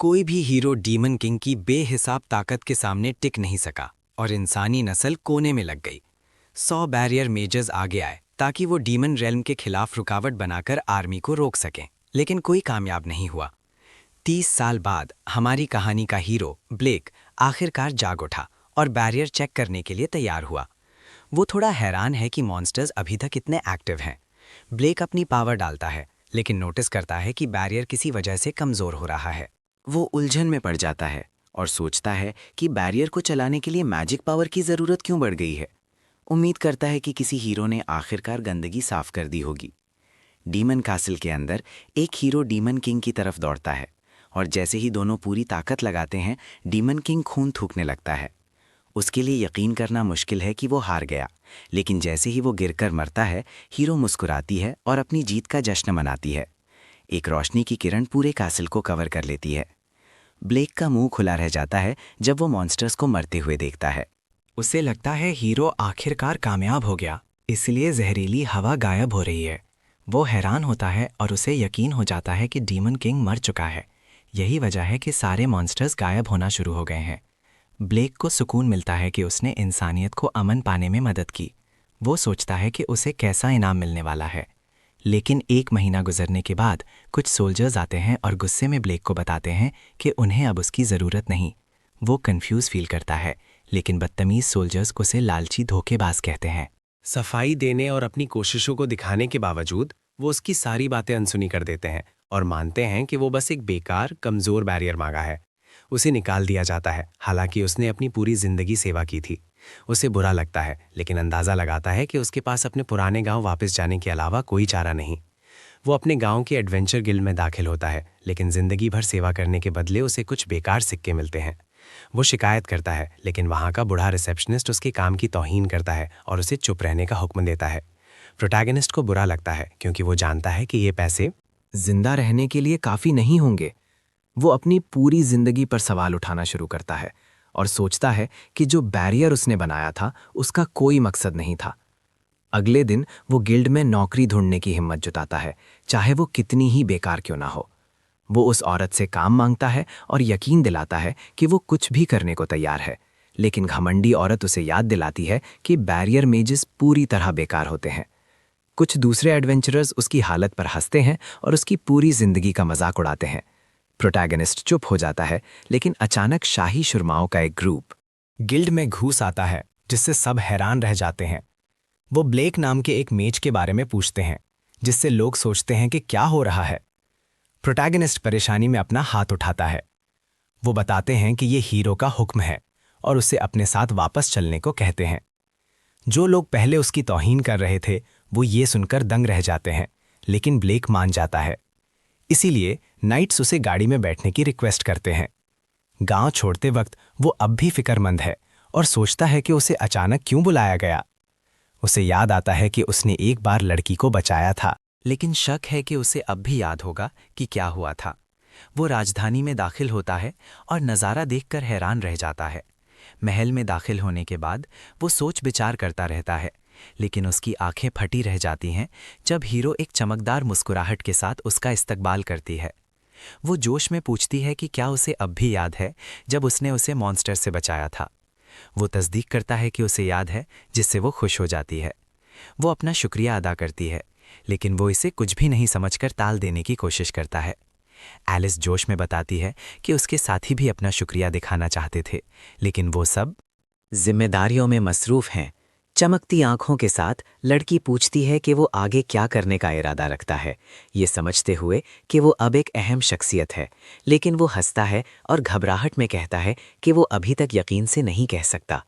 कोई भी hero demon king की बेहिसाब ताकत के सामने टिक नहीं सका और इंसानी नस्ल कोने में लग गई। 100 बैरियर मेजर्स आगे आए ताकि वो डीमन रेल्म के खिलाफ रुकावट बनाकर आर्मी को रोक सकें, लेकिन कोई कामयाब नहीं हुआ। 30 साल बाद हमारी कहानी का हीरो ब्लेक आखिरकार जाग उठा और बैरियर चेक करने के लिए तैयार हुआ। वो थोड़ा हैरान है कि मॉन्स्टर्स अभी तक इतने एक्टिव हैं। ब्लेक अपनी पावर डालता है, लेकिन नोटिस करता है कि बैरियर किसी वजह से कमज़ोर हो रहा है। वो उलझन में पड़ जाता है और सोचता है कि बैरियर को चलाने के लिए मैजिक पावर की ज़रूरत क्यों बढ़ गई है। उम्मीद करता है कि किसी हीरो ने आखिरकार गंदगी साफ कर दी होगी। डीमन कासिल के अंदर एक हीरो डीमन किंग की तरफ दौड़ता है और जैसे ही दोनों पूरी ताकत लगाते हैं, डीमन किंग खून थूकने लगता है। उसके लिए यकीन करना मुश्किल है कि वो हार गया, लेकिन जैसे ही वो गिरकर मरता है, हीरो मुस्कुराती है और अपनी जीत का जश्न मनाती है। एक रोशनी की किरण पूरे कासिल को कवर कर लेती है। ब्लेक का मुंह खुला रह जाता है जब वो मॉन्स्टर्स को मरते हुए देखता है। उसे लगता है हीरो आखिरकार कामयाब हो गया, इसलिए जहरीली हवा गायब हो रही है। वो हैरान होता है और उसे यकीन हो जाता है कि डीमन किंग मर चुका है। यही वजह है कि सारे मॉन्स्टर्स गायब होना शुरू हो गए हैं। ब्लेक को सुकून मिलता है कि उसने इंसानियत को अमन पाने में मदद की। वो सोचता है कि उसे कैसा इनाम मिलने वाला है। लेकिन 1 महीना गुजरने के बाद कुछ सोल्जर्स आते हैं और गुस्से में ब्लेक को बताते हैं कि उन्हें अब उसकी ज़रूरत नहीं। वो कंफ्यूज फील करता है, लेकिन बदतमीज सोल्जर्स उसे लालची धोखेबाज कहते हैं। सफाई देने और अपनी कोशिशों को दिखाने के बावजूद वो उसकी सारी बातें अनसुनी कर देते हैं और मानते हैं कि वो बस एक बेकार कमज़ोर बैरियर मांगा है। उसे निकाल दिया जाता है, हालांकि उसने अपनी पूरी जिंदगी सेवा की थी। उसे बुरा लगता है, लेकिन अंदाज़ा लगाता है कि उसके पास अपने पुराने गांव वापस जाने के अलावा कोई चारा नहीं। वो अपने गांव के एडवेंचर गिल्ड में दाखिल होता है, लेकिन जिंदगी भर सेवा करने के बदले उसे कुछ बेकार सिक्के मिलते हैं। वो शिकायत करता है, लेकिन वहाँ का बूढ़ा रिसेप्शनिस्ट उसके काम की तौहीन करता है और उसे चुप रहने का हुक्म देता है। प्रोटैगनिस्ट को बुरा लगता है क्योंकि वो जानता है कि ये पैसे जिंदा रहने के लिए काफ़ी नहीं होंगे। वो अपनी पूरी जिंदगी पर सवाल उठाना शुरू करता है और सोचता है कि जो बैरियर उसने बनाया था उसका कोई मकसद नहीं था। अगले दिन वो गिल्ड में नौकरी ढूंढने की हिम्मत जुटाता है, चाहे वो कितनी ही बेकार क्यों ना हो। वो उस औरत से काम मांगता है और यकीन दिलाता है कि वो कुछ भी करने को तैयार है, लेकिन घमंडी औरत उसे याद दिलाती है कि बैरियर मेजेस पूरी तरह बेकार होते हैं। कुछ दूसरे एडवेंचरर्स उसकी हालत पर हंसते हैं और उसकी पूरी जिंदगी का मजाक उड़ाते हैं। प्रोटैगनिस्ट चुप हो जाता है, लेकिन अचानक शाही शुरमाओं का एक ग्रुप गिल्ड में घुस आता है, जिससे सब हैरान रह जाते हैं। वो ब्लेक नाम के एक मेज के बारे में पूछते हैं, जिससे लोग सोचते हैं कि क्या हो रहा है। प्रोटैगनिस्ट परेशानी में अपना हाथ उठाता है। वो बताते हैं कि ये हीरो का हुक्म है और उसे अपने साथ वापस चलने को कहते हैं। जो लोग पहले उसकी तौहीन कर रहे थे वो ये सुनकर दंग रह जाते हैं, लेकिन ब्लेक मान जाता है। इसीलिए नाइट्स उसे गाड़ी में बैठने की रिक्वेस्ट करते हैं। गांव छोड़ते वक्त वो अब भी फिक्रमंद है और सोचता है कि उसे अचानक क्यों बुलाया गया। उसे याद आता है कि उसने एक बार लड़की को बचाया था, लेकिन शक है कि उसे अब भी याद होगा कि क्या हुआ था। वो राजधानी में दाखिल होता है और नज़ारा देखकर हैरान रह जाता है। महल में दाखिल होने के बाद वो सोच विचार करता रहता है, लेकिन उसकी आंखें फटी रह जाती हैं जब हीरो एक चमकदार मुस्कुराहट के साथ उसका इस्तकबाल करती है। वो जोश में पूछती है कि क्या उसे अब भी याद है जब उसने उसे मॉन्स्टर से बचाया था। वो तस्दीक करता है कि उसे याद है, जिससे वो खुश हो जाती है। वो अपना शुक्रिया अदा करती है, लेकिन वो इसे कुछ भी नहीं समझकर टाल देने की कोशिश करता है। एलिस जोश में बताती है कि उसके साथी भी अपना शुक्रिया दिखाना चाहते थे, लेकिन वो सब जिम्मेदारियों में मसरूफ हैं। चमकती आंखों के साथ लड़की पूछती है कि वो आगे क्या करने का इरादा रखता है, ये समझते हुए कि वो अब एक अहम शख्सियत है। लेकिन वो हंसता है और घबराहट में कहता है कि वो अभी तक यकीन से नहीं कह सकता।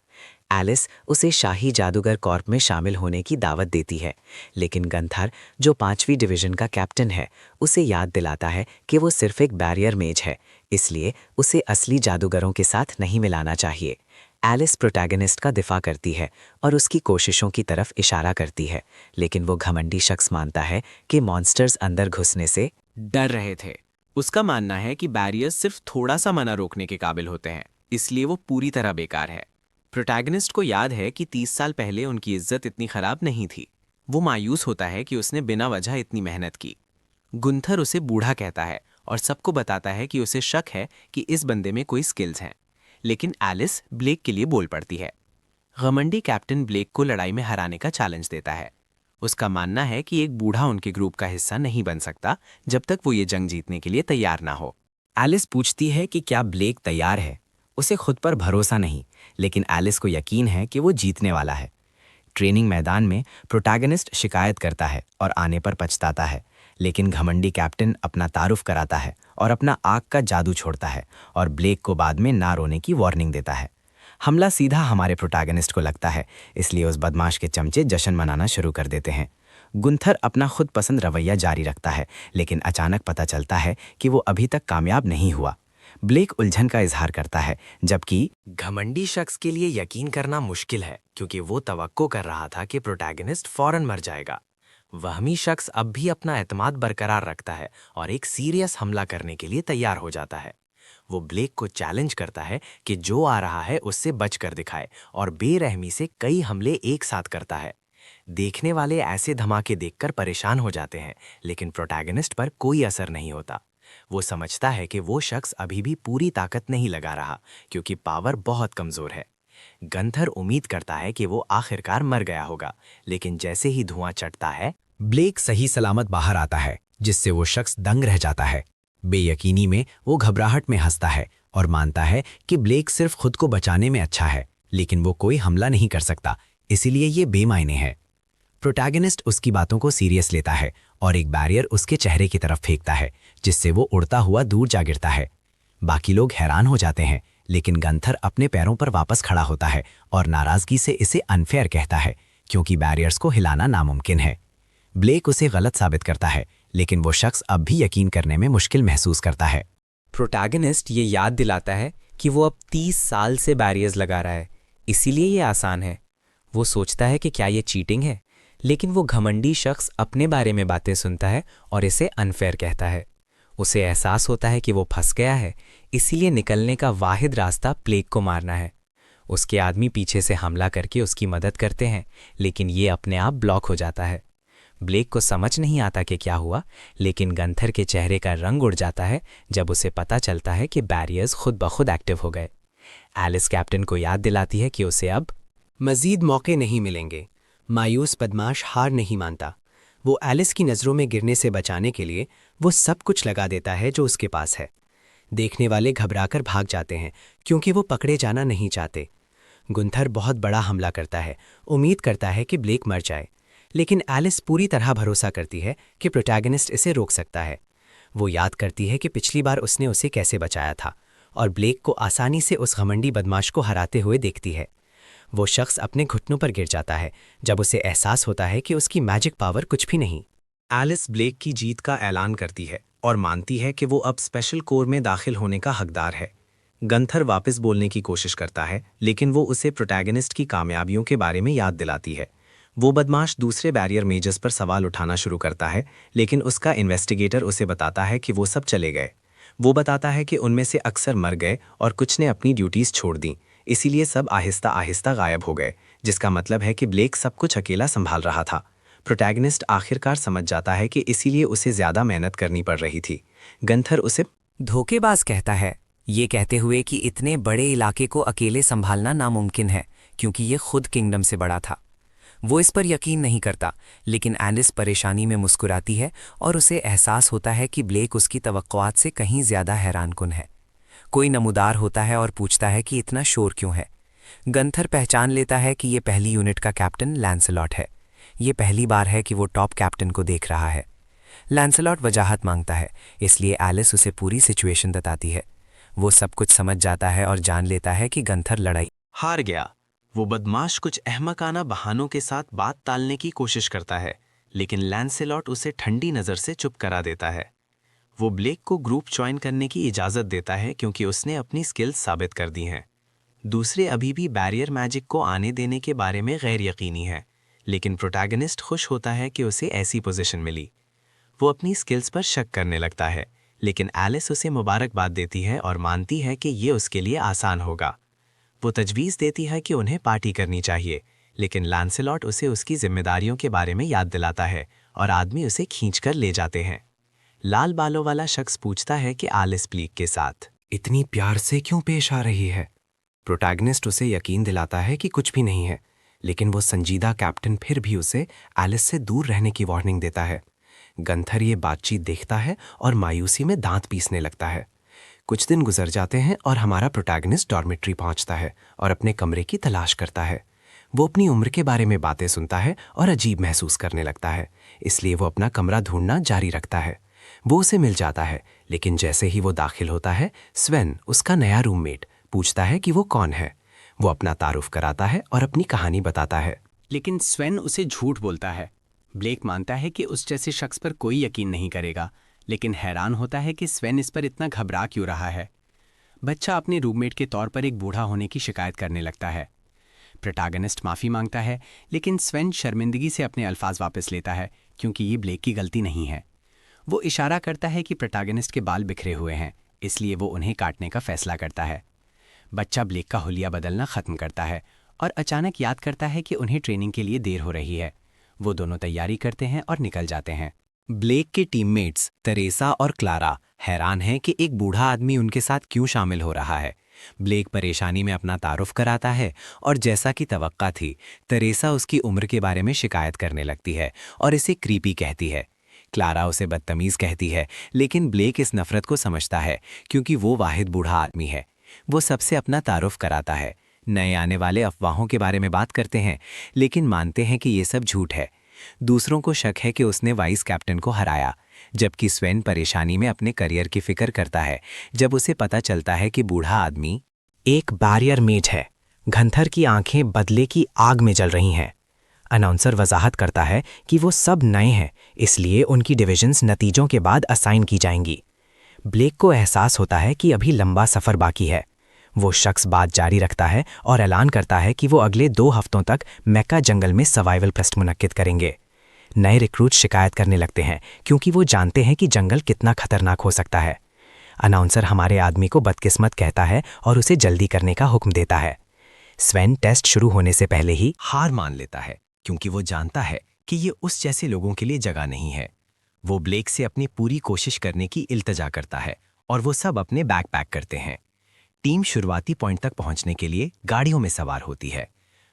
एलिस उसे शाही जादूगर कॉर्प में शामिल होने की दावत देती है, लेकिन गंथर, जो 5वीं डिवीजन का कैप्टन है, उसे याद दिलाता है कि वो सिर्फ एक बैरियर मेज है, इसलिए उसे असली जादूगरों के साथ नहीं मिलाना चाहिए। एलिस प्रोटैगनिस्ट का दिफा करती है और उसकी कोशिशों की तरफ इशारा करती है, लेकिन वो घमंडी शख्स मानता है कि मॉन्स्टर्स अंदर घुसने से डर रहे थे। उसका मानना है कि बैरियर्स सिर्फ थोड़ा सा मना रोकने के काबिल होते हैं, इसलिए वो पूरी तरह बेकार है। प्रोटैगनिस्ट को याद है कि 30 साल पहले उनकी इज्जत इतनी खराब नहीं थी। वो मायूस होता है कि उसने बिना वजह इतनी मेहनत की। गुंथर उसे बूढ़ा कहता है और सबको बताता है कि उसे शक है कि इस बंदे में कोई स्किल्स हैं। लेकिन एलिस ब्लेक के लिए बोल पड़ती है। घमंडी कैप्टन ब्लेक को लड़ाई में हराने का चैलेंज देता है। उसका मानना है कि एक बूढ़ा उनके ग्रुप का हिस्सा नहीं बन सकता जब तक वो ये जंग जीतने के लिए तैयार ना हो। एलिस पूछती है कि क्या ब्लेक तैयार है। उसे खुद पर भरोसा नहीं, लेकिन एलिस को यकीन है कि वो जीतने वाला है। ट्रेनिंग मैदान में प्रोटैगनिस्ट शिकायत करता है और आने पर पछताता है, लेकिन घमंडी कैप्टन अपना तारुफ कराता है और अपना आग का जादू छोड़ता है और ब्लेक को बाद में ना रोने की वार्निंग देता है। हमला सीधा हमारे प्रोटैगनिस्ट को लगता है, इसलिए उस बदमाश के चमचे जश्न मनाना शुरू कर देते हैं। गुंथर अपना खुद पसंद रवैया जारी रखता है, लेकिन अचानक पता चलता है कि वो अभी तक कामयाब नहीं हुआ। ब्लेक उलझन का इजहार करता है, जबकि घमंडी शख्स के लिए यकीन करना मुश्किल है क्योंकि वो तवक्को कर रहा था कि प्रोटैगनिस्ट फौरन मर जाएगा। वहमी शख्स अब भी अपना एतमाद बरकरार रखता है और एक सीरियस हमला करने के लिए तैयार हो जाता है। वो ब्लेक को चैलेंज करता है कि जो आ रहा है उससे बच कर दिखाए और बेरहमी से कई हमले एक साथ करता है। देखने वाले ऐसे धमाके देखकर परेशान हो जाते हैं, लेकिन प्रोटैगनिस्ट पर कोई असर नहीं होता। वो समझता है कि वो शख्स अभी भी पूरी ताकत नहीं लगा रहा क्योंकि पावर बहुत कमजोर है। गंथर उम्मीद करता है कि वो आखिरकार मर गया होगा, लेकिन जैसे ही धुआं चढ़ता है, ब्लेक सही सलामत बाहर आता है, जिससे वो शख्स दंग रह जाता है। बेयकीनी में वो घबराहट में हंसता है और मानता है कि ब्लेक सिर्फ खुद को बचाने में अच्छा है, लेकिन वो कोई हमला नहीं कर सकता, इसीलिए ये बेमायने है। प्रोटैगनिस्ट उसकी बातों को सीरियस लेता है और एक बैरियर उसके चेहरे की तरफ फेंकता है, जिससे वो उड़ता हुआ दूर जा गिरता है। बाकी लोग हैरान हो जाते हैं, लेकिन गंथर अपने पैरों पर वापस खड़ा होता है और नाराजगी से इसे अनफेयर कहता है क्योंकि बैरियर्स को हिलाना नामुमकिन है। ब्लेक उसे गलत साबित करता है, लेकिन वो शख्स अब भी यकीन करने में मुश्किल महसूस करता है। प्रोटैगनिस्ट ये याद दिलाता है कि वो अब 30 साल से बैरियर्स लगा रहा है, इसीलिए ये आसान है। वो सोचता है कि क्या ये चीटिंग है, लेकिन वो घमंडी शख्स अपने बारे में बातें सुनता है और इसे अनफेयर कहता है। उसे एहसास होता है कि वो फंस गया है, इसीलिए निकलने का वाहिद रास्ता ब्लेक को मारना है। उसके आदमी पीछे से हमला करके उसकी मदद करते हैं, लेकिन ये अपने आप ब्लॉक हो जाता है। ब्लेक को समझ नहीं आता कि क्या हुआ, लेकिन गंथर के चेहरे का रंग उड़ जाता है जब उसे पता चलता है कि बैरियर्स खुद ब खुद एक्टिव हो गए। एलिस कैप्टन को याद दिलाती है कि उसे अब मजीद मौके नहीं मिलेंगे। मायूस बदमाश हार नहीं मानता। वो एलिस की नज़रों में गिरने से बचाने के लिए वो सब कुछ लगा देता है जो उसके पास है। देखने वाले घबराकर भाग जाते हैं क्योंकि वो पकड़े जाना नहीं चाहते। गुंथर बहुत बड़ा हमला करता है, उम्मीद करता है कि ब्लेक मर जाए, लेकिन एलिस पूरी तरह भरोसा करती है कि प्रोटैगनिस्ट इसे रोक सकता है। वो याद करती है कि पिछली बार उसने उसे कैसे बचाया था और ब्लेक को आसानी से उस घमंडी बदमाश को हराते हुए देखती है। वो शख्स अपने घुटनों पर गिर जाता है जब उसे एहसास होता है कि उसकी मैजिक पावर कुछ भी नहीं। एलिस ब्लेक की जीत का ऐलान करती है और मानती है कि वो अब स्पेशल कोर में दाखिल होने का हकदार है। गंथर वापस बोलने की कोशिश करता है, लेकिन वो उसे प्रोटैगनिस्ट की कामयाबियों के बारे में याद दिलाती है। वो बदमाश दूसरे बैरियर मेजर्स पर सवाल उठाना शुरू करता है, लेकिन उसका इन्वेस्टिगेटर उसे बताता है कि वो सब चले गए। वो बताता है कि उनमें से अक्सर मर गए और कुछ ने अपनी ड्यूटीज छोड़ दी, इसीलिए सब आहिस्ता आहिस्ता गायब हो गए, जिसका मतलब है कि ब्लेक सब कुछ अकेला संभाल रहा था। प्रोटैगनिस्ट आखिरकार समझ जाता है कि इसीलिए उसे ज्यादा मेहनत करनी पड़ रही थी। गंथर उसे धोखेबाज कहता है, ये कहते हुए कि इतने बड़े इलाके को अकेले संभालना नामुमकिन है क्योंकि ये खुद किंगडम से बड़ा था। वो इस पर यकीन नहीं करता, लेकिन एलिस परेशानी में मुस्कुराती है और उसे एहसास होता है कि ब्लेक उसकी तवक्कुआत से कहीं ज्यादा हैरानकुन है। कोई नमूदार होता है और पूछता है कि इतना शोर क्यों है। गंथर पहचान लेता है कि ये पहली यूनिट का कैप्टन लैंसलॉट है। ये पहली बार है कि वो टॉप कैप्टन को देख रहा है। लैंसलॉट वजाहत मांगता है, इसलिए एलिस उसे पूरी सिचुएशन बताती है। वो सब कुछ समझ जाता है और जान लेता है कि गंथर लड़ाई हार गया। वो बदमाश कुछ अहमकाना बहानों के साथ बात टालने की कोशिश करता है, लेकिन लैंसेलॉट उसे ठंडी नज़र से चुप करा देता है। वो ब्लेक को ग्रुप ज्वाइन करने की इजाज़त देता है क्योंकि उसने अपनी स्किल्स साबित कर दी हैं। दूसरे अभी भी बैरियर मैजिक को आने देने के बारे में गैर यकीनी है, लेकिन प्रोटैगनिस्ट खुश होता है कि उसे ऐसी पोजीशन मिली। वो अपनी स्किल्स पर शक करने लगता है, लेकिन एलिस उसे मुबारकबाद देती है और मानती है कि ये उसके लिए आसान होगा। वो तजवीज़ देती है कि उन्हें पार्टी करनी चाहिए, लेकिन लैंसेलॉट उसे उसकी जिम्मेदारियों के बारे में याद दिलाता है और आदमी उसे खींचकर ले जाते हैं। लाल बालों वाला शख्स पूछता है कि एलिस ब्लेक के साथ इतनी प्यार से क्यों पेश आ रही है? प्रोटैगनिस्ट उसे यकीन दिलाता है कि कुछ भी नहीं है, लेकिन वो संजीदा कैप्टन फिर भी उसे एलिस से दूर रहने की वार्निंग देता है। गंथर ये बातचीत देखता है और मायूसी में दांत पीसने लगता है। कुछ दिन गुजर जाते हैं और हमारा प्रोटैगनिस्ट डॉर्मेट्री पहुंचता है और अपने कमरे की तलाश करता है। वो अपनी उम्र के बारे में बातें सुनता है और अजीब महसूस करने लगता है, इसलिए वो अपना कमरा ढूंढना जारी रखता है। वो उसे मिल जाता है, लेकिन जैसे ही वो दाखिल होता है, स्वेन, उसका नया रूममेट, पूछता है कि वो कौन है। वो अपना तारुफ कराता है और अपनी कहानी बताता है। लेकिन स्वेन उसे झूठ बोलता है। ब्लेक मानता है कि उस जैसे शख्स पर कोई यकीन नहीं करेगा, लेकिन हैरान होता है कि स्वेन इस पर इतना घबरा क्यों रहा है। बच्चा अपने रूममेट के तौर पर एक बूढ़ा होने की शिकायत करने लगता है। प्रोटैगनिस्ट माफ़ी मांगता है, लेकिन स्वेन शर्मिंदगी से अपने अल्फाज वापस लेता है, क्योंकि ये ब्लेक की गलती नहीं है। वो इशारा करता है कि प्रोटैगनिस्ट के बाल बिखरे हुए हैं, इसलिए वो उन्हें काटने का फैसला करता है। बच्चा ब्लेक का हुलिया बदलना ख़त्म करता है और अचानक याद करता है कि उन्हें ट्रेनिंग के लिए देर हो रही है। वो दोनों तैयारी करते हैं और निकल जाते हैं। ब्लेक के टीममेट्स तेरेसा और क्लारा हैरान हैं कि एक बूढ़ा आदमी उनके साथ क्यों शामिल हो रहा है। ब्लेक परेशानी में अपना तारुफ कराता है और जैसा कि तवक्का थी, तेरेसा उसकी उम्र के बारे में शिकायत करने लगती है और इसे क्रीपी कहती है। क्लारा उसे बदतमीज़ कहती है, लेकिन ब्लेक इस नफ़रत को समझता है क्योंकि वो वाहिद बूढ़ा आदमी है। वो सबसे अपना तारुफ कराता है, नए आने वाले अफवाहों के बारे में बात करते हैं, लेकिन मानते हैं कि ये सब झूठ है। दूसरों को शक है कि उसने वाइस कैप्टन को हराया, जबकि स्वेन परेशानी में अपने करियर की फिक्र करता है जब उसे पता चलता है कि बूढ़ा आदमी एक बैरियर मेज है। गंथर की आंखें बदले की आग में जल रही हैं। अनाउंसर वजाहत करता है कि वो सब नए हैं, इसलिए उनकी डिविजन्स नतीजों के बाद असाइन की जाएंगी। ब्लेक को एहसास होता है कि अभी लंबा सफ़र बाकी है। वो शख्स बात जारी रखता है और ऐलान करता है कि वो अगले 2 हफ्तों तक मेक्का जंगल में सर्वाइवल टेस्ट मुनक्किद करेंगे। नए रिक्रूट शिकायत करने लगते हैं क्योंकि वो जानते हैं कि जंगल कितना खतरनाक हो सकता है। अनाउंसर हमारे आदमी को बदकिस्मत कहता है और उसे जल्दी करने का हुक्म देता है। स्वेन टेस्ट शुरू होने से पहले ही हार मान लेता है क्योंकि वो जानता है कि ये उस जैसे लोगों के लिए जगह नहीं है। वो ब्लेक से अपनी पूरी कोशिश करने की इल्तजा करता है और वो सब अपने बैग पैक करते हैं। टीम शुरुआती पॉइंट तक पहुंचने के लिए गाड़ियों में सवार होती है।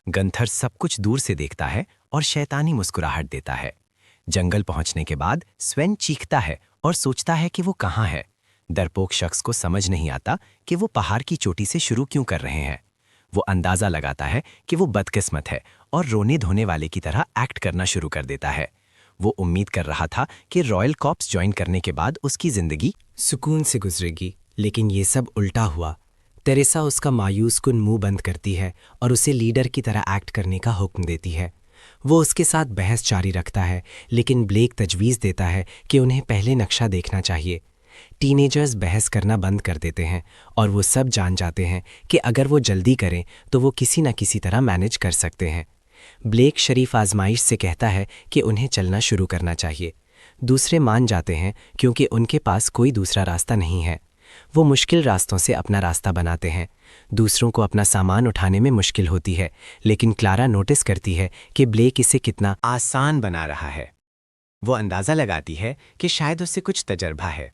गंथर सब कुछ दूर से देखता है और शैतानी मुस्कुराहट देता है। जंगल पहुंचने के बाद स्वेन चीखता है और सोचता है कि वो कहाँ है। डरपोक शख्स को समझ नहीं आता कि वो पहाड़ की चोटी से शुरू क्यों कर रहे हैं। वो अंदाज़ा लगाता है कि वो बदकिस्मत है और रोने धोने वाले की तरह एक्ट करना शुरू कर देता है। वो उम्मीद कर रहा था कि रॉयल कॉप्स ज्वाइन करने के बाद उसकी ज़िंदगी सुकून से गुजरेगी, लेकिन ये सब उल्टा हुआ। तेरेसा उसका मायूस कुन मुंह बंद करती है और उसे लीडर की तरह एक्ट करने का हुक्म देती है। वो उसके साथ बहस जारी रखता है, लेकिन ब्लेक तजवीज़ देता है कि उन्हें पहले नक्शा देखना चाहिए। टीनेजर्स बहस करना बंद कर देते हैं और वो सब जान जाते हैं कि अगर वो जल्दी करें तो वो किसी न किसी तरह मैनेज कर सकते हैं। ब्लेक शरीफ आजमाइश से कहता है कि उन्हें चलना शुरू करना चाहिए। दूसरे मान जाते हैं क्योंकि उनके पास कोई दूसरा रास्ता नहीं है। वो मुश्किल रास्तों से अपना रास्ता बनाते हैं। दूसरों को अपना सामान उठाने में मुश्किल होती है, लेकिन क्लारा नोटिस करती है कि ब्लेक इसे कितना आसान बना रहा है। वो अंदाज़ा लगाती है कि शायद उससे कुछ तजर्बा है।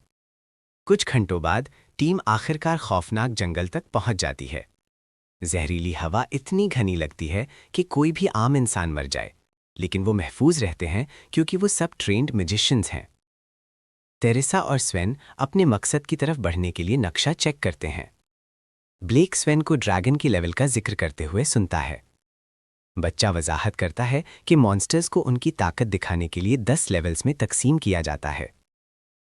कुछ घंटों बाद टीम आखिरकार खौफनाक जंगल तक पहुंच जाती है। जहरीली हवा इतनी घनी लगती है कि कोई भी आम इंसान मर जाए, लेकिन वो महफूज रहते हैं क्योंकि वो सब ट्रेंड मैजिशियंस हैं। तेरेसा और स्वेन अपने मकसद की तरफ बढ़ने के लिए नक्शा चेक करते हैं। ब्लेक स्वेन को ड्रैगन की लेवल का जिक्र करते हुए सुनता है। बच्चा वजाहत करता है कि मॉन्स्टर्स को उनकी ताकत दिखाने के लिए 10 लेवल्स में तकसीम किया जाता है।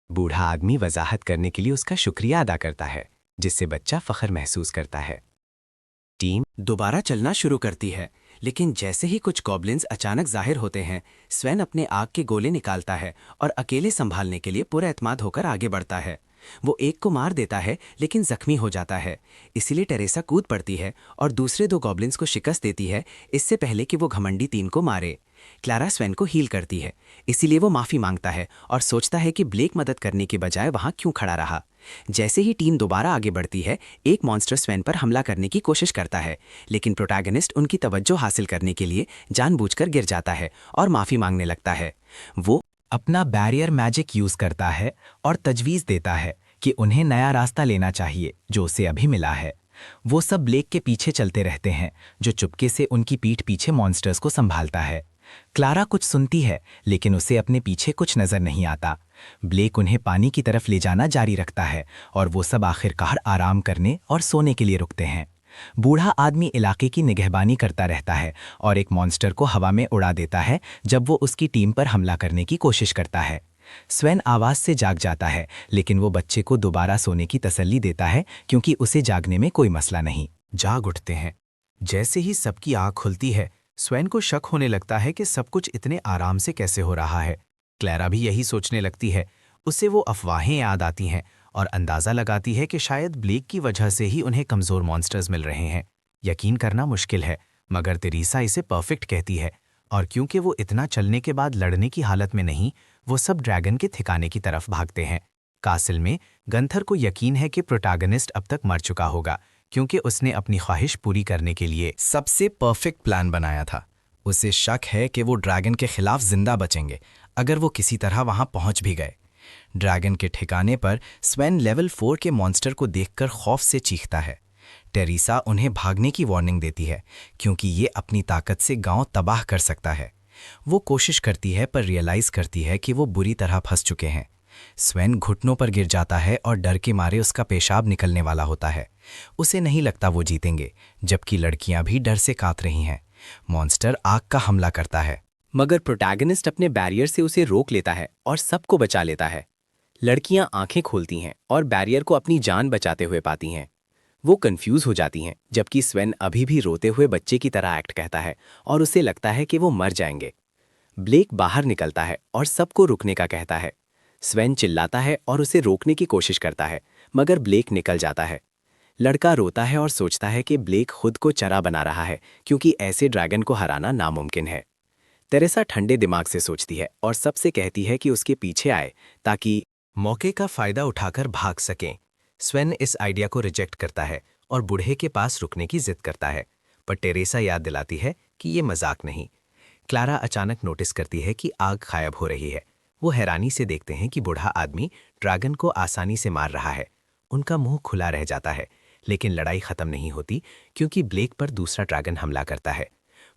बूढ़ा आदमी वजाहत करने के लिए उसका शुक्रिया अदा करता है, जिससे बच्चा फख्र महसूस करता है। टीम दोबारा चलना शुरू करती है, लेकिन जैसे ही कुछ गॉब्लिन्स अचानक जाहिर होते हैं, स्वेन अपने आग के गोले निकालता है और अकेले संभालने के लिए पूरा एतमाद होकर आगे बढ़ता है। वो एक को मार देता है, लेकिन जख्मी हो जाता है। इसीलिए टेरेसा कूद पड़ती है और दूसरे 2 गॉब्लिन्स को शिकस्त देती है, इससे पहले कि वो घमंडी 3 को मारे। क्लारा स्वेन को हील करती है, इसीलिए वो माफ़ी मांगता है और सोचता है कि ब्लेक मदद करने के बजाय वहाँ क्यों खड़ा रहा। जैसे ही टीम दोबारा आगे बढ़ती है, एक मॉन्स्टर स्वेन पर हमला करने की कोशिश करता है, लेकिन प्रोटैगनिस्ट उनकी तवज्जो हासिल करने के लिए जानबूझकर गिर जाता है और माफ़ी मांगने लगता है। वो अपना बैरियर मैजिक यूज करता है और तजवीज देता है कि उन्हें नया रास्ता लेना चाहिए जो उसे अभी मिला है। वो सब ब्लेक के पीछे चलते रहते हैं, जो चुपके से उनकी पीठ पीछे मॉन्स्टर्स को संभालता है। क्लारा कुछ सुनती है, लेकिन उसे अपने पीछे कुछ नजर नहीं आता। ब्लेक उन्हें पानी की तरफ ले जाना जारी रखता है और वो सब आखिरकार आराम करने और सोने के लिए रुकते हैं। बूढ़ा आदमी इलाके की निगहबानी करता रहता है और एक मॉन्स्टर को हवा में उड़ा देता है जब वो उसकी टीम पर हमला करने की कोशिश करता है। स्वेन आवाज से जाग जाता है, लेकिन वो बच्चे को दोबारा सोने की तसल्ली देता है क्योंकि उसे जागने में कोई मसला नहीं। जाग उठते हैं। जैसे ही सबकी आंख खुलती है, स्वेन को शक होने लगता है कि सब कुछ इतने आराम से कैसे हो रहा है। क्लैरा भी यही सोचने लगती है। उसे वो अफवाहें याद आती हैं और अंदाज़ा लगाती है कि शायद ब्लेक की वजह से ही उन्हें कमज़ोर मॉन्स्टर्स मिल रहे हैं। यकीन करना मुश्किल है, मगर तेरेसा इसे परफेक्ट कहती है, और क्योंकि वो इतना चलने के बाद लड़ने की हालत में नहीं, वो सब ड्रैगन के ठिकाने की तरफ भागते हैं। कासिल में गंथर को यकीन है कि प्रोटैगनिस्ट अब तक मर चुका होगा, क्योंकि उसने अपनी ख्वाहिश पूरी करने के लिए सबसे परफेक्ट प्लान बनाया था। उसे शक है कि वो ड्रैगन के खिलाफ जिंदा बचेंगे अगर वो किसी तरह वहां पहुंच भी गए। ड्रैगन के ठिकाने पर स्वेन लेवल 4 के मॉन्स्टर को देखकर खौफ से चीखता है। टेरेसा उन्हें भागने की वार्निंग देती है क्योंकि ये अपनी ताकत से गांव तबाह कर सकता है। वो कोशिश करती है पर रियलाइज करती है कि वो बुरी तरह फंस चुके हैं। स्वेन घुटनों पर गिर जाता है और डर के मारे उसका पेशाब निकलने वाला होता है। उसे नहीं लगता वो जीतेंगे, जबकि लड़कियां भी डर से कांप रही हैं। मॉन्स्टर आग का हमला करता है, मगर प्रोटैगनिस्ट अपने बैरियर से उसे रोक लेता है और सबको बचा लेता है। लड़कियां आंखें खोलती हैं और बैरियर को अपनी जान बचाते हुए पाती हैं। वो कंफ्यूज हो जाती हैं, जबकि स्वेन अभी भी रोते हुए बच्चे की तरह एक्ट कहता है और उसे लगता है कि वो मर जाएंगे। ब्लेक बाहर निकलता है और सबको रुकने का कहता है। स्वेन चिल्लाता है और उसे रोकने की कोशिश करता है, मगर ब्लेक निकल जाता है। लड़का रोता है और सोचता है कि ब्लेक खुद को चरा बना रहा है, क्योंकि ऐसे ड्रैगन को हराना नामुमकिन है। तेरेसा ठंडे दिमाग से सोचती है और सबसे कहती है कि उसके पीछे आए ताकि मौके का फायदा उठाकर भाग सकें। स्वेन इस आइडिया को रिजेक्ट करता है और बूढ़े के पास रुकने की जिद करता है, पर टेरेसा याद दिलाती है कि ये मजाक नहीं। क्लारा अचानक नोटिस करती है कि आग गायब हो रही है। वो हैरानी से देखते हैं कि बूढ़ा आदमी ड्रैगन को आसानी से मार रहा है। उनका मुंह खुला रह जाता है, लेकिन लड़ाई खत्म नहीं होती क्योंकि ब्लेक पर दूसरा ड्रैगन हमला करता है।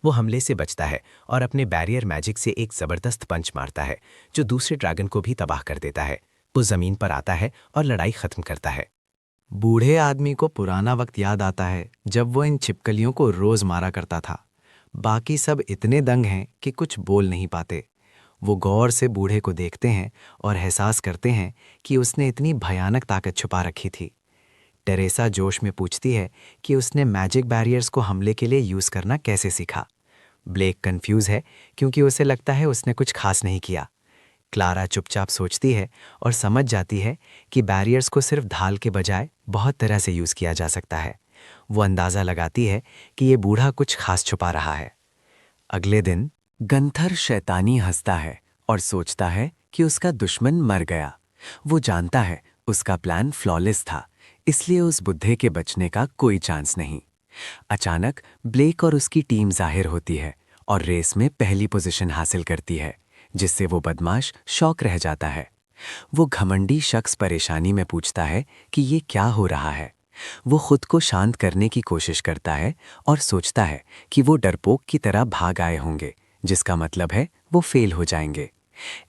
वो हमले से बचता है और अपने बैरियर मैजिक से एक जबरदस्त पंच मारता है जो दूसरे ड्रैगन को भी तबाह कर देता है। वो जमीन पर आता है और लड़ाई खत्म करता है। बूढ़े आदमी को पुराना वक्त याद आता है जब वो इन छिपकलियों को रोज मारा करता था। बाकी सब इतने दंग हैं कि कुछ बोल नहीं पाते। वो गौर से बूढ़े को देखते हैं और एहसास करते हैं कि उसने इतनी भयानक ताकत छुपा रखी थी। टेरेसा जोश में पूछती है कि उसने मैजिक बैरियर्स को हमले के लिए यूज़ करना कैसे सीखा। ब्लेक कंफ्यूज है क्योंकि उसे लगता है उसने कुछ खास नहीं किया। क्लारा चुपचाप सोचती है और समझ जाती है कि बैरियर्स को सिर्फ ढाल के बजाय बहुत तरह से यूज़ किया जा सकता है। वो अंदाज़ा लगाती है कि ये बूढ़ा कुछ खास छुपा रहा है। अगले दिन गंथर शैतानी हंसता है और सोचता है कि उसका दुश्मन मर गया। वो जानता है उसका प्लान फ्लॉलेस था, इसलिए उस बुद्धे के बचने का कोई चांस नहीं। अचानक ब्लेक और उसकी टीम जाहिर होती है और रेस में पहली पोजीशन हासिल करती है, जिससे वो बदमाश शौक रह जाता है। वो घमंडी शख्स परेशानी में पूछता है कि ये क्या हो रहा है। वो खुद को शांत करने की कोशिश करता है और सोचता है कि वो डरपोक की तरह भाग आए होंगे, जिसका मतलब है वो फेल हो जाएंगे।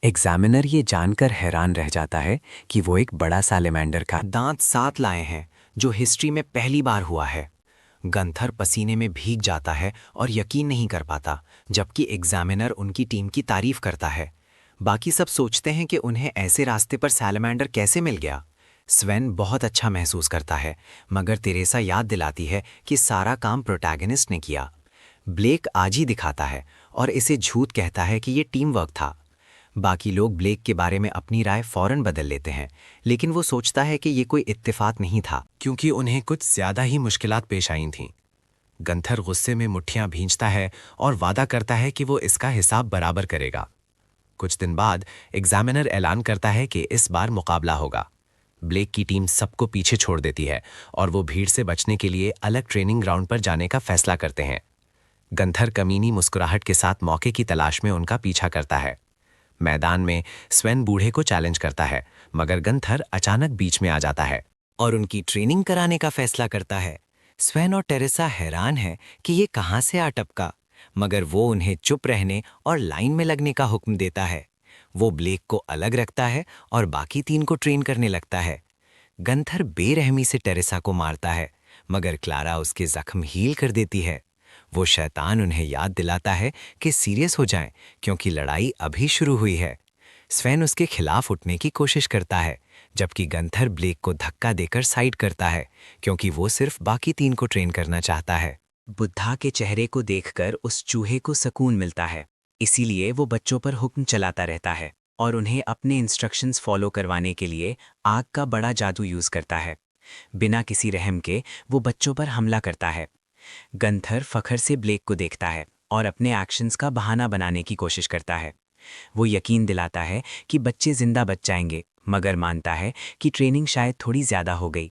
एग्जामिनर ये जानकर हैरान रह जाता है कि वो एक बड़ा सैलेमेंडर का दांत 7 लाए हैं, जो हिस्ट्री में पहली बार हुआ है। गंथर पसीने में भीग जाता है और यकीन नहीं कर पाता, जबकि एग्जामिनर उनकी टीम की तारीफ करता है। बाकी सब सोचते हैं कि उन्हें ऐसे रास्ते पर सैलेमेंडर कैसे मिल गया। स्वेन बहुत अच्छा महसूस करता है, मगर तेरेसा याद दिलाती है कि सारा काम प्रोटैगनिस्ट ने किया। ब्लेक आज ही दिखाता है और इसे झूठ कहता है कि ये टीम वर्क था। बाकी लोग ब्लेक के बारे में अपनी राय फौरन बदल लेते हैं, लेकिन वो सोचता है कि ये कोई इत्तेफाक नहीं था, क्योंकि उन्हें कुछ ज्यादा ही मुश्किलात पेश आई थीं। गंथर गुस्से में मुट्ठियां भींचता है और वादा करता है कि वो इसका हिसाब बराबर करेगा। कुछ दिन बाद एग्जामिनर ऐलान करता है कि इस बार मुकाबला होगा। ब्लेक की टीम सबको पीछे छोड़ देती है और वो भीड़ से बचने के लिए अलग ट्रेनिंग ग्राउंड पर जाने का फैसला करते हैं। गंथर कमीनी मुस्कुराहट के साथ मौके की तलाश में उनका पीछा करता है। मैदान में स्वेन बूढ़े को चैलेंज करता है, मगर गंथर अचानक बीच में आ जाता है और उनकी ट्रेनिंग कराने का फैसला करता है। स्वेन और टेरेसा हैरान है कि ये कहाँ से आ टपका, मगर वो उन्हें चुप रहने और लाइन में लगने का हुक्म देता है। वो ब्लेक को अलग रखता है और बाकी 3 को ट्रेन करने लगता है। गंथर बेरहमी से टेरेसा को मारता है, मगर क्लारा उसके जख्म हील कर देती है। वो शैतान उन्हें याद दिलाता है कि सीरियस हो जाएं, क्योंकि लड़ाई अभी शुरू हुई है। स्वेन उसके खिलाफ उठने की कोशिश करता है, जबकि गंथर ब्लेक को धक्का देकर साइड करता है, क्योंकि वो सिर्फ बाकी 3 को ट्रेन करना चाहता है। बुद्धा के चेहरे को देखकर उस चूहे को सुकून मिलता है, इसीलिए वो बच्चों पर हुक्म चलाता रहता है और उन्हें अपने इंस्ट्रक्शंस फॉलो करवाने के लिए आग का बड़ा जादू यूज करता है। बिना किसी रहम के वो बच्चों पर हमला करता है। गंथर फखर से ब्लेक को देखता है और अपने एक्शंस का बहाना बनाने की कोशिश करता है। वो यकीन दिलाता है कि बच्चे जिंदा बच जाएंगे, मगर मानता है कि ट्रेनिंग शायद थोड़ी ज्यादा हो गई।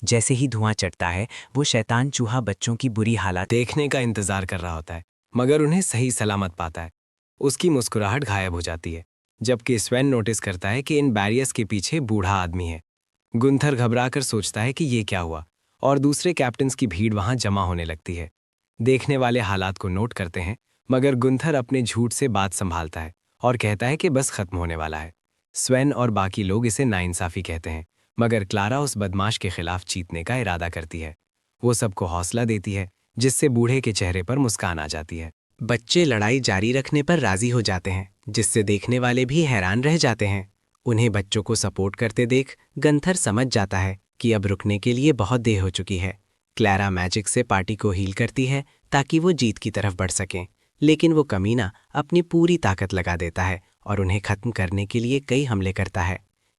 जैसे ही धुआं चढ़ता है, वो शैतान चूहा बच्चों की बुरी हालत देखने का इंतजार कर रहा होता है, मगर उन्हें सही सलामत पाता है। उसकी मुस्कुराहट गायब हो जाती है, जबकि स्वेन नोटिस करता है कि इन बैरियर्स के पीछे बूढ़ा आदमी है। गुंथर घबराकर सोचता है कि ये क्या हुआ, और दूसरे कैप्टन्स की भीड़ वहां जमा होने लगती है। देखने वाले हालात को नोट करते हैं, मगर गुंथर अपने झूठ से बात संभालता है और कहता है कि बस खत्म होने वाला है। स्वेन और बाकी लोग इसे नाइंसाफी कहते हैं, मगर क्लारा उस बदमाश के खिलाफ जीतने का इरादा करती है। वो सबको हौसला देती है, जिससे बूढ़े के चेहरे पर मुस्कान आ जाती है। बच्चे लड़ाई जारी रखने पर राजी हो जाते हैं, जिससे देखने वाले भी हैरान रह जाते हैं। उन्हें बच्चों को सपोर्ट करते देख गंथर समझ जाता है कि अब रुकने के लिए बहुत देर हो चुकी है। क्लारा मैजिक से पार्टी को हील करती है ताकि वो जीत की तरफ बढ़ सकें, लेकिन वो कमीना अपनी पूरी ताकत लगा देता है और उन्हें खत्म करने के लिए कई हमले करता है।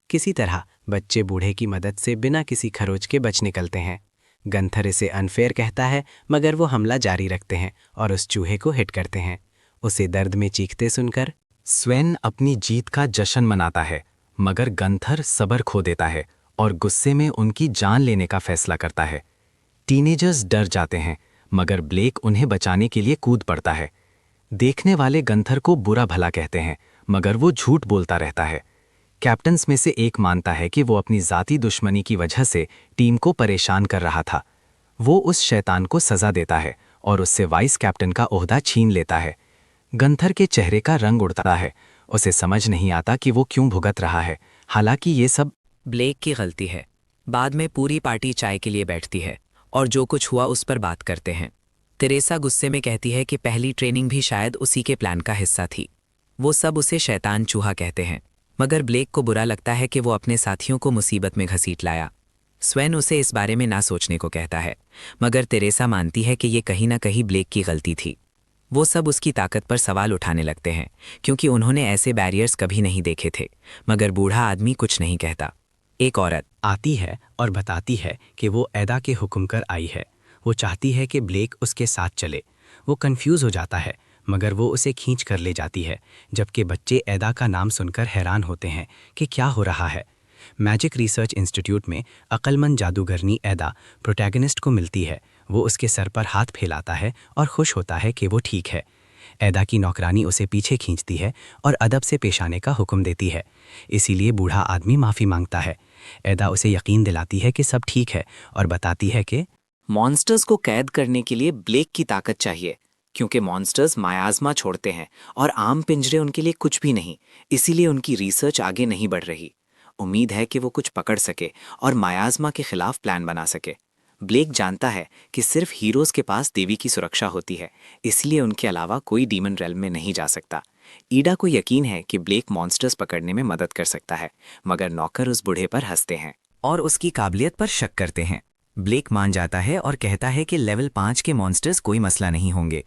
किसी तरह बच्चे बूढ़े की मदद से बिना किसी खरोच के बच निकलते हैं। गंथर इसे अनफेयर कहता है, मगर वो हमला जारी रखते हैं और उस चूहे को हिट करते हैं। उसे दर्द में चीखते सुनकर स्वेन अपनी जीत का जश्न मनाता है, मगर गंथर सब्र खो देता है और गुस्से में उनकी जान लेने का फैसला करता है। टीनेजर्स डर जाते हैं, मगर ब्लेक उन्हें बचाने के लिए कूद पड़ता है। देखने वाले गंथर को बुरा भला कहते हैं, मगर वो झूठ बोलता रहता है। कैप्टन्स में से एक मानता है कि वो अपनी ज़ाती दुश्मनी की वजह से टीम को परेशान कर रहा था। वो उस शैतान को सज़ा देता है और उससे वाइस कैप्टन का ओहदा छीन लेता है। गंथर के चेहरे का रंग उड़ता है। उसे समझ नहीं आता कि वो क्यों भुगत रहा है, हालांकि ये सब ब्लेक की गलती है। बाद में पूरी पार्टी चाय के लिए बैठती है और जो कुछ हुआ उस पर बात करते हैं। तेरेसा गुस्से में कहती है कि पहली ट्रेनिंग भी शायद उसी के प्लान का हिस्सा थी। वो सब उसे शैतान चूहा कहते हैं, मगर ब्लेक को बुरा लगता है कि वो अपने साथियों को मुसीबत में घसीट लाया। स्वेन उसे इस बारे में ना सोचने को कहता है, मगर तेरेसा मानती है कि ये कहीं ना कहीं ब्लेक की गलती थी। वो सब उसकी ताकत पर सवाल उठाने लगते हैं, क्योंकि उन्होंने ऐसे बैरियर्स कभी नहीं देखे थे, मगर बूढ़ा आदमी कुछ नहीं कहता। एक औरत आती है और बताती है कि वो एदा के हुक्म कर आई है। वो चाहती है कि ब्लेक उसके साथ चले। वो कंफ्यूज हो जाता है, मगर वो उसे खींच कर ले जाती है, जबकि बच्चे एदा का नाम सुनकर हैरान होते हैं कि क्या हो रहा है। मैजिक रिसर्च इंस्टीट्यूट में अक्लमंद जादूगरनी एदा प्रोटैगनिस्ट को मिलती है। वो उसके सर पर हाथ फैलाता है और खुश होता है कि वो ठीक है। एदा की नौकरानी उसे पीछे खींचती है और अदब से पेश आने का हुक्म देती है, इसीलिए बूढ़ा आदमी माफ़ी मांगता है। एदा उसे यकीन दिलाती है कि सब ठीक है और बताती है कि मॉन्स्टर्स को कैद करने के लिए ब्लेक की ताकत चाहिए, क्योंकि मॉन्स्टर्स मायाज़मा छोड़ते हैं और आम पिंजरे उनके लिए कुछ भी नहीं, इसीलिए उनकी रिसर्च आगे नहीं बढ़ रही। उम्मीद है कि वो कुछ पकड़ सके और मायाज़मा के खिलाफ प्लान बना सके। ब्लेक जानता है कि सिर्फ हीरोज़ के पास देवी की सुरक्षा होती है, इसलिए उनके अलावा कोई डीमन रेल्म में नहीं जा सकता। ईडा को यकीन है कि ब्लेक मॉन्स्टर्स पकड़ने में मदद कर सकता है, मगर नौकर उस बूढ़े पर हंसते हैं और उसकी काबिलियत पर शक करते हैं। ब्लेक मान जाता है और कहता है कि लेवल 5 के मॉन्स्टर्स कोई मसला नहीं होंगे।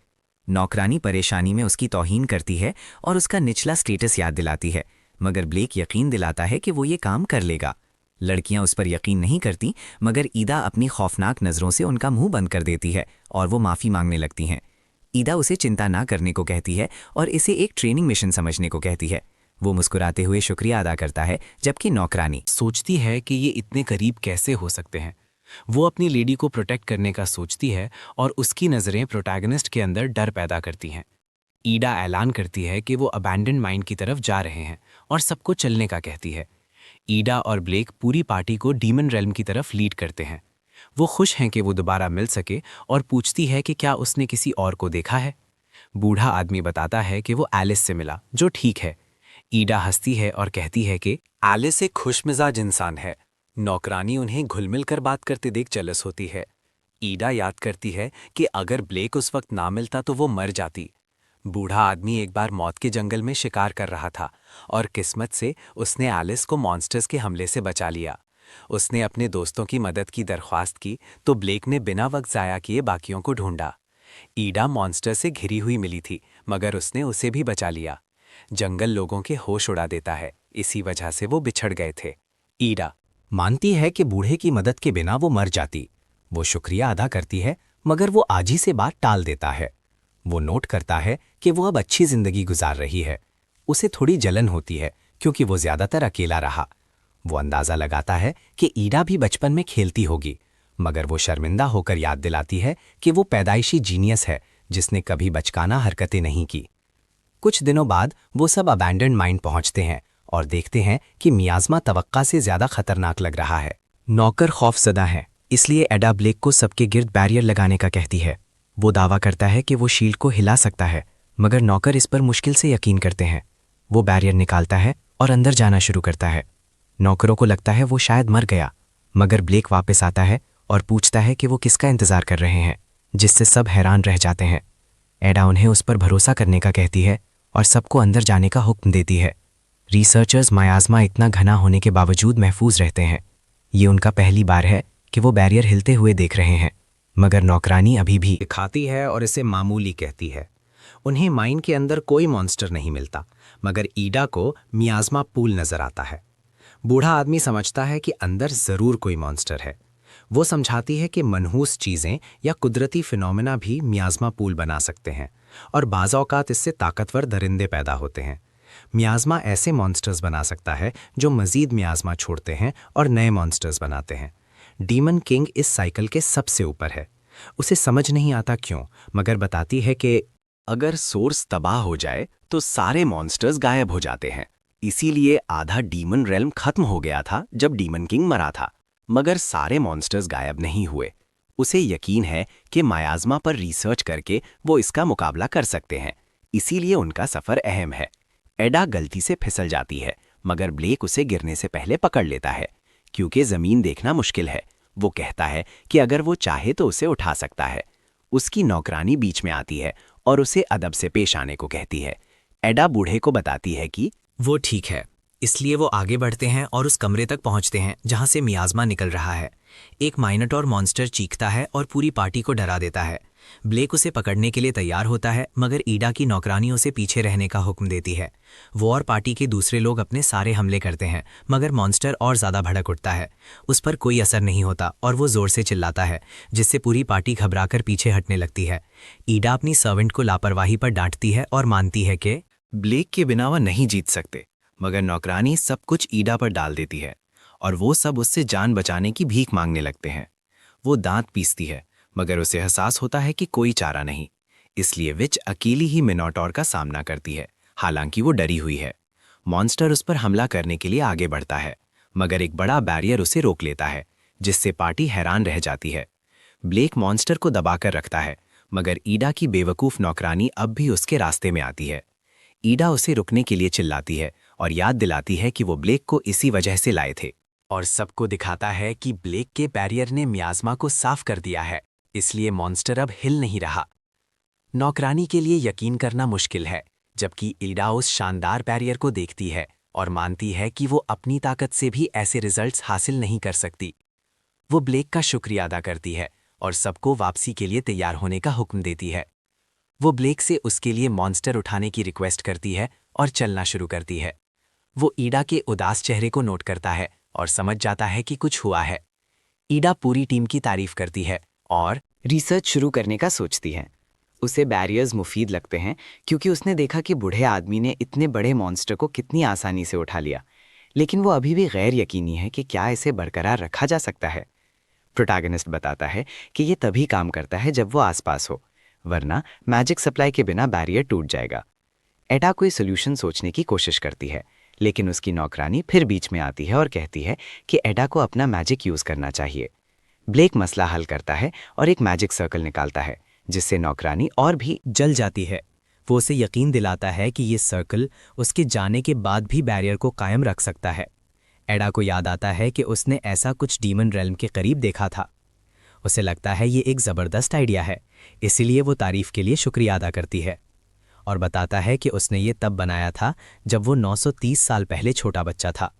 नौकरानी परेशानी में उसकी तौहीन करती है और उसका निचला स्टेटस याद दिलाती है, मगर ब्लेक यकीन दिलाता है कि वो ये काम कर लेगा। लड़कियां उस पर यकीन नहीं करती, मगर ईदा अपनी खौफनाक नज़रों से उनका मुंह बंद कर देती है और वो माफ़ी मांगने लगती हैं। ईदा उसे चिंता ना करने को कहती है और इसे एक ट्रेनिंग मिशन समझने को कहती है। वो मुस्कुराते हुए शुक्रिया अदा करता है, जबकि नौकरानी सोचती है कि ये इतने करीब कैसे हो सकते हैं। वो अपनी लेडी को प्रोटेक्ट करने का सोचती है और उसकी नज़रें प्रोटैगनिस्ट के अंदर डर पैदा करती हैं। ईडा ऐलान करती है कि वो अबैंडन माइन की तरफ जा रहे हैं और सबको चलने का कहती है। ईडा और ब्लेक पूरी पार्टी को डीमन रेल्म की तरफ लीड करते हैं। वो खुश हैं कि वो दोबारा मिल सके और पूछती है कि क्या उसने किसी और को देखा है। बूढ़ा आदमी बताता है कि वो एलिस से मिला, जो ठीक है। ईडा हंसती है और कहती है कि एलिस एक खुशमिजाज इंसान है। नौकरानी उन्हें घुल मिल कर बात करते देख जेलस होती है। ईडा याद करती है कि अगर ब्लेक उस वक्त ना मिलता तो वो मर जाती। बूढ़ा आदमी एक बार मौत के जंगल में शिकार कर रहा था और किस्मत से उसने एलिस को मॉन्स्टर्स के हमले से बचा लिया। उसने अपने दोस्तों की मदद की दरख्वास्त की तो ब्लेक ने बिना वक्त ज़ाया किए बाकियों को ढूंढा। ईडा मॉन्स्टर से घिरी हुई मिली थी, मगर उसने उसे भी बचा लिया। जंगल लोगों के होश उड़ा देता है, इसी वजह से वो बिछड़ गए थे। ईडा मानती है कि बूढ़े की मदद के बिना वो मर जाती। वो शुक्रिया अदा करती है, मगर वो आज ही से बात टाल देता है। वो नोट करता है कि वो अब अच्छी जिंदगी गुजार रही है। उसे थोड़ी जलन होती है क्योंकि वो ज्यादातर अकेला रहा। वो अंदाजा लगाता है कि ईडा भी बचपन में खेलती होगी, मगर वो शर्मिंदा होकर याद दिलाती है कि वो पैदाइशी जीनियस है जिसने कभी बचकाना हरकतें नहीं की। कुछ दिनों बाद वो सब अबैंडन्ड माइन पहुंचते हैं और देखते हैं कि मियाज़मा तवक्का से ज्यादा खतरनाक लग रहा है। नौकर खौफजदा है, इसलिए एडा ब्लेक को सबके गिर्द बैरियर लगाने का कहती है। वो दावा करता है कि वो शील्ड को हिला सकता है, मगर नौकर इस पर मुश्किल से यकीन करते हैं। वो बैरियर निकालता है और अंदर जाना शुरू करता है। नौकरों को लगता है वो शायद मर गया, मगर ब्लेक वापस आता है और पूछता है कि वो किसका इंतजार कर रहे हैं, जिससे सब हैरान रह जाते हैं। एडा उन्हें उस पर भरोसा करने का कहती है और सबको अंदर जाने का हुक्म देती है। रिसर्चर्स मियाज़मा इतना घना होने के बावजूद महफूज रहते हैं। ये उनका पहली बार है कि वो बैरियर हिलते हुए देख रहे हैं, मगर नौकरानी अभी भी दिखाती है और इसे मामूली कहती है। उन्हें माइन के अंदर कोई मॉन्स्टर नहीं मिलता, मगर ईडा को मियाज़मा पूल नजर आता है। बूढ़ा आदमी समझता है कि अंदर जरूर कोई मॉन्स्टर है। वो समझाती है कि मनहूस चीजें या कुदरती फिनोमेना भी मियाज़मा पूल बना सकते हैं और बाज़ औक़ात इससे ताकतवर दरिंदे पैदा होते हैं। मियाज़मा ऐसे मॉन्स्टर्स बना सकता है जो मज़ीद मियाज़मा छोड़ते हैं और नए मॉन्स्टर्स बनाते हैं। डीमन किंग इस साइकिल के सबसे ऊपर है। उसे समझ नहीं आता क्यों, मगर बताती है कि अगर सोर्स तबाह हो जाए तो सारे मॉन्स्टर्स गायब हो जाते हैं। इसीलिए आधा डीमन रेल्म खत्म हो गया था जब डीमन किंग मरा था, मगर सारे मॉन्स्टर्स गायब नहीं हुए। उसे यकीन है कि मियाज़मा पर रिसर्च करके वो इसका मुकाबला कर सकते हैं, इसीलिए उनका सफ़र अहम है। एडा गलती से फिसल जाती है, मगर ब्लेक उसे गिरने से पहले पकड़ लेता है। क्योंकि ज़मीन देखना मुश्किल है, वो कहता है कि अगर वो चाहे तो उसे उठा सकता है। उसकी नौकरानी बीच में आती है और उसे अदब से पेश आने को कहती है। एडा बूढ़े को बताती है कि वो ठीक है। इसलिए वो आगे बढ़ते हैं और उस कमरे तक पहुंचते हैं जहां से मियाज़मा निकल रहा है। एक माइनोटॉर मॉन्स्टर चीखता है और पूरी पार्टी को डरा देता है। ब्लेक उसे पकड़ने के लिए तैयार होता है, मगर ईडा की नौकरानी उसे पीछे रहने का हुक्म देती है। वो और पार्टी के दूसरे लोग अपने सारे हमले करते हैं, मगर मॉन्स्टर और ज़्यादा भड़क उठता है। उस पर कोई असर नहीं होता और वो ज़ोर से चिल्लाता है, जिससे पूरी पार्टी घबराकर पीछे हटने लगती है। ईडा अपनी सर्वेंट को लापरवाही पर डांटती है और मानती है कि ब्लेक के बिना वह नहीं जीत सकते, मगर नौकरानी सब कुछ ईडा पर डाल देती है और वो सब उससे जान बचाने की भीख मांगने लगते हैं। वो दांत पीसती है, मगर उसे एहसास होता है कि कोई चारा नहीं, इसलिए विच अकेली ही मिनोटॉर का सामना करती है, हालांकि वो डरी हुई है। मॉन्स्टर उस पर हमला करने के लिए आगे बढ़ता है, मगर एक बड़ा बैरियर उसे रोक लेता है, जिससे पार्टी हैरान रह जाती है। ब्लेक मॉन्स्टर को दबाकर रखता है, मगर ईडा की बेवकूफ़ नौकरानी अब भी उसके रास्ते में आती है। ईडा उसे रुकने के लिए चिल्लाती है और याद दिलाती है कि वो ब्लेक को इसी वजह से लाए थे, और सबको दिखाता है कि ब्लेक के बैरियर ने मियाज़मा को साफ कर दिया है, इसलिए मॉन्स्टर अब हिल नहीं रहा। नौकरानी के लिए यकीन करना मुश्किल है, जबकि ईडा उस शानदार बैरियर को देखती है और मानती है कि वो अपनी ताकत से भी ऐसे रिजल्ट्स हासिल नहीं कर सकती। वो ब्लेक का शुक्रिया अदा करती है और सबको वापसी के लिए तैयार होने का हुक्म देती है। वो ब्लेक से उसके लिए मॉन्स्टर उठाने की रिक्वेस्ट करती है और चलना शुरू करती है। वो ईडा के उदास चेहरे को नोट करता है और समझ जाता है कि कुछ हुआ है। ईडा पूरी टीम की तारीफ करती है और रिसर्च शुरू करने का सोचती है। उसे बैरियर्स मुफीद लगते हैं क्योंकि उसने देखा कि बूढ़े आदमी ने इतने बड़े मॉन्स्टर को कितनी आसानी से उठा लिया, लेकिन वो अभी भी गैर यकीनी है कि क्या इसे बरकरार रखा जा सकता है। प्रोटैगनिस्ट बताता है कि ये तभी काम करता है जब वो आसपास हो। वरना मैजिक सप्लाई के बिना बैरियर टूट जाएगा। एडा कोई सोल्यूशन सोचने की कोशिश करती है, लेकिन उसकी नौकरानी फिर बीच में आती है और कहती है कि एडा को अपना मैजिक यूज करना चाहिए। ब्लेक मसला हल करता है और एक मैजिक सर्कल निकालता है, जिससे नौकरानी और भी जल जाती है। वो उसे यकीन दिलाता है कि ये सर्कल उसके जाने के बाद भी बैरियर को कायम रख सकता है। एडा को याद आता है कि उसने ऐसा कुछ डीमन रेल्म के करीब देखा था। उसे लगता है ये एक ज़बरदस्त आइडिया है, इसीलिए वो तारीफ के लिए शुक्रिया अदा करती है और बताता है कि उसने ये तब बनाया था जब वो 930 साल पहले छोटा बच्चा था।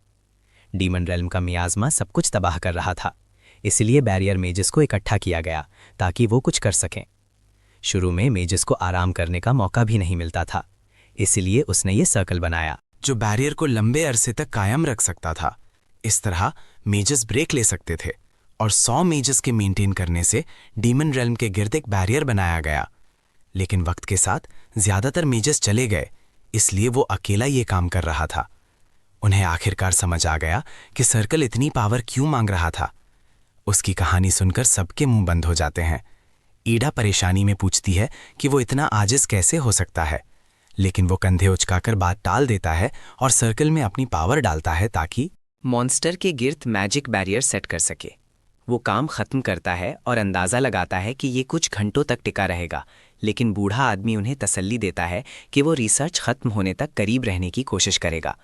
डीमन रेल्म का मियाज़मा सब कुछ तबाह कर रहा था, इसलिए बैरियर मेजिस को इकट्ठा किया गया ताकि वो कुछ कर सकें। शुरू में मेजिस को आराम करने का मौका भी नहीं मिलता था, इसलिए उसने ये सर्कल बनाया जो बैरियर को लंबे अरसे तक कायम रख सकता था। इस तरह मेजस ब्रेक ले सकते थे और 100 मेजस के मेंटेन करने से डीमन रेल्म के गिर्द एक बैरियर बनाया गया। लेकिन वक्त के साथ ज्यादातर मेजस चले गए, इसलिए वो अकेला ये काम कर रहा था। उन्हें आखिरकार समझ आ गया कि सर्कल इतनी पावर क्यों मांग रहा था। उसकी कहानी सुनकर सबके मुंह बंद हो जाते हैं। ईडा परेशानी में पूछती है कि वो इतना आजिज कैसे हो सकता है, लेकिन वो कंधे उचकाकर बात टाल देता है और सर्कल में अपनी पावर डालता है ताकि मॉन्स्टर के गिर्द मैजिक बैरियर सेट कर सके। वो काम खत्म करता है और अंदाज़ा लगाता है कि ये कुछ घंटों तक टिका रहेगा, लेकिन बूढ़ा आदमी उन्हें तसल्ली देता है कि वो रिसर्च खत्म होने तक करीब रहने की कोशिश करेगा।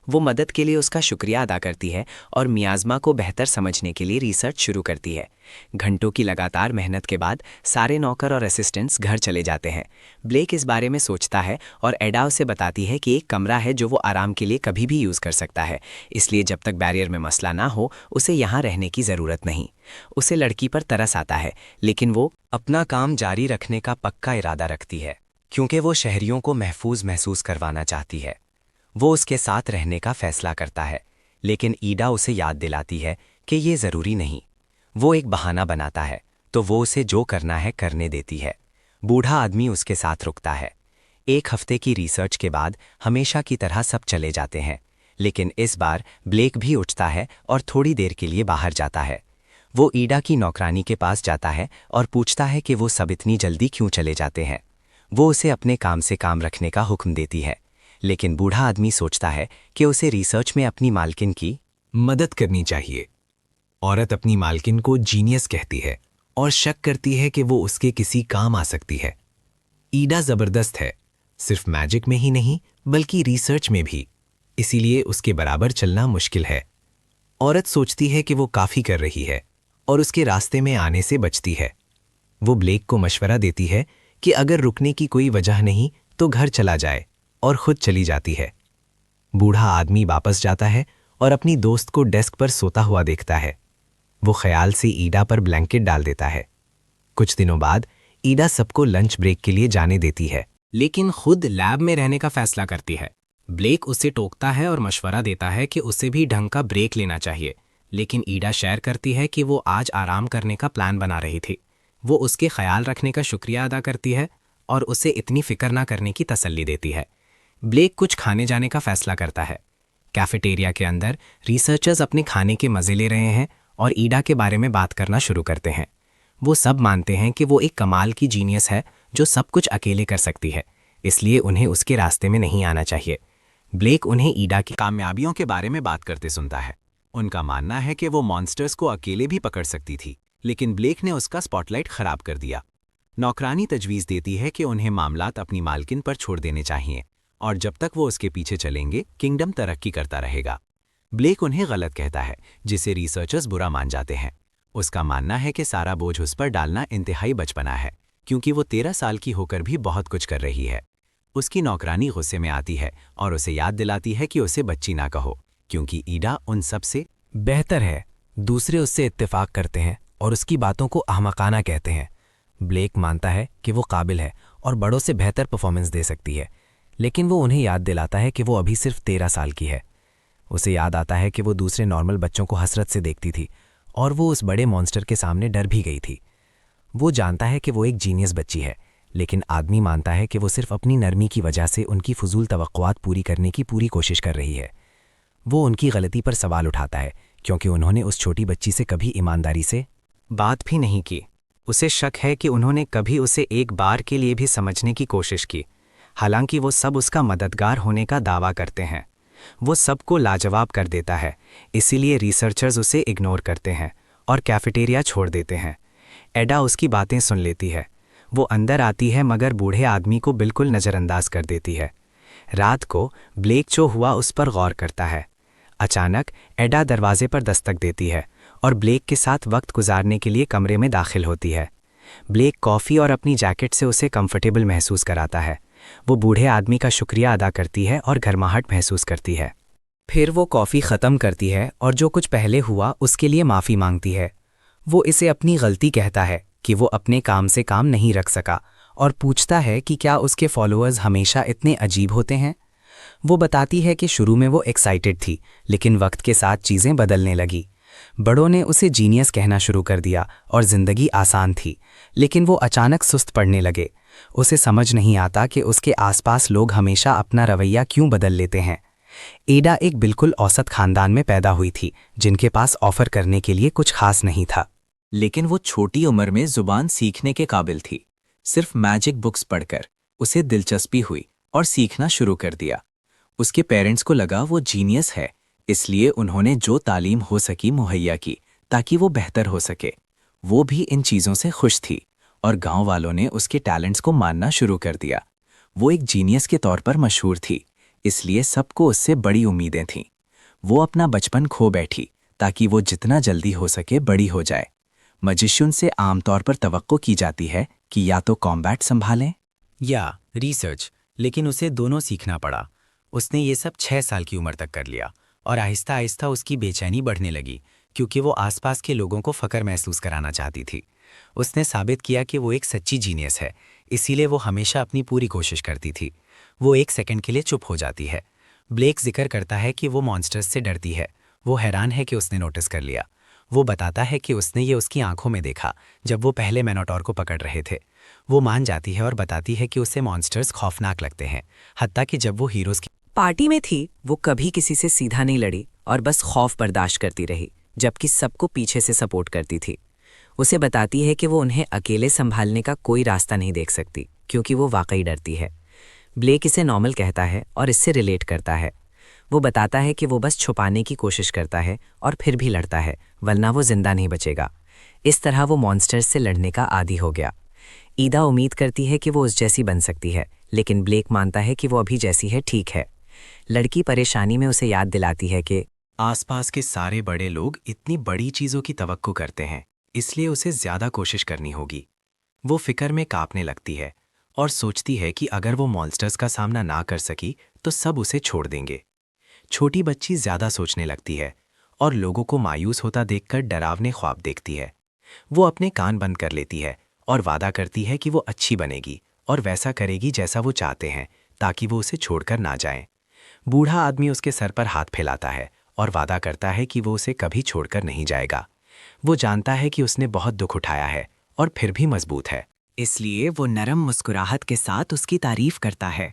वो मदद के लिए उसका शुक्रिया अदा करती है और मियाज़मा को बेहतर समझने के लिए रिसर्च शुरू करती है। घंटों की लगातार मेहनत के बाद सारे नौकर और असिस्टेंट्स घर चले जाते हैं। ब्लेक इस बारे में सोचता है और एडा उसे बताती है कि एक कमरा है जो वो आराम के लिए कभी भी यूज़ कर सकता है, इसलिए जब तक बैरियर में मसला ना हो उसे यहाँ रहने की ज़रूरत नहीं। उसे लड़की पर तरस आता है, लेकिन वो अपना काम जारी रखने का पक्का इरादा रखती है, क्योंकि वो शहरियों को महफूज महसूस करवाना चाहती है। वो उसके साथ रहने का फैसला करता है, लेकिन ईडा उसे याद दिलाती है कि ये ज़रूरी नहीं। वो एक बहाना बनाता है, तो वो उसे जो करना है करने देती है। बूढ़ा आदमी उसके साथ रुकता है। 1 हफ्ते की रिसर्च के बाद हमेशा की तरह सब चले जाते हैं, लेकिन इस बार ब्लेक भी उठता है और थोड़ी देर के लिए बाहर जाता है। वो ईडा की नौकरानी के पास जाता है और पूछता है कि वो सब इतनी जल्दी क्यों चले जाते हैं। वो उसे अपने काम से काम रखने का हुक्म देती है, लेकिन बूढ़ा आदमी सोचता है कि उसे रिसर्च में अपनी मालकिन की मदद करनी चाहिए। औरत अपनी मालकिन को जीनियस कहती है और शक करती है कि वो उसके किसी काम आ सकती है। ईडा जबरदस्त है, सिर्फ मैजिक में ही नहीं बल्कि रिसर्च में भी, इसीलिए उसके बराबर चलना मुश्किल है। औरत सोचती है कि वो काफी कर रही है और उसके रास्ते में आने से बचती है। वो ब्लेक को मशवरा देती है कि अगर रुकने की कोई वजह नहीं तो घर चला जाए, और खुद चली जाती है। बूढ़ा आदमी वापस जाता है और अपनी दोस्त को डेस्क पर सोता हुआ देखता है। वो ख्याल से ईडा पर ब्लैंकेट डाल देता है। कुछ दिनों बाद ईडा सबको लंच ब्रेक के लिए जाने देती है, लेकिन खुद लैब में रहने का फैसला करती है। ब्लेक उसे टोकता है और मशवरा देता है कि उसे भी ढंग का ब्रेक लेना चाहिए, लेकिन ईडा शेयर करती है कि वो आज आराम करने का प्लान बना रही थी। वो उसके ख्याल रखने का शुक्रिया अदा करती है और उसे इतनी फिक्र ना करने की तसल्ली देती है। ब्लेक कुछ खाने जाने का फैसला करता है। कैफेटेरिया के अंदर रिसर्चर्स अपने खाने के मज़े ले रहे हैं और ईडा के बारे में बात करना शुरू करते हैं। वो सब मानते हैं कि वो एक कमाल की जीनियस है जो सब कुछ अकेले कर सकती है, इसलिए उन्हें उसके रास्ते में नहीं आना चाहिए। ब्लेक उन्हें ईडा की कामयाबियों के बारे में बात करते सुनता है। उनका मानना है कि वो मॉन्स्टर्स को अकेले भी पकड़ सकती थी, लेकिन ब्लेक ने उसका स्पॉटलाइट खराब कर दिया। नौकरानी तजवीज़ देती है कि उन्हें मामलात अपनी मालकिन पर छोड़ देने चाहिए, और जब तक वो उसके पीछे चलेंगे किंगडम तरक्की करता रहेगा। ब्लेक उन्हें गलत कहता है, जिसे रिसर्चर्स बुरा मान जाते हैं। उसका मानना है कि सारा बोझ उस पर डालना इंतहाई बचपना है, क्योंकि वो 13 साल की होकर भी बहुत कुछ कर रही है। उसकी नौकरानी गुस्से में आती है और उसे याद दिलाती है कि उसे बच्ची ना कहो, क्योंकि ईडा उन सब से बेहतर है। दूसरे उससे इत्तेफाक करते हैं और उसकी बातों को अहमकाना कहते हैं। ब्लेक मानता है कि वो काबिल है और बड़ों से बेहतर परफॉर्मेंस दे सकती है, लेकिन वो उन्हें याद दिलाता है कि वो अभी सिर्फ 13 साल की है। उसे याद आता है कि वो दूसरे नॉर्मल बच्चों को हसरत से देखती थी और वो उस बड़े मॉन्स्टर के सामने डर भी गई थी। वो जानता है कि वो एक जीनियस बच्ची है, लेकिन आदमी मानता है कि वो सिर्फ अपनी नरमी की वजह से उनकी फजूल तवक्कुआत पूरी करने की पूरी कोशिश कर रही है। वो उनकी गलती पर सवाल उठाता है, क्योंकि उन्होंने उस छोटी बच्ची से कभी ईमानदारी से बात भी नहीं की। उसे शक है कि उन्होंने कभी उसे एक बार के लिए भी समझने की कोशिश की। हालांकि वो सब उसका मददगार होने का दावा करते हैं। वो सबको लाजवाब कर देता है, इसीलिए रिसर्चर्स उसे इग्नोर करते हैं और कैफेटेरिया छोड़ देते हैं। एडा उसकी बातें सुन लेती है। वो अंदर आती है मगर बूढ़े आदमी को बिल्कुल नज़रअंदाज कर देती है। रात को ब्लेक जो हुआ उस पर गौर करता है। अचानक एडा दरवाजे पर दस्तक देती है और ब्लेक के साथ वक्त गुजारने के लिए कमरे में दाखिल होती है। ब्लेक कॉफ़ी और अपनी जैकेट से उसे कंफर्टेबल महसूस कराता है। वो बूढ़े आदमी का शुक्रिया अदा करती है और गर्माहट महसूस करती है। फिर वो कॉफ़ी ख़त्म करती है और जो कुछ पहले हुआ उसके लिए माफ़ी मांगती है। वो इसे अपनी गलती कहता है कि वो अपने काम से काम नहीं रख सका और पूछता है कि क्या उसके फॉलोअर्स हमेशा इतने अजीब होते हैं। वो बताती है कि शुरू में वो एक्साइटेड थी, लेकिन वक्त के साथ चीज़ें बदलने लगी। बड़ों ने उसे जीनियस कहना शुरू कर दिया और ज़िंदगी आसान थी, लेकिन वो अचानक सुस्त पड़ने लगे। उसे समझ नहीं आता कि उसके आसपास लोग हमेशा अपना रवैया क्यों बदल लेते हैं। एडा एक बिल्कुल औसत खानदान में पैदा हुई थी, जिनके पास ऑफ़र करने के लिए कुछ खास नहीं था। लेकिन वो छोटी उम्र में जुबान सीखने के काबिल थी। सिर्फ मैजिक बुक्स पढ़कर उसे दिलचस्पी हुई और सीखना शुरू कर दिया। उसके पेरेंट्स को लगा वो जीनियस है, इसलिए उन्होंने जो तालीम हो सकी मुहैया की ताकि वो बेहतर हो सके। वो भी इन चीज़ों से खुश थी और गांव वालों ने उसके टैलेंट्स को मानना शुरू कर दिया। वो एक जीनियस के तौर पर मशहूर थी, इसलिए सबको उससे बड़ी उम्मीदें थीं। वो अपना बचपन खो बैठी ताकि वो जितना जल्दी हो सके बड़ी हो जाए। मजिशियन से आमतौर पर तवक्को की जाती है कि या तो कॉम्बैट संभालें या रिसर्च, लेकिन उसे दोनों सीखना पड़ा। उसने ये सब 6 साल की उम्र तक कर लिया और आहिस्ता आहिस्ता उसकी बेचैनी बढ़ने लगी, क्योंकि वो आसपास के लोगों को फ़ख्र महसूस कराना चाहती थी। उसने साबित किया कि वो एक सच्ची जीनियस है, इसीलिए वो हमेशा अपनी पूरी कोशिश करती थी। वो एक सेकंड के लिए चुप हो जाती है। ब्लेक जिक्र करता है कि वो मॉन्स्टर्स से डरती है। वो हैरान है कि उसने नोटिस कर लिया। वो बताता है कि उसने ये उसकी आंखों में देखा जब वो पहले मैनोटॉर को पकड़ रहे थे। वो मान जाती है और बताती है कि उसे मॉन्स्टर्स खौफनाक लगते हैं, हत्ता कि जब वो हीरोज़ की पार्टी में थी वो कभी किसी से सीधा नहीं लड़ी और बस खौफ बर्दाश्त करती रही, जबकि सबको पीछे से सपोर्ट करती थी। उसे बताती है कि वो उन्हें अकेले संभालने का कोई रास्ता नहीं देख सकती, क्योंकि वो वाकई डरती है। ब्लेक इसे नॉर्मल कहता है और इससे रिलेट करता है। वो बताता है कि वो बस छुपाने की कोशिश करता है और फिर भी लड़ता है, वरना वो जिंदा नहीं बचेगा। इस तरह वो मॉन्स्टर्स से लड़ने का आदी हो गया। ईदा उम्मीद करती है कि वो उस जैसी बन सकती है, लेकिन ब्लेक मानता है कि वो अभी जैसी है ठीक है। लड़की परेशानी में उसे याद दिलाती है कि आसपास के सारे बड़े लोग इतनी बड़ी चीज़ों की तवक्को करते हैं, इसलिए उसे ज़्यादा कोशिश करनी होगी। वो फिक्र में कांपने लगती है और सोचती है कि अगर वो मॉन्स्टर्स का सामना ना कर सकी तो सब उसे छोड़ देंगे। छोटी बच्ची ज़्यादा सोचने लगती है और लोगों को मायूस होता देखकर डरावने ख्वाब देखती है। वो अपने कान बंद कर लेती है और वादा करती है कि वो अच्छी बनेगी और वैसा करेगी जैसा वो चाहते हैं, ताकि वो उसे छोड़कर ना जाएं। बूढ़ा आदमी उसके सर पर हाथ फैलाता है और वादा करता है कि वो उसे कभी छोड़कर नहीं जाएगा। वो जानता है कि उसने बहुत दुख उठाया है और फिर भी मजबूत है, इसलिए वो नरम मुस्कुराहट के साथ उसकी तारीफ करता है।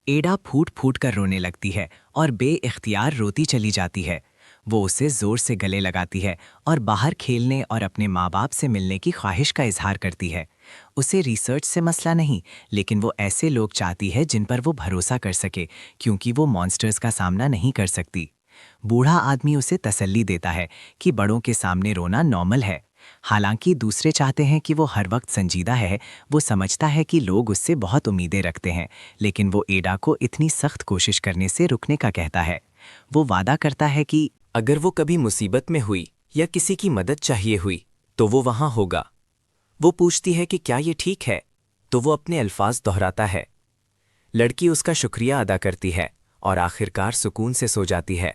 एडा फूट फूट कर रोने लगती है और बेइख्तियार रोती चली जाती है। वो उसे जोर से गले लगाती है और बाहर खेलने और अपने माँ बाप से मिलने की ख्वाहिश का इजहार करती है। उसे रिसर्च से मसला नहीं, लेकिन वो ऐसे लोग चाहती है जिन पर वो भरोसा कर सके, क्योंकि वो मॉन्स्टर्स का सामना नहीं कर सकती। बूढ़ा आदमी उसे तसल्ली देता है कि बड़ों के सामने रोना नॉर्मल है। हालांकि दूसरे चाहते हैं कि वो हर वक्त संजीदा है। वो समझता है कि लोग उससे बहुत उम्मीदें रखते हैं, लेकिन वो एडा को इतनी सख्त कोशिश करने से रुकने का कहता है। वो वादा करता है कि अगर वो कभी मुसीबत में हुई या किसी की मदद चाहिए हुई तो वो वहां होगा। वो पूछती है कि क्या ये ठीक है, तो वो अपने अल्फाज दोहराता है। लड़की उसका शुक्रिया अदा करती है और आखिरकार सुकून से सो जाती है।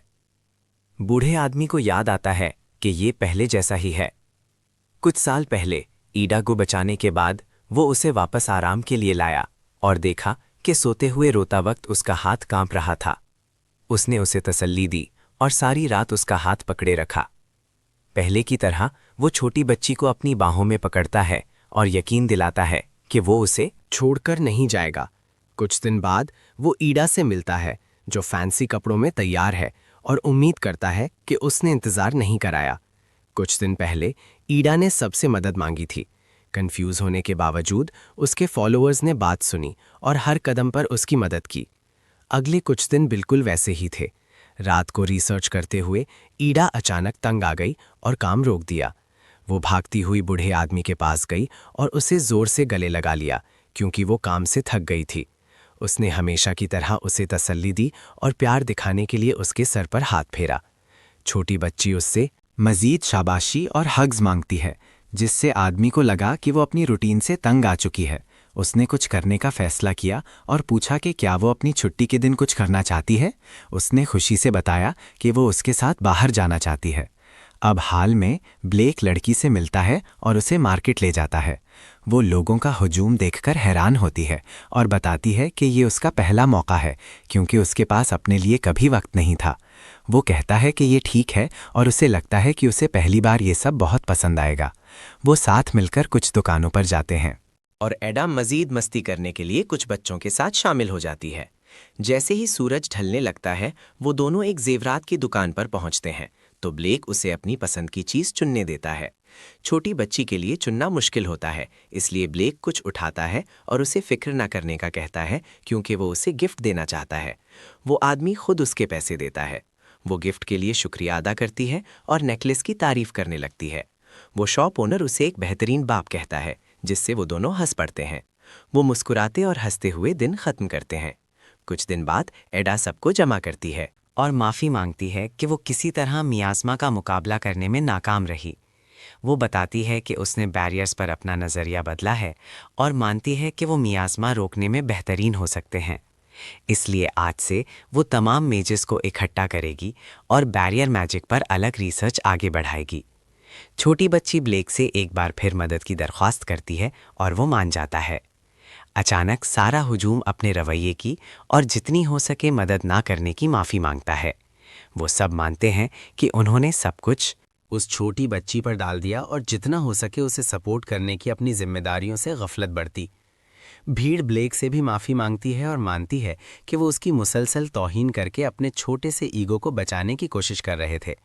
बूढ़े आदमी को याद आता है कि ये पहले जैसा ही है। कुछ साल पहले ईडा को बचाने के बाद वो उसे वापस आराम के लिए लाया और देखा कि सोते हुए रोता वक्त उसका हाथ कांप रहा था। उसने उसे तसल्ली दी और सारी रात उसका हाथ पकड़े रखा। पहले की तरह वो छोटी बच्ची को अपनी बाहों में पकड़ता है और यकीन दिलाता है कि वो उसे छोड़कर नहीं जाएगा। कुछ दिन बाद वो ईडा से मिलता है, जो फैंसी कपड़ों में तैयार है, और उम्मीद करता है कि उसने इंतज़ार नहीं कराया। कुछ दिन पहले ईडा ने सबसे मदद मांगी थी, कंफ्यूज होने के बावजूद उसके फॉलोअर्स ने बात सुनी और हर कदम पर उसकी मदद की। अगले कुछ दिन बिल्कुल वैसे ही थे। रात को रिसर्च करते हुए ईडा अचानक तंग आ गई और काम रोक दिया। वो भागती हुई बूढ़े आदमी के पास गई और उसे जोर से गले लगा लिया, क्योंकि वो काम से थक गई थी। उसने हमेशा की तरह उसे तसल्ली दी और प्यार दिखाने के लिए उसके सर पर हाथ फेरा। छोटी बच्ची उससे मजीद शाबाशी और हग्स मांगती है, जिससे आदमी को लगा कि वो अपनी रूटीन से तंग आ चुकी है। उसने कुछ करने का फैसला किया और पूछा कि क्या वो अपनी छुट्टी के दिन कुछ करना चाहती है। उसने खुशी से बताया कि वो उसके साथ बाहर जाना चाहती है। अब हाल में ब्लेक लड़की से मिलता है और उसे मार्केट ले जाता है। वो लोगों का हुजूम देखकर हैरान होती है और बताती है कि ये उसका पहला मौका है, क्योंकि उसके पास अपने लिए कभी वक्त नहीं था। वो कहता है कि ये ठीक है और उसे लगता है कि उसे पहली बार ये सब बहुत पसंद आएगा। वो साथ मिलकर कुछ दुकानों पर जाते हैं और एडा मजीद मस्ती करने के लिए कुछ बच्चों के साथ शामिल हो जाती है। जैसे ही सूरज ढलने लगता है, वो दोनों एक जेवरात की दुकान पर पहुंचते हैं, तो ब्लेक उसे अपनी पसंद की चीज चुनने देता है। छोटी बच्ची के लिए चुनना मुश्किल होता है, इसलिए ब्लेक कुछ उठाता है और उसे फिक्र न करने का कहता है, क्योंकि वो उसे गिफ्ट देना चाहता है। वो आदमी खुद उसके पैसे देता है। वो गिफ्ट के लिए शुक्रिया अदा करती है और नेकलेस की तारीफ करने लगती है। वो शॉप ओनर उसे एक बेहतरीन बाप कहता है, जिससे वो दोनों हंस पड़ते हैं। वो मुस्कुराते और हंसते हुए दिन खत्म करते हैं। कुछ दिन बाद एडा सबको जमा करती है और माफ़ी मांगती है कि वो किसी तरह मियाज़मा का मुकाबला करने में नाकाम रही। वो बताती है कि उसने बैरियर्स पर अपना नज़रिया बदला है और मानती है कि वो मियाज़मा रोकने में बेहतरीन हो सकते हैं। इसलिए आज से वो तमाम मेजेस को इकट्ठा करेगी और बैरियर मैजिक पर अलग रिसर्च आगे बढ़ाएगी। छोटी बच्ची ब्लेक से एक बार फिर मदद की दरख्वास्त करती है और वो मान जाता है। अचानक सारा हुजूम अपने रवैये की और जितनी हो सके मदद ना करने की माफ़ी मांगता है। वो सब मानते हैं कि उन्होंने सब कुछ उस छोटी बच्ची पर डाल दिया और जितना हो सके उसे सपोर्ट करने की अपनी जिम्मेदारियों से गफलत बढ़ती। भीड़ ब्लेक से भी माफ़ी मांगती है और मानती है कि वो उसकी मुसलसल तौहीन करके अपने छोटे से ईगो को बचाने की कोशिश कर रहे थे।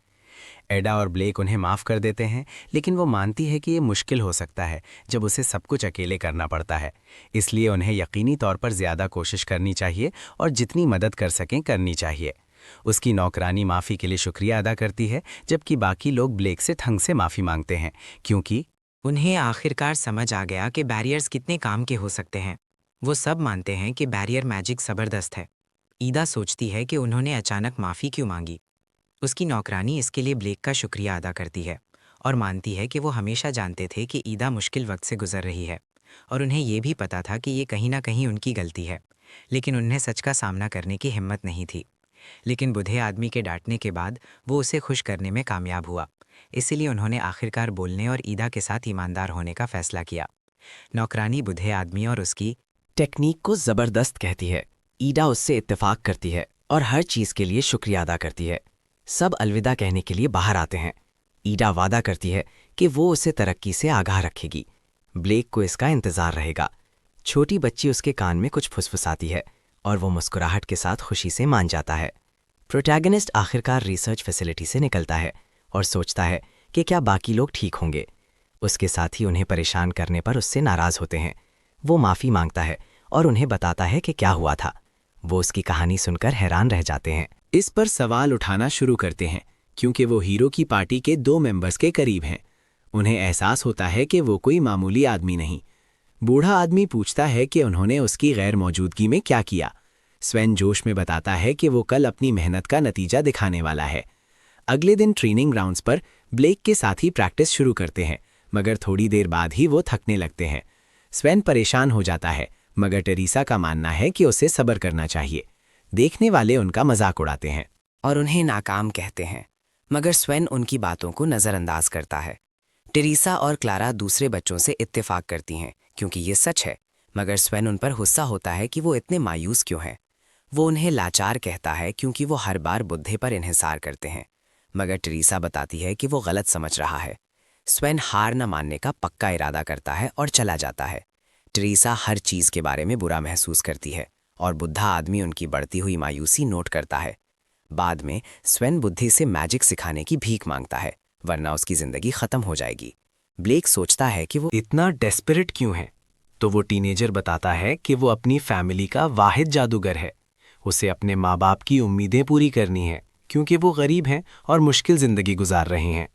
एडा और ब्लेक उन्हें माफ़ कर देते हैं, लेकिन वो मानती है कि ये मुश्किल हो सकता है जब उसे सब कुछ अकेले करना पड़ता है। इसलिए उन्हें यकीनी तौर पर ज़्यादा कोशिश करनी चाहिए और जितनी मदद कर सकें करनी चाहिए। उसकी नौकरानी माफ़ी के लिए शुक्रिया अदा करती है, जबकि बाकी लोग ब्लेक से ढंग से माफ़ी मांगते हैं, क्योंकि उन्हें आखिरकार समझ आ गया कि बैरियर्स कितने काम के हो सकते हैं। वो सब मानते हैं कि बैरियर मैजिक ज़बरदस्त है। ईदा सोचती है कि उन्होंने अचानक माफ़ी क्यों मांगी। उसकी नौकरानी इसके लिए ब्लेक का शुक्रिया अदा करती है और मानती है कि वो हमेशा जानते थे कि ईदा मुश्किल वक्त से गुजर रही है और उन्हें ये भी पता था कि ये कहीं ना कहीं उनकी गलती है, लेकिन उन्हें सच का सामना करने की हिम्मत नहीं थी। लेकिन बूढ़े आदमी के डांटने के बाद वो उसे खुश करने में कामयाब हुआ, इसीलिए उन्होंने आखिरकार बोलने और ईदा के साथ ईमानदार होने का फैसला किया। नौकरानी बूढ़े आदमी और उसकी टेक्निक को ज़बरदस्त कहती है। ईडा उससे इत्तेफाक करती है और हर चीज़ के लिए शुक्रिया अदा करती है। सब अलविदा कहने के लिए बाहर आते हैं। ईडा वादा करती है कि वो उसे तरक्की से आगाह रखेगी। ब्लेक को इसका इंतज़ार रहेगा। छोटी बच्ची उसके कान में कुछ फुसफुसाती है और वो मुस्कुराहट के साथ खुशी से मान जाता है। प्रोटैगनिस्ट आखिरकार रिसर्च फैसिलिटी से निकलता है और सोचता है कि क्या बाकी लोग ठीक होंगे। उसके साथी उन्हें परेशान करने पर उससे नाराज़ होते हैं। वो माफ़ी मांगता है और उन्हें बताता है कि क्या हुआ था। वो उसकी कहानी सुनकर हैरान रह जाते हैं। इस पर सवाल उठाना शुरू करते हैं, क्योंकि वो हीरो की पार्टी के 2 मेंबर्स के करीब हैं। उन्हें एहसास होता है कि वो कोई मामूली आदमी नहीं। बूढ़ा आदमी पूछता है कि उन्होंने उसकी गैर मौजूदगी में क्या किया। स्वेन जोश में बताता है कि वो कल अपनी मेहनत का नतीजा दिखाने वाला है। अगले दिन ट्रेनिंग ग्राउंड्स पर ब्लेक के साथ ही प्रैक्टिस शुरू करते हैं, मगर थोड़ी देर बाद ही वो थकने लगते हैं। स्वेन परेशान हो जाता है, मगर टेरेसा का मानना है कि उसे सब्र करना चाहिए। देखने वाले उनका मजाक उड़ाते हैं और उन्हें नाकाम कहते हैं, मगर स्वेन उनकी बातों को नज़रअंदाज करता है। टेरेसा और क्लारा दूसरे बच्चों से इत्तेफाक करती हैं, क्योंकि ये सच है, मगर स्वेन उन पर गुस्सा होता है कि वो इतने मायूस क्यों हैं। वो उन्हें लाचार कहता है क्योंकि वो हर बार बुद्धे पर इन्हिसार करते हैं, मगर टेरेसा बताती है कि वो गलत समझ रहा है। स्वेन हार न मानने का पक्का इरादा करता है और चला जाता है। टेरेसा हर चीज़ के बारे में बुरा महसूस करती है और बुद्धा आदमी उनकी बढ़ती हुई मायूसी नोट करता है। बाद में स्वेन बुद्धि से मैजिक सिखाने की भीख मांगता है, वरना उसकी ज़िंदगी ख़त्म हो जाएगी। ब्लेक सोचता है कि वो इतना डेस्परेट क्यों है? तो वो टीनेजर बताता है कि वो अपनी फैमिली का वाहिद जादूगर है। उसे अपने माँ बाप की उम्मीदें पूरी करनी है क्योंकि वो गरीब हैं और मुश्किल ज़िंदगी गुजार रहे हैं।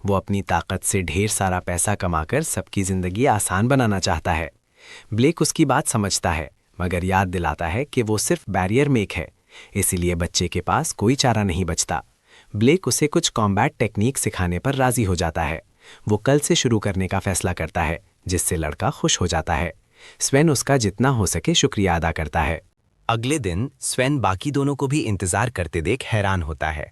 वो अपनी ताकत से ढेर सारा पैसा कमाकर सबकी ज़िंदगी आसान बनाना चाहता है। ब्लेक उसकी बात समझता है मगर याद दिलाता है कि वो सिर्फ बैरियर मेक है, इसीलिए बच्चे के पास कोई चारा नहीं बचता। ब्लेक उसे कुछ कॉम्बैट टेक्निक सिखाने पर राजी हो जाता है। वो कल से शुरू करने का फैसला करता है, जिससे लड़का खुश हो जाता है। स्वेन उसका जितना हो सके शुक्रिया अदा करता है। अगले दिन स्वेन बाकी दोनों को भी इंतजार करते देख हैरान होता है।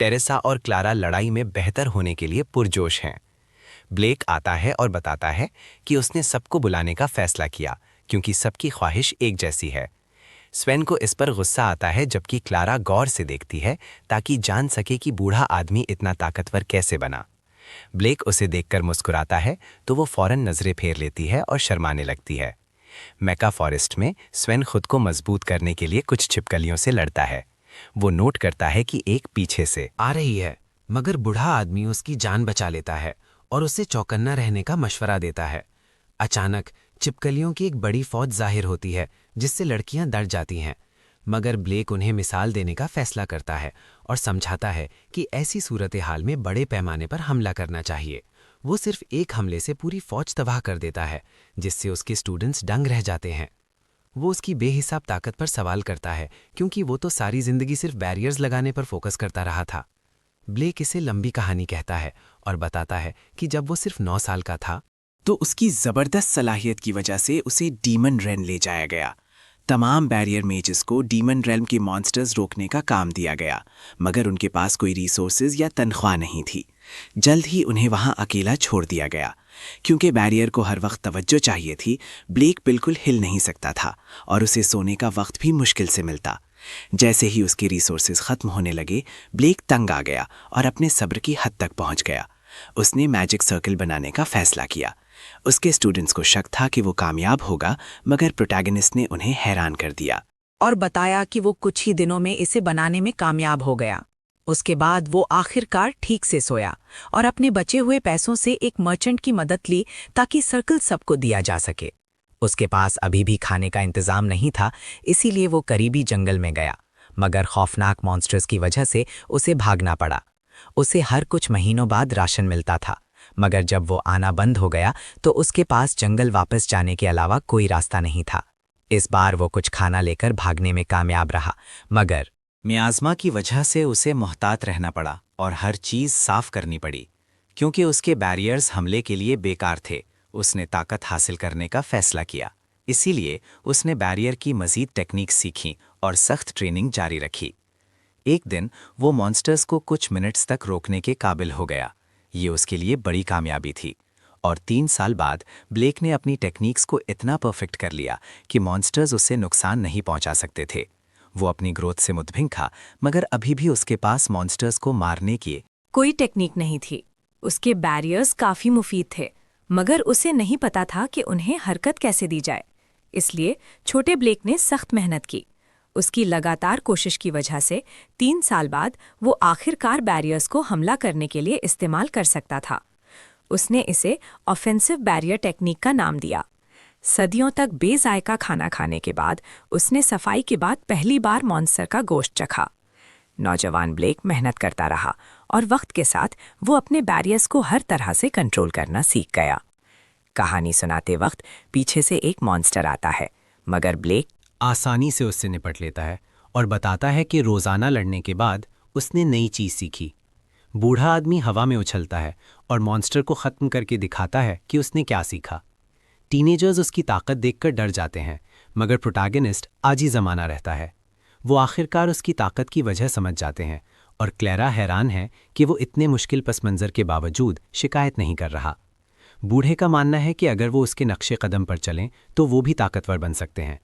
टेरेसा और क्लारा लड़ाई में बेहतर होने के लिए पुरजोश हैं। ब्लेक आता है और बताता है कि उसने सबको बुलाने का फैसला किया क्योंकि सबकी ख्वाहिश एक जैसी है। स्वेन को इस पर गुस्सा आता है जबकि क्लारा गौर से देखती है ताकि जान सके कि बूढ़ा आदमी इतना ताकतवर कैसे बना। ब्लेक उसे देखकर मुस्कुराता है तो वो फौरन नजरें फेर लेती है और शर्माने लगती है। मैका फॉरेस्ट में स्वेन खुद को मजबूत करने के लिए कुछ छिपकलियों से लड़ता है। वो नोट करता है कि एक पीछे से आ रही है, मगर बूढ़ा आदमी उसकी जान बचा लेता है और उसे चौकन्ना रहने का मशवरा देता है। अचानक छिपकलियों की एक बड़ी फौज जाहिर होती है जिससे लड़कियां डर जाती हैं, मगर ब्लेक उन्हें मिसाल देने का फैसला करता है और समझाता है कि ऐसी सूरत हाल में बड़े पैमाने पर हमला करना चाहिए। वो सिर्फ एक हमले से पूरी फौज तबाह कर देता है जिससे उसके स्टूडेंट्स दंग रह जाते हैं। वो उसकी बेहिसाब ताकत पर सवाल करता है क्योंकि वो तो सारी जिंदगी सिर्फ बैरियर्स लगाने पर फोकस करता रहा था। ब्लेक इसे लंबी कहानी कहता है और बताता है कि जब वो सिर्फ 9 साल का था तो उसकी जबरदस्त सलाहियत की वजह से उसे डीमन रेन ले जाया गया। तमाम बैरियर मेजेस को डीमन रेल्म के मॉन्स्टर्स रोकने का काम दिया गया, मगर उनके पास कोई रिसोर्सेज या तनख्वाह नहीं थी। जल्द ही उन्हें वहां अकेला छोड़ दिया गया। क्योंकि बैरियर को हर वक्त तवज्जो चाहिए थी, ब्लेक बिल्कुल हिल नहीं सकता था और उसे सोने का वक्त भी मुश्किल से मिलता। जैसे ही उसके रिसोर्सेज खत्म होने लगे, ब्लेक तंग आ गया और अपने सब्र की हद तक पहुंच गया। उसने मैजिक सर्कल बनाने का फैसला किया। उसके स्टूडेंट्स को शक था कि वो कामयाब होगा, मगर प्रोटैगनिस्ट ने उन्हें हैरान कर दिया और बताया कि वो कुछ ही दिनों में इसे बनाने में कामयाब हो गया। उसके बाद वो आखिरकार ठीक से सोया और अपने बचे हुए पैसों से एक मर्चेंट की मदद ली ताकि सर्कल सबको दिया जा सके। उसके पास अभी भी खाने का इंतजाम नहीं था, इसीलिए वो करीबी जंगल में गया, मगर खौफनाक मॉन्स्टर्स की वजह से उसे भागना पड़ा। उसे हर कुछ महीनों बाद राशन मिलता था, मगर जब वो आना बंद हो गया तो उसके पास जंगल वापस जाने के अलावा कोई रास्ता नहीं था। इस बार वो कुछ खाना लेकर भागने में कामयाब रहा, मगर मियाज़मा की वजह से उसे मोहतात रहना पड़ा और हर चीज़ साफ करनी पड़ी। क्योंकि उसके बैरियर्स हमले के लिए बेकार थे, उसने ताकत हासिल करने का फैसला किया। इसीलिए उसने बैरियर की मज़ीद टेक्निक सीखी और सख्त ट्रेनिंग जारी रखी। एक दिन वो मॉन्स्टर्स को कुछ मिनट्स तक रोकने के काबिल हो गया। ये उसके लिए बड़ी कामयाबी थी और 3 साल बाद ब्लेक ने अपनी टेक्निक्स को इतना परफेक्ट कर लिया कि मॉन्स्टर्स उसे नुकसान नहीं पहुंचा सकते थे। वो अपनी ग्रोथ से मुतमिन था, मगर अभी भी उसके पास मॉन्स्टर्स को मारने की कोई टेक्निक नहीं थी। उसके बैरियर्स काफी मुफीद थे, मगर उसे नहीं पता था कि उन्हें हरकत कैसे दी जाए। इसलिए छोटे ब्लेक ने सख्त मेहनत की। उसकी लगातार कोशिश की वजह से 3 साल बाद वो आखिरकार बैरियर्स को हमला करने के लिए इस्तेमाल कर सकता था। उसने इसे ऑफेंसिव बैरियर टेक्निक का नाम दिया। सदियों तक बेजायका खाना खाने के बाद उसने सफाई के बाद पहली बार मॉन्स्टर का गोश्त चखा। नौजवान ब्लेक मेहनत करता रहा और वक्त के साथ वो अपने बैरियर्स को हर तरह से कंट्रोल करना सीख गया। कहानी सुनाते वक्त पीछे से एक मॉन्स्टर आता है, मगर ब्लेक आसानी से उससे निपट लेता है और बताता है कि रोज़ाना लड़ने के बाद उसने नई चीज़ सीखी। बूढ़ा आदमी हवा में उछलता है और मॉन्स्टर को ख़त्म करके दिखाता है कि उसने क्या सीखा। टीनेजर्स उसकी ताकत देखकर डर जाते हैं, मगर प्रोटैगनिस्ट आजी ज़माना रहता है। वो आखिरकार उसकी ताकत की वजह समझ जाते हैं और क्लैरा हैरान है कि वो इतने मुश्किल पस मंज़र के बावजूद शिकायत नहीं कर रहा। बूढ़े का मानना है कि अगर वो उसके नक्शे कदम पर चलें तो वो भी ताकतवर बन सकते हैं।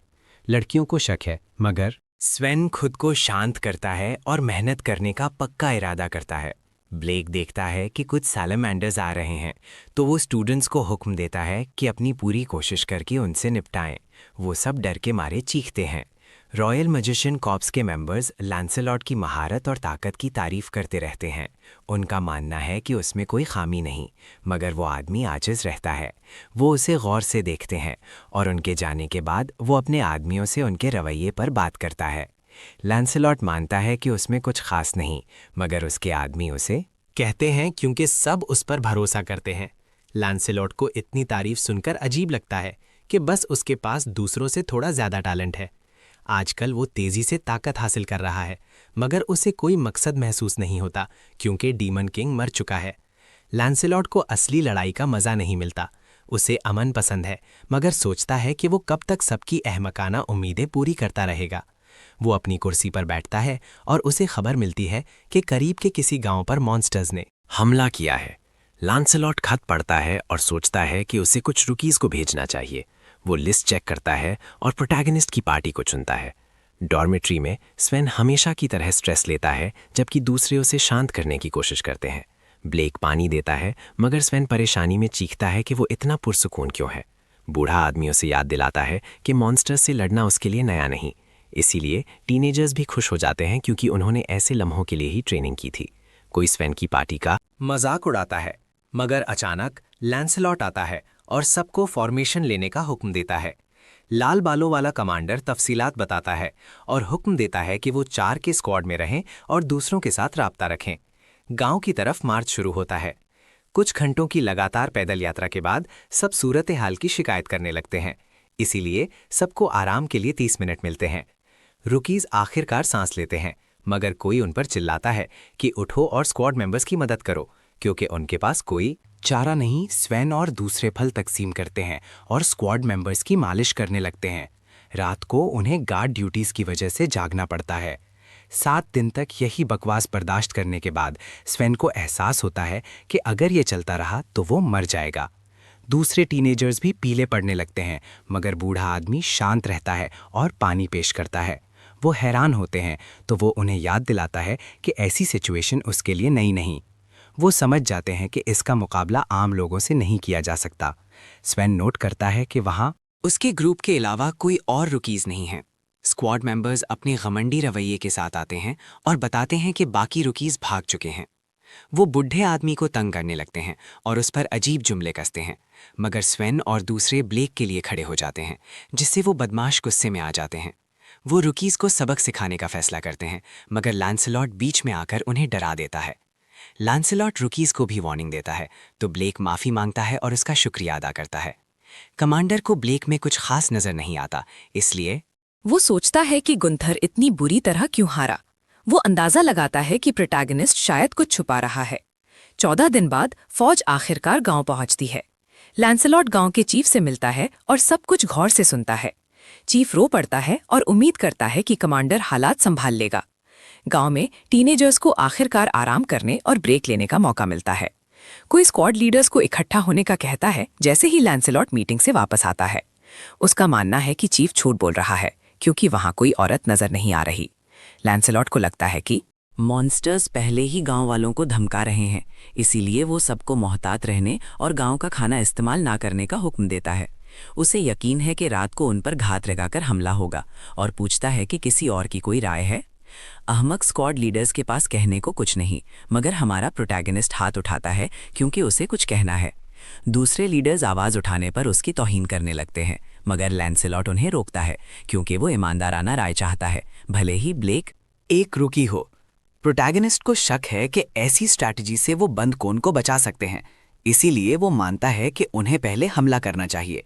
लड़कियों को शक है, मगर स्वेन खुद को शांत करता है और मेहनत करने का पक्का इरादा करता है। ब्लेक देखता है कि कुछ सैलमैंडर्स आ रहे हैं, तो वो स्टूडेंट्स को हुक्म देता है कि अपनी पूरी कोशिश करके उनसे निपटाएं। वो सब डर के मारे चीखते हैं। रॉयल मैजिशियन कॉर्प्स के मेंबर्स लैंसेलॉट की महारत और ताकत की तारीफ करते रहते हैं। उनका मानना है कि उसमें कोई खामी नहीं, मगर वो आदमी आजिज रहता है। वो उसे गौर से देखते हैं और उनके जाने के बाद वो अपने आदमियों से उनके रवैये पर बात करता है। लैंसेलॉट मानता है कि उसमें कुछ खास नहीं, मगर उसके आदमी उसे कहते हैं क्योंकि सब उस पर भरोसा करते हैं। लैंसेलॉट को इतनी तारीफ सुनकर अजीब लगता है कि बस उसके पास दूसरों से थोड़ा ज्यादा टैलेंट है। आजकल वो तेजी से ताकत हासिल कर रहा है, मगर उसे कोई मकसद महसूस नहीं होता क्योंकि डीमन किंग मर चुका है। लैंसेलॉट को असली लड़ाई का मजा नहीं मिलता। उसे अमन पसंद है, मगर सोचता है कि वो कब तक सबकी अहमकाना उम्मीदें पूरी करता रहेगा। वो अपनी कुर्सी पर बैठता है और उसे खबर मिलती है कि करीब के किसी गांव पर मॉन्स्टर्स ने हमला किया है। लैंसेलॉट खत पढ़ता है और सोचता है कि उसे कुछ रुकीज को भेजना चाहिए। वो लिस्ट चेक करता है और प्रोटैगनिस्ट की पार्टी को चुनता है। डॉर्मेट्री में स्वेन हमेशा की तरह स्ट्रेस लेता है, जबकि दूसरे उसे शांत करने की कोशिश करते हैं। ब्लेक पानी देता है, मगर स्वेन परेशानी में चीखता है कि वो इतना पुरसुकून क्यों है। बूढ़ा आदमी उसे याद दिलाता है कि मॉन्स्टर्स से लड़ना उसके लिए नया नहीं। इसीलिए टीनेजर्स भी खुश हो जाते हैं क्योंकि उन्होंने ऐसे लम्हों के लिए ही ट्रेनिंग की थी। कोई स्वेन की पार्टी का मजाक उड़ाता है, मगर अचानक लैंसेलॉट आता है और सबको फॉर्मेशन लेने का हुक्म देता है। लाल बालों वाला कमांडर तफसीलात बताता है और हुक्म देता है कि वो 4 के स्क्वाड में रहें और दूसरों के साथ राब्ता रखें। गांव की तरफ मार्च शुरू होता है। कुछ घंटों की लगातार पैदल यात्रा के बाद सब सूरत हाल की शिकायत करने लगते हैं। इसीलिए सबको आराम के लिए 30 मिनट मिलते हैं। रुकीज आखिरकार सांस लेते हैं, मगर कोई उन पर चिल्लाता है कि उठो और स्क्वाड मेंबर्स की मदद करो, क्योंकि उनके पास कोई चारा नहीं। स्वेन और दूसरे फल तकसीम करते हैं और स्क्वाड मेंबर्स की मालिश करने लगते हैं। रात को उन्हें गार्ड ड्यूटीज की वजह से जागना पड़ता है। 7 दिन तक यही बकवास बर्दाश्त करने के बाद स्वेन को एहसास होता है कि अगर ये चलता रहा तो वो मर जाएगा। दूसरे टीनेजर्स भी पीले पड़ने लगते हैं, मगर बूढ़ा आदमी शांत रहता है और पानी पेश करता है। वो हैरान होते हैं तो वो उन्हें याद दिलाता है कि ऐसी सिचुएशन उसके लिए नई नहीं। वो समझ जाते हैं कि इसका मुकाबला आम लोगों से नहीं किया जा सकता। स्वेन नोट करता है कि वहाँ उसके ग्रुप के अलावा कोई और रुकीज नहीं है। स्क्वाड मेंबर्स अपने घमंडी रवैये के साथ आते हैं और बताते हैं कि बाकी रुकीज भाग चुके हैं। वो बुढ़े आदमी को तंग करने लगते हैं और उस पर अजीब जुमले कसते हैं, मगर स्वेन और दूसरे ब्लेक के लिए खड़े हो जाते हैं, जिससे वो बदमाश गुस्से में आ जाते हैं। वो रुकीज को सबक सिखाने का फैसला करते हैं, मगर लैंसेलॉट बीच में आकर उन्हें डरा देता है। लैंसेलॉट रुकीज को भी वार्निंग देता है, तो ब्लेक माफी मांगता है और उसका शुक्रिया अदा करता है। कमांडर को ब्लेक में कुछ खास नजर नहीं आता, इसलिए वो सोचता है कि गुंथर इतनी बुरी तरह क्यों हारा। वो अंदाजा लगाता है कि प्रोटैगनिस्ट शायद कुछ छुपा रहा है। 14 दिन बाद फौज आखिरकार गांव पहुंचती है। लैंसेलॉट गांव के चीफ से मिलता है और सब कुछ गौर से सुनता है। चीफ रो पड़ता है और उम्मीद करता है कि कमांडर हालात संभाल लेगा। गांव में टीनेजर्स को आखिरकार आराम करने और ब्रेक लेने का मौका मिलता है। कोई स्क्वाड लीडर्स को इकट्ठा होने का कहता है जैसे ही लैंसेलॉट मीटिंग से वापस आता है। उसका मानना है कि चीफ झूठ बोल रहा है क्योंकि वहां कोई औरत नजर नहीं आ रही। लैंसेलॉट को लगता है कि मॉन्स्टर्स पहले ही गांव वालों को धमका रहे हैं, इसीलिए वो सबको मोहतात रहने और गांव का खाना इस्तेमाल ना करने का हुक्म देता है। उसे यकीन है कि रात को उन पर घात लगाकर हमला होगा और पूछता है कि किसी और की कोई राय है। अहमक स्क्वाड लीडर्स के पास कहने को कुछ नहीं, मगर हमारा प्रोटैगनिस्ट हाथ उठाता है क्योंकि उसे कुछ कहना है। दूसरे लीडर्स आवाज उठाने पर उसकी तौहीन करने लगते हैं, मगर लैंसेलॉट उन्हें रोकता है क्योंकि वो ईमानदाराना राय चाहता है, भले ही ब्लेक एक रुकी हो। प्रोटैगनिस्ट को शक है कि ऐसी स्ट्रैटेजी से वो बंद कोन को बचा सकते हैं, इसीलिए वो मानता है कि उन्हें पहले हमला करना चाहिए।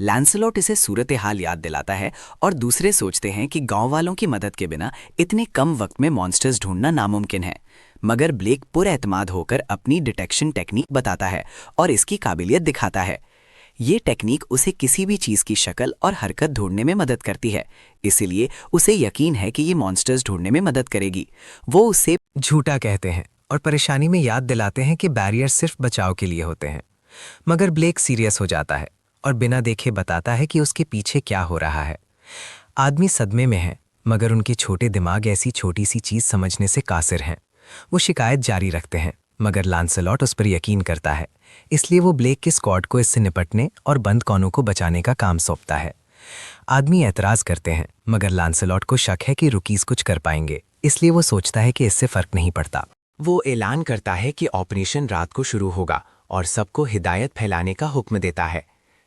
लैंसेलॉट इसे सूरत हाल याद दिलाता है और दूसरे सोचते हैं कि गांव वालों की मदद के बिना इतने कम वक्त में मॉन्स्टर्स ढूंढना नामुमकिन है, मगर ब्लेक पुरएतमाद होकर अपनी डिटेक्शन टेक्निक बताता है और इसकी काबिलियत दिखाता है। ये टेक्निक उसे किसी भी चीज़ की शक्ल और हरकत ढूंढने में मदद करती है, इसीलिए उसे यकीन है कि ये मॉन्स्टर्स ढूंढने में मदद करेगी। वो उसे झूठा कहते हैं और परेशानी में याद दिलाते हैं कि बैरियर सिर्फ बचाव के लिए होते हैं। मगर ब्लेक सीरियस हो जाता है और बिना देखे बताता है कि उसके पीछे क्या हो रहा है। आदमी सदमे में है, मगर उनके छोटे दिमाग ऐसी छोटी सी चीज समझने से कासिर हैं। वो शिकायत जारी रखते हैं, मगर लैंसेलॉट उस पर यकीन करता है, इसलिए वो ब्लेक के स्क्वाड को इससे निपटने और बंद कोनों को बचाने का काम सौंपता है। आदमी एतराज करते हैं, मगर लांसेलॉट को शक है कि रुकीज कुछ कर पाएंगे, इसलिए वो सोचता है कि इससे फर्क नहीं पड़ता। वो ऐलान करता है कि ऑपरेशन रात को शुरू होगा और सबको हिदायत फैलाने का हुक्म देता है।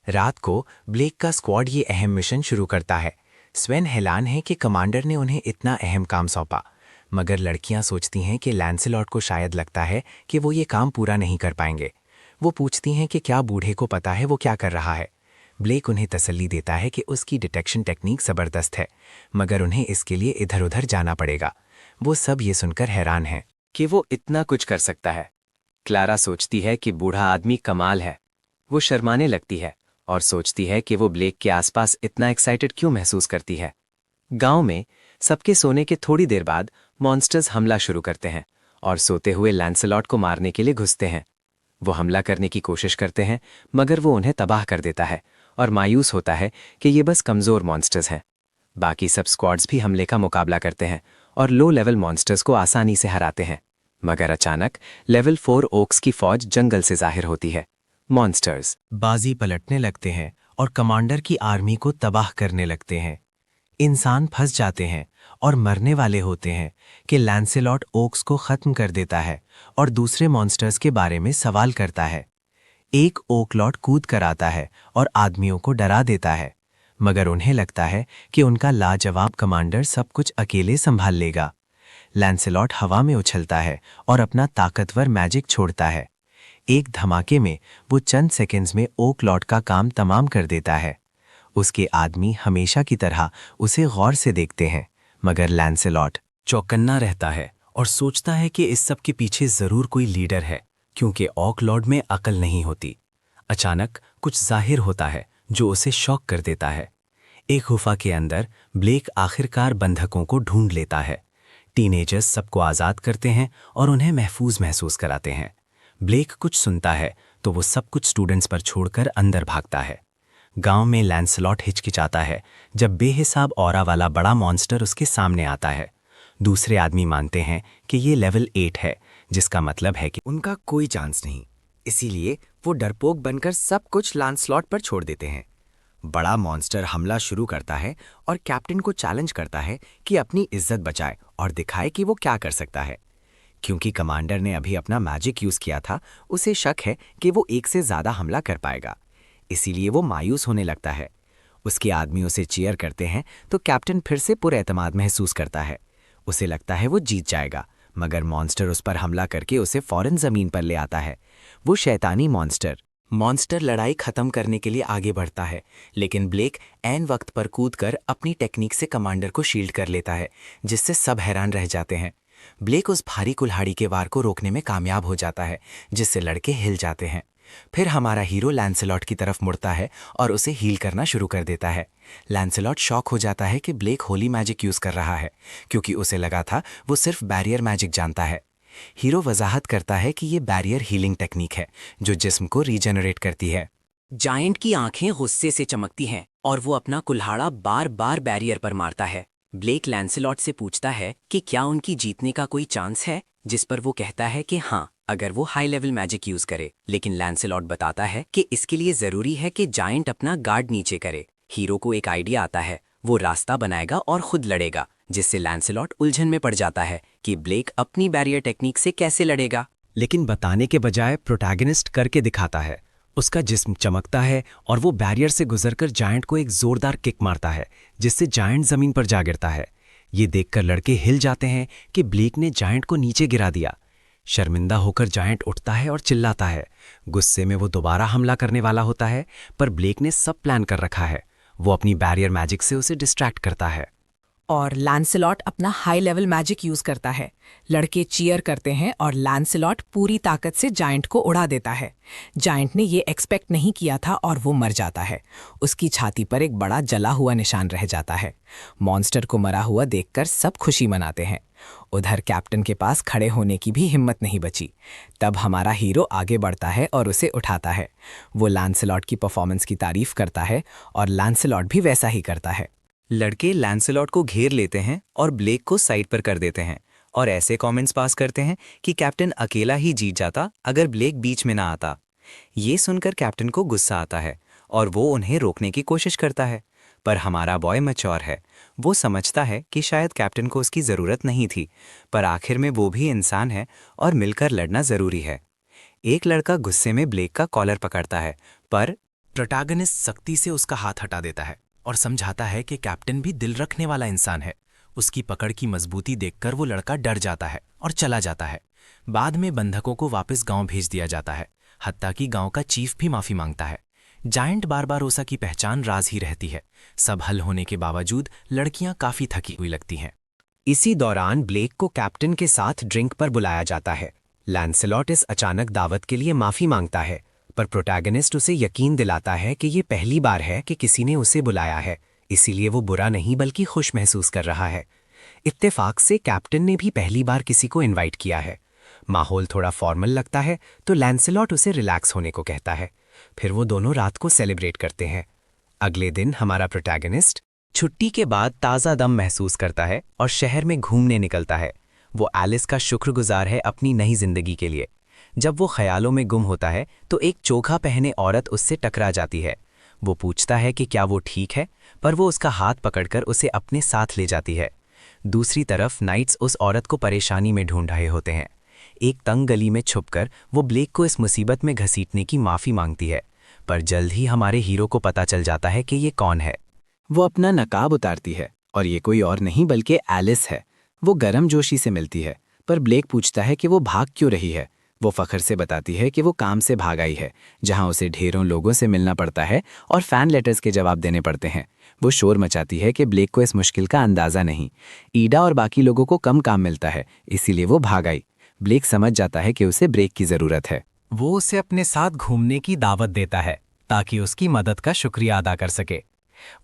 रात को ब्लेक का स्क्वाड ये अहम मिशन शुरू करता है। स्वेन हैरान है कि कमांडर ने उन्हें इतना अहम काम सौंपा, मगर लड़कियां सोचती हैं कि लैंसेलॉट को शायद लगता है कि वो ये काम पूरा नहीं कर पाएंगे। वो पूछती हैं कि क्या बूढ़े को पता है वो क्या कर रहा है। ब्लेक उन्हें तसल्ली देता है कि उसकी डिटेक्शन टेक्निक ज़बरदस्त है, मगर उन्हें इसके लिए इधर उधर जाना पड़ेगा। वो सब ये सुनकर हैरान हैं कि वो इतना कुछ कर सकता है। क्लारा सोचती है कि बूढ़ा आदमी कमाल है। वो शर्माने लगती है और सोचती है कि वो ब्लेक के आसपास इतना एक्साइटेड क्यों महसूस करती है। गांव में सबके सोने के थोड़ी देर बाद मॉन्स्टर्स हमला शुरू करते हैं और सोते हुए लैंसेलॉट को मारने के लिए घुसते हैं। वो हमला करने की कोशिश करते हैं, मगर वो उन्हें तबाह कर देता है और मायूस होता है कि ये बस कमज़ोर मॉन्स्टर्स हैं। बाकी सब स्क्वाड्स भी हमले का मुकाबला करते हैं और लो लेवल मॉन्स्टर्स को आसानी से हराते हैं, मगर अचानक लेवल 4 ओक्स की फौज जंगल से जाहिर होती है। मॉन्स्टर्स बाजी पलटने लगते हैं और कमांडर की आर्मी को तबाह करने लगते हैं। इंसान फंस जाते हैं और मरने वाले होते हैं कि लैंसेलॉट ओक्स को खत्म कर देता है और दूसरे मॉन्स्टर्स के बारे में सवाल करता है। एक ओकलॉट कूद कर आता है और आदमियों को डरा देता है, मगर उन्हें लगता है कि उनका लाजवाब कमांडर सब कुछ अकेले संभाल लेगा। लैंसेलॉट हवा में उछलता है और अपना ताकतवर मैजिक छोड़ता है। एक धमाके में वो चंद सेकंड्स में ओकलॉट का काम तमाम कर देता है। उसके आदमी हमेशा की तरह उसे गौर से देखते हैं, मगर लैंसेलॉट चौकन्ना रहता है और सोचता है कि इस सब के पीछे जरूर कोई लीडर है, क्योंकि ऑकलॉर्ड में अकल नहीं होती। अचानक कुछ जाहिर होता है जो उसे शॉक कर देता है। एक गुफा के अंदर ब्लेक आखिरकार बंधकों को ढूंढ लेता है। टीनेजर्स सबको आज़ाद करते हैं और उन्हें महफूज महसूस कराते हैं। ब्लेक कुछ सुनता है तो वो सब कुछ स्टूडेंट्स पर छोड़कर अंदर भागता है। गांव में लैंसेलॉट हिचकिचाता है जब बेहिसाब ऑरा वाला बड़ा मॉन्स्टर उसके सामने आता है। दूसरे आदमी मानते हैं कि ये लेवल 8 है, जिसका मतलब है कि उनका कोई चांस नहीं, इसीलिए वो डरपोक बनकर सब कुछ लैंसेलॉट पर छोड़ देते हैं। बड़ा मॉन्स्टर हमला शुरू करता है और कैप्टन को चैलेंज करता है कि अपनी इज्जत बचाए और दिखाए कि वो क्या कर सकता है। क्योंकि कमांडर ने अभी अपना मैजिक यूज किया था, उसे शक है कि वो एक से ज्यादा हमला कर पाएगा, इसीलिए वो मायूस होने लगता है। उसके आदमी उसे चीयर करते हैं तो कैप्टन फिर से पुरएतमाद महसूस करता है। उसे लगता है वो जीत जाएगा, मगर मॉन्स्टर उस पर हमला करके उसे फौरन जमीन पर ले आता है। वो शैतानी मॉन्स्टर लड़ाई खत्म करने के लिए आगे बढ़ता है, लेकिन ब्लेक ऐन वक्त पर कूदकर अपनी टेक्निक से कमांडर को शील्ड कर लेता है, जिससे सब हैरान रह जाते हैं। ब्लेक उस भारी कुल्हाड़ी के वार को रोकने में कामयाब हो जाता है, जिससे लड़के हिल जाते हैं। फिर हमारा हीरो लैंसेलॉट की तरफ मुड़ता है और उसे हील करना शुरू कर देता है। लैंसेलॉट शॉक हो जाता है कि ब्लेक होली मैजिक यूज कर रहा है, क्योंकि उसे लगा था वो सिर्फ बैरियर मैजिक जानता है। हीरो वजाहत करता है कि ये बैरियर हीलिंग टेक्निक है जो जिस्म को रीजनरेट करती है। जायंट की आंखें गुस्से से चमकती हैं और वो अपना कुल्हाड़ा बार बार बैरियर पर मारता है। ब्लेक लैंसेलॉट से पूछता है कि क्या उनकी जीतने का कोई चांस है, जिस पर वो कहता है कि हाँ, अगर वो हाई लेवल मैजिक यूज करे। लेकिन लैंसेलॉट बताता है कि इसके लिए जरूरी है कि जायंट अपना गार्ड नीचे करे। हीरो को एक आइडिया आता है, वो रास्ता बनाएगा और खुद लड़ेगा, जिससे लैंसेलॉट उलझन में पड़ जाता है कि ब्लेक अपनी बैरियर टेक्निक से कैसे लड़ेगा। लेकिन बताने के बजाय प्रोटैगनिस्ट करके दिखाता है। उसका जिस्म चमकता है और वो बैरियर से गुजरकर जायंट को एक जोरदार किक मारता है, जिससे जायंट जमीन पर जा गिरता है। ये देखकर लड़के हिल जाते हैं कि ब्लेक ने जायंट को नीचे गिरा दिया। शर्मिंदा होकर जायंट उठता है और चिल्लाता है। गुस्से में वो दोबारा हमला करने वाला होता है, पर ब्लेक ने सब प्लान कर रखा है। वो अपनी बैरियर मैजिक से उसे डिस्ट्रैक्ट करता है और लैंसेलॉट अपना हाई लेवल मैजिक यूज करता है। लड़के चीयर करते हैं और लैंसेलॉट पूरी ताकत से जायंट को उड़ा देता है। जायंट ने ये एक्सपेक्ट नहीं किया था और वो मर जाता है। उसकी छाती पर एक बड़ा जला हुआ निशान रह जाता है। मॉन्स्टर को मरा हुआ देखकर सब खुशी मनाते हैं। उधर कैप्टन के पास खड़े होने की भी हिम्मत नहीं बची। तब हमारा हीरो आगे बढ़ता है और उसे उठाता है। वो लैंसेलॉट की परफॉर्मेंस की तारीफ करता है और लैंसेलॉट भी वैसा ही करता है। लड़के लैंसेलॉट को घेर लेते हैं और ब्लेक को साइड पर कर देते हैं और ऐसे कमेंट्स पास करते हैं कि कैप्टन अकेला ही जीत जाता अगर ब्लेक बीच में ना आता। ये सुनकर कैप्टन को गुस्सा आता है और वो उन्हें रोकने की कोशिश करता है, पर हमारा बॉय मैच्योर है। वो समझता है कि शायद कैप्टन को उसकी ज़रूरत नहीं थी, पर आखिर में वो भी इंसान है और मिलकर लड़ना ज़रूरी है। एक लड़का गुस्से में ब्लेक का कॉलर पकड़ता है, पर प्रोटैगनिस्ट सख्ती से उसका हाथ हटा देता है और समझाता है कि कैप्टन भी दिल रखने वाला इंसान है। उसकी पकड़ की मजबूती देखकर वो लड़का डर जाता है और चला जाता है। बाद में बंधकों को वापस गांव भेज दिया जाता है, हत्ता कि गांव का चीफ भी माफी मांगता है। जायंट बारबारोसा की पहचान राज ही रहती है। सब हल होने के बावजूद लड़कियां काफी थकी हुई लगती हैं। इसी दौरान ब्लेक को कैप्टन के साथ ड्रिंक पर बुलाया जाता है। लैंसेलॉट इस अचानक दावत के लिए माफी मांगता है, पर प्रोटैगनिस्ट उसे यकीन दिलाता है कि ये पहली बार है कि किसी ने उसे बुलाया है, इसीलिए वो बुरा नहीं बल्कि खुश महसूस कर रहा है। इत्तेफाक से कैप्टन ने भी पहली बार किसी को इनवाइट किया है। माहौल थोड़ा फॉर्मल लगता है तो लैंसेलॉट उसे रिलैक्स होने को कहता है। फिर वो दोनों रात को सेलिब्रेट करते हैं। अगले दिन हमारा प्रोटैगनिस्ट छुट्टी के बाद ताज़ा दम महसूस करता है और शहर में घूमने निकलता है। वो एलिस का शुक्रगुजार है अपनी नई जिंदगी के लिए। जब वो ख्यालों में गुम होता है तो एक चोखा पहने औरत उससे टकरा जाती है। वो पूछता है कि क्या वो ठीक है, पर वो उसका हाथ पकड़कर उसे अपने साथ ले जाती है। दूसरी तरफ नाइट्स उस औरत को परेशानी में ढूंढ रहे होते हैं। एक तंग गली में छुपकर वो ब्लेक को इस मुसीबत में घसीटने की माफ़ी मांगती है, पर जल्द ही हमारे हीरो को पता चल जाता है कि ये कौन है। वो अपना नकाब उतारती है और ये कोई और नहीं बल्कि एलिस है। वो गर्मजोशी से मिलती है, पर ब्लेक पूछता है कि वो भाग क्यों रही है। वो फखर से बताती है कि वो काम से भाग आई है, जहां उसे ढेरों लोगों से मिलना पड़ता है और फैन लेटर्स के जवाब देने पड़ते हैं। वो शोर मचाती है कि ब्लेक को इस मुश्किल का अंदाज़ा नहीं। ईडा और बाकी लोगों को कम काम मिलता है, इसीलिए वो भाग आई। ब्लेक समझ जाता है कि उसे ब्रेक की ज़रूरत है। वो उसे अपने साथ घूमने की दावत देता है ताकि उसकी मदद का शुक्रिया अदा कर सके।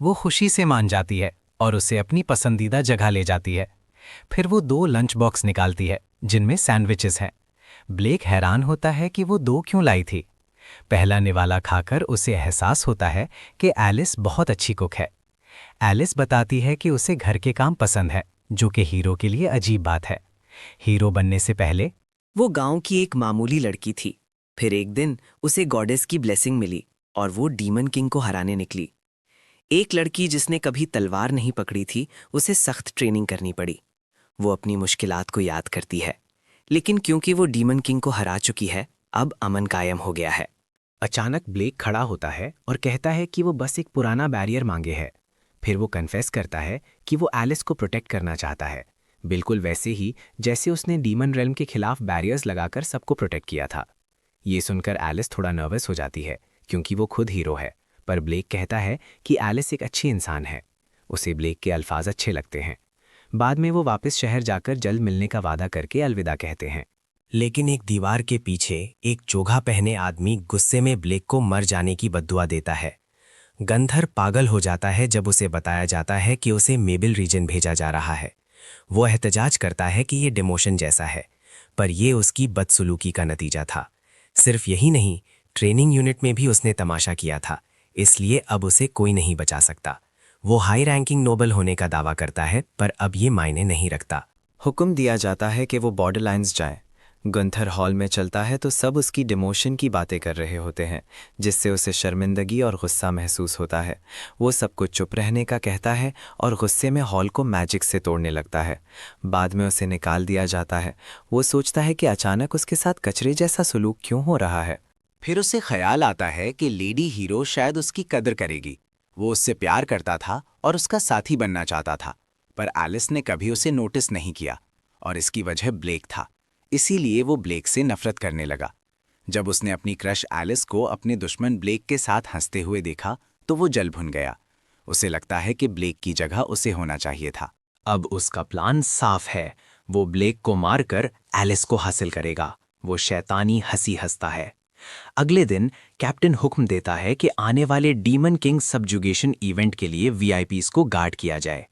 वो खुशी से मान जाती है और उसे अपनी पसंदीदा जगह ले जाती है। फिर वो 2 लंच बॉक्स निकालती है जिनमें सैंडविचेस हैं। ब्लेक हैरान होता है कि वो 2 क्यों लाई थी। पहला निवाला खाकर उसे एहसास होता है कि एलिस बहुत अच्छी कुक है। एलिस बताती है कि उसे घर के काम पसंद है, जो कि हीरो के लिए अजीब बात है। हीरो बनने से पहले वो गांव की एक मामूली लड़की थी। फिर एक दिन उसे गॉडेस की ब्लेसिंग मिली और वो डीमन किंग को हराने निकली। एक लड़की जिसने कभी तलवार नहीं पकड़ी थी, उसे सख्त ट्रेनिंग करनी पड़ी। वो अपनी मुश्किलात को याद करती है, लेकिन क्योंकि वो डीमन किंग को हरा चुकी है, अब अमन कायम हो गया है। अचानक ब्लेक खड़ा होता है और कहता है कि वो बस एक पुराना बैरियर मांगे है। फिर वो कन्फेस करता है कि वो एलिस को प्रोटेक्ट करना चाहता है, बिल्कुल वैसे ही जैसे उसने डीमन रेल्म के खिलाफ बैरियर्स लगाकर सबको प्रोटेक्ट किया था। ये सुनकर एलिस थोड़ा नर्वस हो जाती है क्योंकि वो खुद हीरो है, पर ब्लेक कहता है कि एलिस एक अच्छी इंसान है। उसे ब्लेक के अल्फाज अच्छे लगते हैं। बाद में वो वापस शहर जाकर जल्द मिलने का वादा करके अलविदा कहते हैं। लेकिन एक दीवार के पीछे एक चोगा पहने आदमी गुस्से में ब्लेक को मर जाने की बद्दुआ देता है। गंधर पागल हो जाता है जब उसे बताया जाता है कि उसे मेबिल रीजन भेजा जा रहा है। वो एहतजाज करता है कि ये डिमोशन जैसा है, पर ये उसकी बदसलूकी का नतीजा था। सिर्फ यही नहीं, ट्रेनिंग यूनिट में भी उसने तमाशा किया था, इसलिए अब उसे कोई नहीं बचा सकता। वो हाई रैंकिंग नोबल होने का दावा करता है, पर अब ये मायने नहीं रखता। हुक्म दिया जाता है कि वो बॉर्डरलाइंस जाए। गुंथर हॉल में चलता है तो सब उसकी डिमोशन की बातें कर रहे होते हैं, जिससे उसे शर्मिंदगी और गुस्सा महसूस होता है। वो सबको चुप रहने का कहता है और गुस्से में हॉल को मैजिक से तोड़ने लगता है। बाद में उसे निकाल दिया जाता है। वो सोचता है कि अचानक उसके साथ कचरे जैसा सलूक क्यों हो रहा है। फिर उसे ख्याल आता है कि लेडी हीरो शायद उसकी कदर करेगी। वो उससे प्यार करता था और उसका साथी बनना चाहता था, पर एलिस ने कभी उसे नोटिस नहीं किया और इसकी वजह ब्लेक था। इसीलिए वो ब्लेक से नफरत करने लगा। जब उसने अपनी क्रश एलिस को अपने दुश्मन ब्लेक के साथ हंसते हुए देखा तो वो जल भुन गया। उसे लगता है कि ब्लेक की जगह उसे होना चाहिए था। अब उसका प्लान साफ है। वो ब्लेक को मारकर एलिस को हासिल करेगा। वो शैतानी हंसी हंसता है। अगले दिन कैप्टन हुक्म देता है कि आने वाले डीमन किंग सबजुगेशन इवेंट के लिए वीआईपीज को गार्ड किया जाए।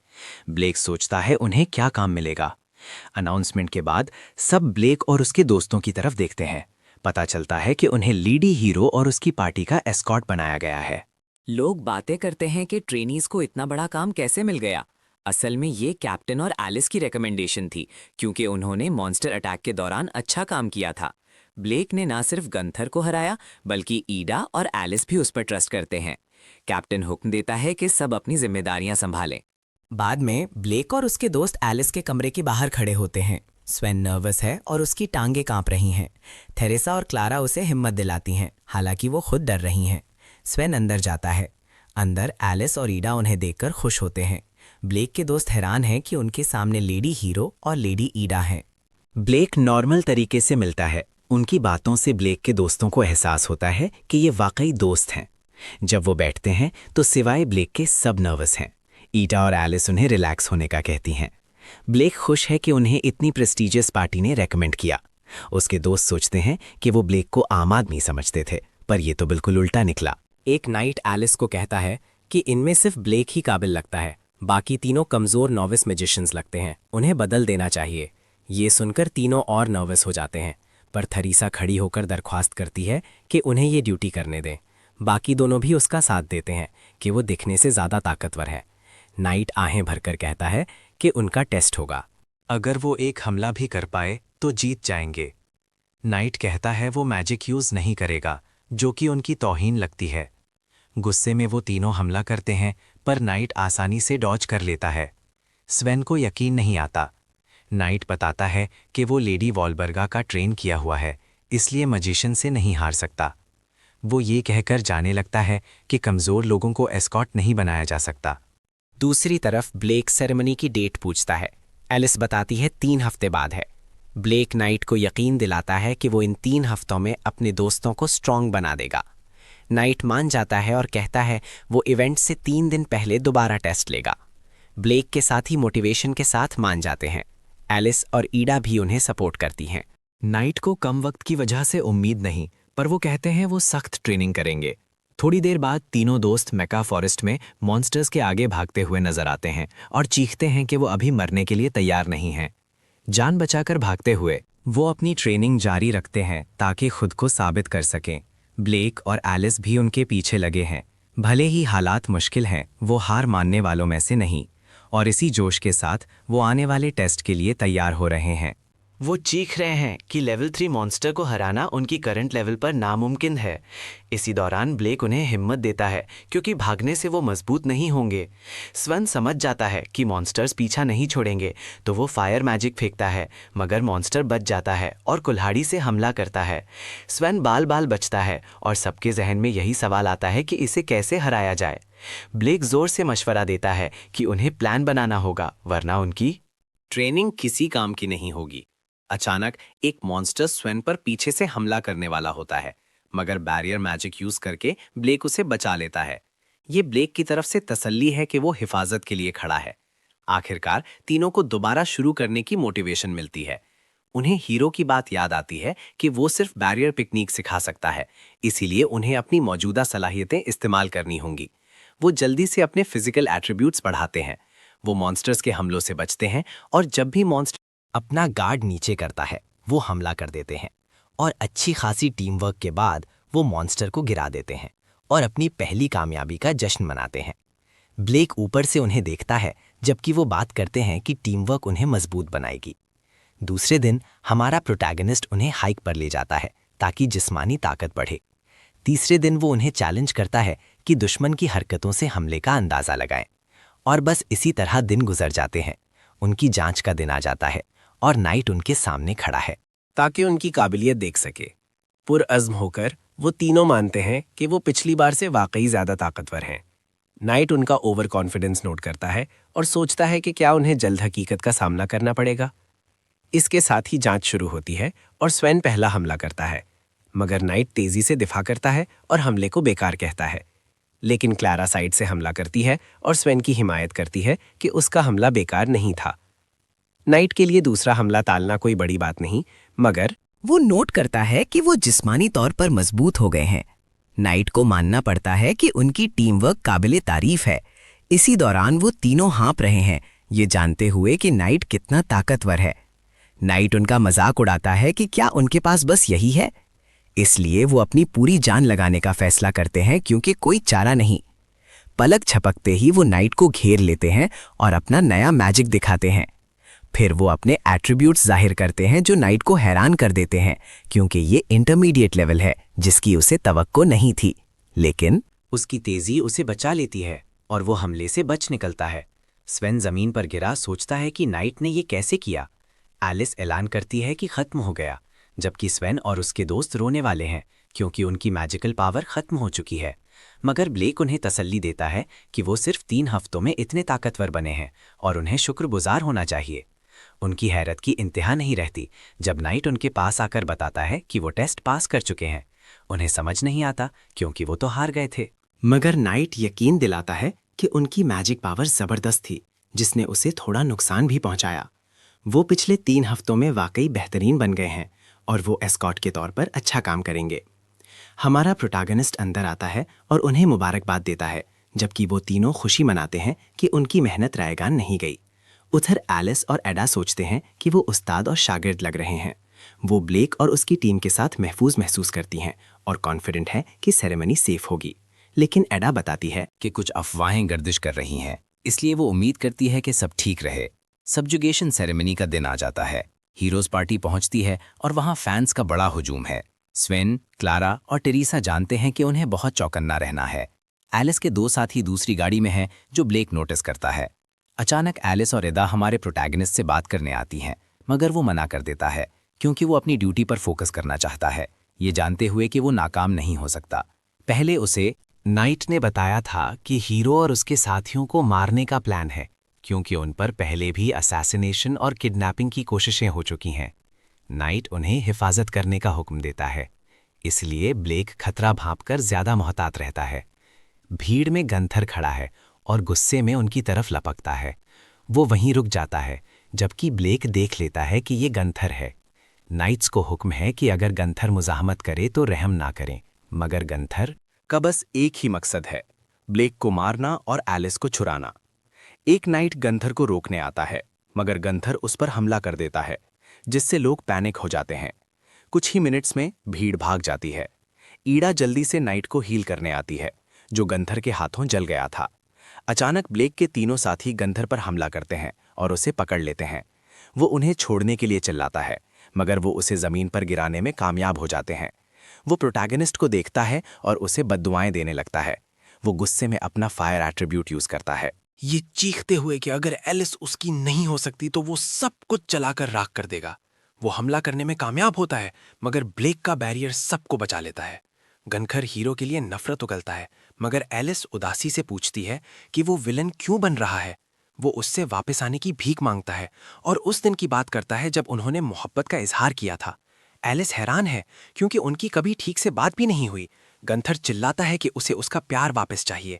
ब्लेक सोचता है उन्हें क्या काम मिलेगा। अनाउंसमेंट के बाद सब ब्लेक और उसके दोस्तों की तरफ देखते हैं। पता चलता है कि उन्हें लीडी हीरो और उसकी पार्टी का एस्कॉर्ट बनाया गया है। लोग बातें करते हैं कि ट्रेनीज को इतना बड़ा काम कैसे मिल गया। असल में ये कैप्टन और एलिस की रिकमेंडेशन थी, क्योंकि उन्होंने मॉन्स्टर अटैक के दौरान अच्छा काम किया था। ब्लेक ने ना सिर्फ गंथर को हराया, बल्कि ईडा और एलिस भी उस पर ट्रस्ट करते हैं। कैप्टन हुक्म देता है कि सब अपनी जिम्मेदारियां संभालें। बाद में ब्लेक और उसके दोस्त एलिस के कमरे के बाहर खड़े होते हैं। स्वेन नर्वस है और उसकी टांगें कांप रही हैं। थेरेसा और क्लारा उसे हिम्मत दिलाती हैं, हालांकि वो खुद डर रही हैं। स्वेन अंदर जाता है। अंदर एलिस और ईडा उन्हें देखकर खुश होते हैं। ब्लेक के दोस्त हैरान हैं कि उनके सामने लेडी हीरो और लेडी ईडा हैं। ब्लेक नॉर्मल तरीके से मिलता है। उनकी बातों से ब्लेक के दोस्तों को एहसास होता है कि ये वाकई दोस्त हैं। जब वो बैठते हैं तो सिवाय ब्लेक के सब नर्वस हैं। ईडा और एलिस उन्हें रिलैक्स होने का कहती हैं। ब्लेक खुश है कि उन्हें इतनी प्रेस्टीजियस पार्टी ने रेकमेंड किया। उसके दोस्त सोचते हैं कि वो ब्लेक को आम आदमी समझते थे, पर ये तो बिल्कुल उल्टा निकला। एक नाइट एलिस को कहता है कि इनमें सिर्फ ब्लेक ही काबिल लगता है, बाकी तीनों कमज़ोर नॉविस मैजिशियंस लगते हैं, उन्हें बदल देना चाहिए। ये सुनकर तीनों और नर्वस हो जाते हैं, पर थरीसा खड़ी होकर दरख्वास्त करती है कि उन्हें ये ड्यूटी करने दें। बाकी दोनों भी उसका साथ देते हैं कि वो दिखने से ज़्यादा ताकतवर है। नाइट आहें भरकर कहता है कि उनका टेस्ट होगा। अगर वो एक हमला भी कर पाए तो जीत जाएंगे। नाइट कहता है वो मैजिक यूज़ नहीं करेगा, जो कि उनकी तौहीन लगती है। गुस्से में वो तीनों हमला करते हैं, पर नाइट आसानी से डॉज कर लेता है। स्वेन को यकीन नहीं आता। नाइट बताता है कि वो लेडी वॉलबर्गा का ट्रेन किया हुआ है, इसलिए मजिशियन से नहीं हार सकता। वो ये कहकर जाने लगता है कि कमज़ोर लोगों को एस्कॉट नहीं बनाया जा सकता। दूसरी तरफ ब्लेक सेरेमनी की डेट पूछता है। एलिस बताती है 3 हफ्ते बाद है। ब्लेक नाइट को यकीन दिलाता है कि वो इन 3 हफ्तों में अपने दोस्तों को स्ट्रॉन्ग बना देगा। नाइट मान जाता है और कहता है वो इवेंट से 3 दिन पहले दोबारा टेस्ट लेगा। ब्लेक के साथ ही मोटिवेशन के साथ मान जाते हैं। एलिस और ईडा भी उन्हें सपोर्ट करती हैं। नाइट को कम वक्त की वजह से उम्मीद नहीं, पर वो कहते हैं वो सख्त ट्रेनिंग करेंगे। थोड़ी देर बाद तीनों दोस्त मेका फॉरेस्ट में मॉन्स्टर्स के आगे भागते हुए नजर आते हैं और चीखते हैं कि वो अभी मरने के लिए तैयार नहीं हैं। जान बचाकर भागते हुए वो अपनी ट्रेनिंग जारी रखते हैं ताकि खुद को साबित कर सकें। ब्लेक और एलिस भी उनके पीछे लगे हैं। भले ही हालात मुश्किल हैं, वो हार मानने वालों में से नहीं, और इसी जोश के साथ वो आने वाले टेस्ट के लिए तैयार हो रहे हैं। वो चीख रहे हैं कि लेवल 3 मॉन्स्टर को हराना उनकी करंट लेवल पर नामुमकिन है। इसी दौरान ब्लेक उन्हें हिम्मत देता है, क्योंकि भागने से वो मजबूत नहीं होंगे। स्वेन समझ जाता है कि मॉन्स्टर्स पीछा नहीं छोड़ेंगे, तो वो फायर मैजिक फेंकता है, मगर मॉन्स्टर बच जाता है और कुल्हाड़ी से हमला करता है। स्वेन बाल बाल बचता है और सबके जहन में यही सवाल आता है कि इसे कैसे हराया जाए। ब्लेक जोर से मशवरा देता है कि उन्हें प्लान बनाना होगा, वरना उनकी ट्रेनिंग किसी काम की नहीं होगी। अचानक एक मॉन्स्टर स्वेन पर पीछे से हमला करने वाला होता है, मगर बैरियर मैजिक यूज करके ब्लेक उसे बचा लेता है। ये ब्लेक की तरफ से तसल्ली है कि वो हिफाजत के लिए खड़ा है। आखिरकार तीनों को दोबारा शुरू करने की मोटिवेशन मिलती है। उन्हें हीरो की बात याद आती है कि वो सिर्फ बैरियर पिकनिक सिखा सकता है, इसीलिए उन्हें अपनी मौजूदा सलाहियतें इस्तेमाल करनी होंगी। वो जल्दी से अपने फिजिकल एट्रीब्यूट्स बढ़ाते हैं। वो मॉन्स्टर्स के हमलों से बचते हैं और जब भी मॉन्स्टर अपना गार्ड नीचे करता है वो हमला कर देते हैं, और अच्छी खासी टीम वर्क के बाद वो मॉन्स्टर को गिरा देते हैं और अपनी पहली कामयाबी का जश्न मनाते हैं। ब्लेक ऊपर से उन्हें देखता है जबकि वो बात करते हैं कि टीम वर्क उन्हें मजबूत बनाएगी। दूसरे दिन हमारा प्रोटैगनिस्ट उन्हें हाइक पर ले जाता है ताकि जिस्मानी ताकत बढ़े। तीसरे दिन वो उन्हें चैलेंज करता है कि दुश्मन की हरकतों से हमले का अंदाज़ा लगाएं, और बस इसी तरह दिन गुजर जाते हैं। उनकी जांच का दिन आ जाता है और नाइट उनके सामने खड़ा है ताकि उनकी काबिलियत देख सके। पुरअज़्म होकर वो तीनों मानते हैं कि वो पिछली बार से वाकई ज़्यादा ताकतवर हैं। नाइट उनका ओवर कॉन्फिडेंस नोट करता है और सोचता है कि क्या उन्हें जल्द हकीकत का सामना करना पड़ेगा। इसके साथ ही जांच शुरू होती है और स्वेन पहला हमला करता है, मगर नाइट तेजी से दिफा करता है और हमले को बेकार कहता है। लेकिन क्लारा साइड से हमला करती है और स्वेन की हिमायत करती है कि उसका हमला बेकार नहीं था। नाइट के लिए दूसरा हमला टालना कोई बड़ी बात नहीं, मगर वो नोट करता है कि वो जिस्मानी तौर पर मजबूत हो गए हैं। नाइट को मानना पड़ता है कि उनकी टीम वर्क काबिले तारीफ है। इसी दौरान वो तीनों हाँप रहे हैं, ये जानते हुए कि नाइट कितना ताकतवर है। नाइट उनका मजाक उड़ाता है कि क्या उनके पास बस यही है। इसलिए वो अपनी पूरी जान लगाने का फैसला करते हैं, क्योंकि कोई चारा नहीं। पलक झपकते ही वो नाइट को घेर लेते हैं और अपना नया मैजिक दिखाते हैं। फिर वो अपने एट्रीब्यूट्स जाहिर करते हैं जो नाइट को हैरान कर देते हैं, क्योंकि ये इंटरमीडिएट लेवल है जिसकी उसे तवक्को नहीं थी। लेकिन उसकी तेजी उसे बचा लेती है और वो हमले से बच निकलता है। स्वेन जमीन पर गिरा सोचता है कि नाइट ने ये कैसे किया। एलिस ऐलान करती है कि खत्म हो गया, जबकि स्वेन और उसके दोस्त रोने वाले हैं क्योंकि उनकी मैजिकल पावर खत्म हो चुकी है। मगर ब्लेक उन्हें तसल्ली देता है कि वो सिर्फ 3 हफ्तों में इतने ताकतवर बने हैं और उन्हें शुक्रगुजार होना चाहिए। उनकी हैरत की इंतहा नहीं रहती जब नाइट उनके पास आकर बताता है कि वो टेस्ट पास कर चुके हैं। उन्हें समझ नहीं आता क्योंकि वो तो हार गए थे। मगर नाइट यकीन दिलाता है कि उनकी मैजिक पावर जबरदस्त थी, जिसने उसे थोड़ा नुकसान भी पहुंचाया। वो पिछले 3 हफ्तों में वाकई बेहतरीन बन गए हैं और वो एस्कॉट के तौर पर अच्छा काम करेंगे। हमारा प्रोटैगनिस्ट अंदर आता है और उन्हें मुबारकबाद देता है, जबकि वो तीनों खुशी मनाते हैं कि उनकी मेहनत रायगान नहीं गई। उधर एलिस और एडा सोचते हैं कि वो उस्ताद और शागिर्द लग रहे हैं। वो ब्लेक और उसकी टीम के साथ महफूज महसूस करती हैं और कॉन्फिडेंट है कि सेरेमनी सेफ होगी। लेकिन एडा बताती है कि कुछ अफवाहें गर्दिश कर रही हैं, इसलिए वो उम्मीद करती है कि सब ठीक रहे। सब्जुगेशन सेरेमनी का दिन आ जाता है। हीरोज पार्टी पहुंचती है और वहां फैंस का बड़ा हुजूम है। स्वेन, क्लारा और टेरेसा जानते हैं कि उन्हें बहुत चौकन्ना रहना है। एलिस के 2 साथी दूसरी गाड़ी में हैं जो ब्लेक नोटिस करता है। अचानक एलिस और एडा हमारे प्रोटैगनिस्ट से बात करने आती हैं, मगर वो मना कर देता है क्योंकि वो अपनी ड्यूटी पर फोकस करना चाहता है, ये जानते हुए कि वो नाकाम नहीं हो सकता। पहले उसे नाइट ने बताया था कि हीरो और उसके साथियों को मारने का प्लान है क्योंकि उन पर पहले भी असैसिनेशन और किडनैपिंग की कोशिशें हो चुकी हैं। नाइट उन्हें हिफाजत करने का हुक्म देता है, इसलिए ब्लेक खतरा भांपकर ज्यादा मोहतात रहता है। भीड़ में गंथर खड़ा है और गुस्से में उनकी तरफ लपकता है। वो वहीं रुक जाता है, जबकि ब्लेक देख लेता है कि ये गंथर है। नाइट्स को हुक्म है कि अगर गंथर मुजाहमत करे तो रहम ना करें, मगर गंथर का बस एक ही मकसद है, ब्लेक को मारना और एलिस को छुड़ाना। एक नाइट गंथर को रोकने आता है, मगर गंथर उस पर हमला कर देता है, जिससे लोग पैनिक हो जाते हैं। कुछ ही मिनट्स में भीड़ भाग जाती है। ईडा जल्दी से नाइट को हील करने आती है, जो गंथर के हाथों जल गया था। अचानक ब्लेक के तीनों साथी गंथर पर हमला करते हैं और उसे पकड़ लेते हैं। वो उन्हें छोड़ने के लिए चिल्लाता है, मगर वो उसे जमीन पर गिराने में कामयाब हो जाते हैं। वो प्रोटैगनिस्ट को देखता है और उसे बद्दुआएं देने लगता है। वो गुस्से में अपना फायर एट्रीब्यूट यूज करता है, ये चीखते हुए कि अगर एलिस उसकी नहीं हो सकती तो वो सब कुछ चलाकर राख कर देगा। वो हमला करने में कामयाब होता है, मगर ब्लेक का बैरियर सबको बचा लेता है। गनखर हीरो के लिए नफरत उगलता है, मगर एलिस उदासी से पूछती है कि वो विलन क्यों बन रहा है। वो उससे वापस आने की भीख मांगता है और उस दिन की बात करता है जब उन्होंने मोहब्बत का इजहार किया था। एलिस हैरान है क्योंकि उनकी कभी ठीक से बात भी नहीं हुई। गंथर चिल्लाता है कि उसे उसका प्यार वापस चाहिए।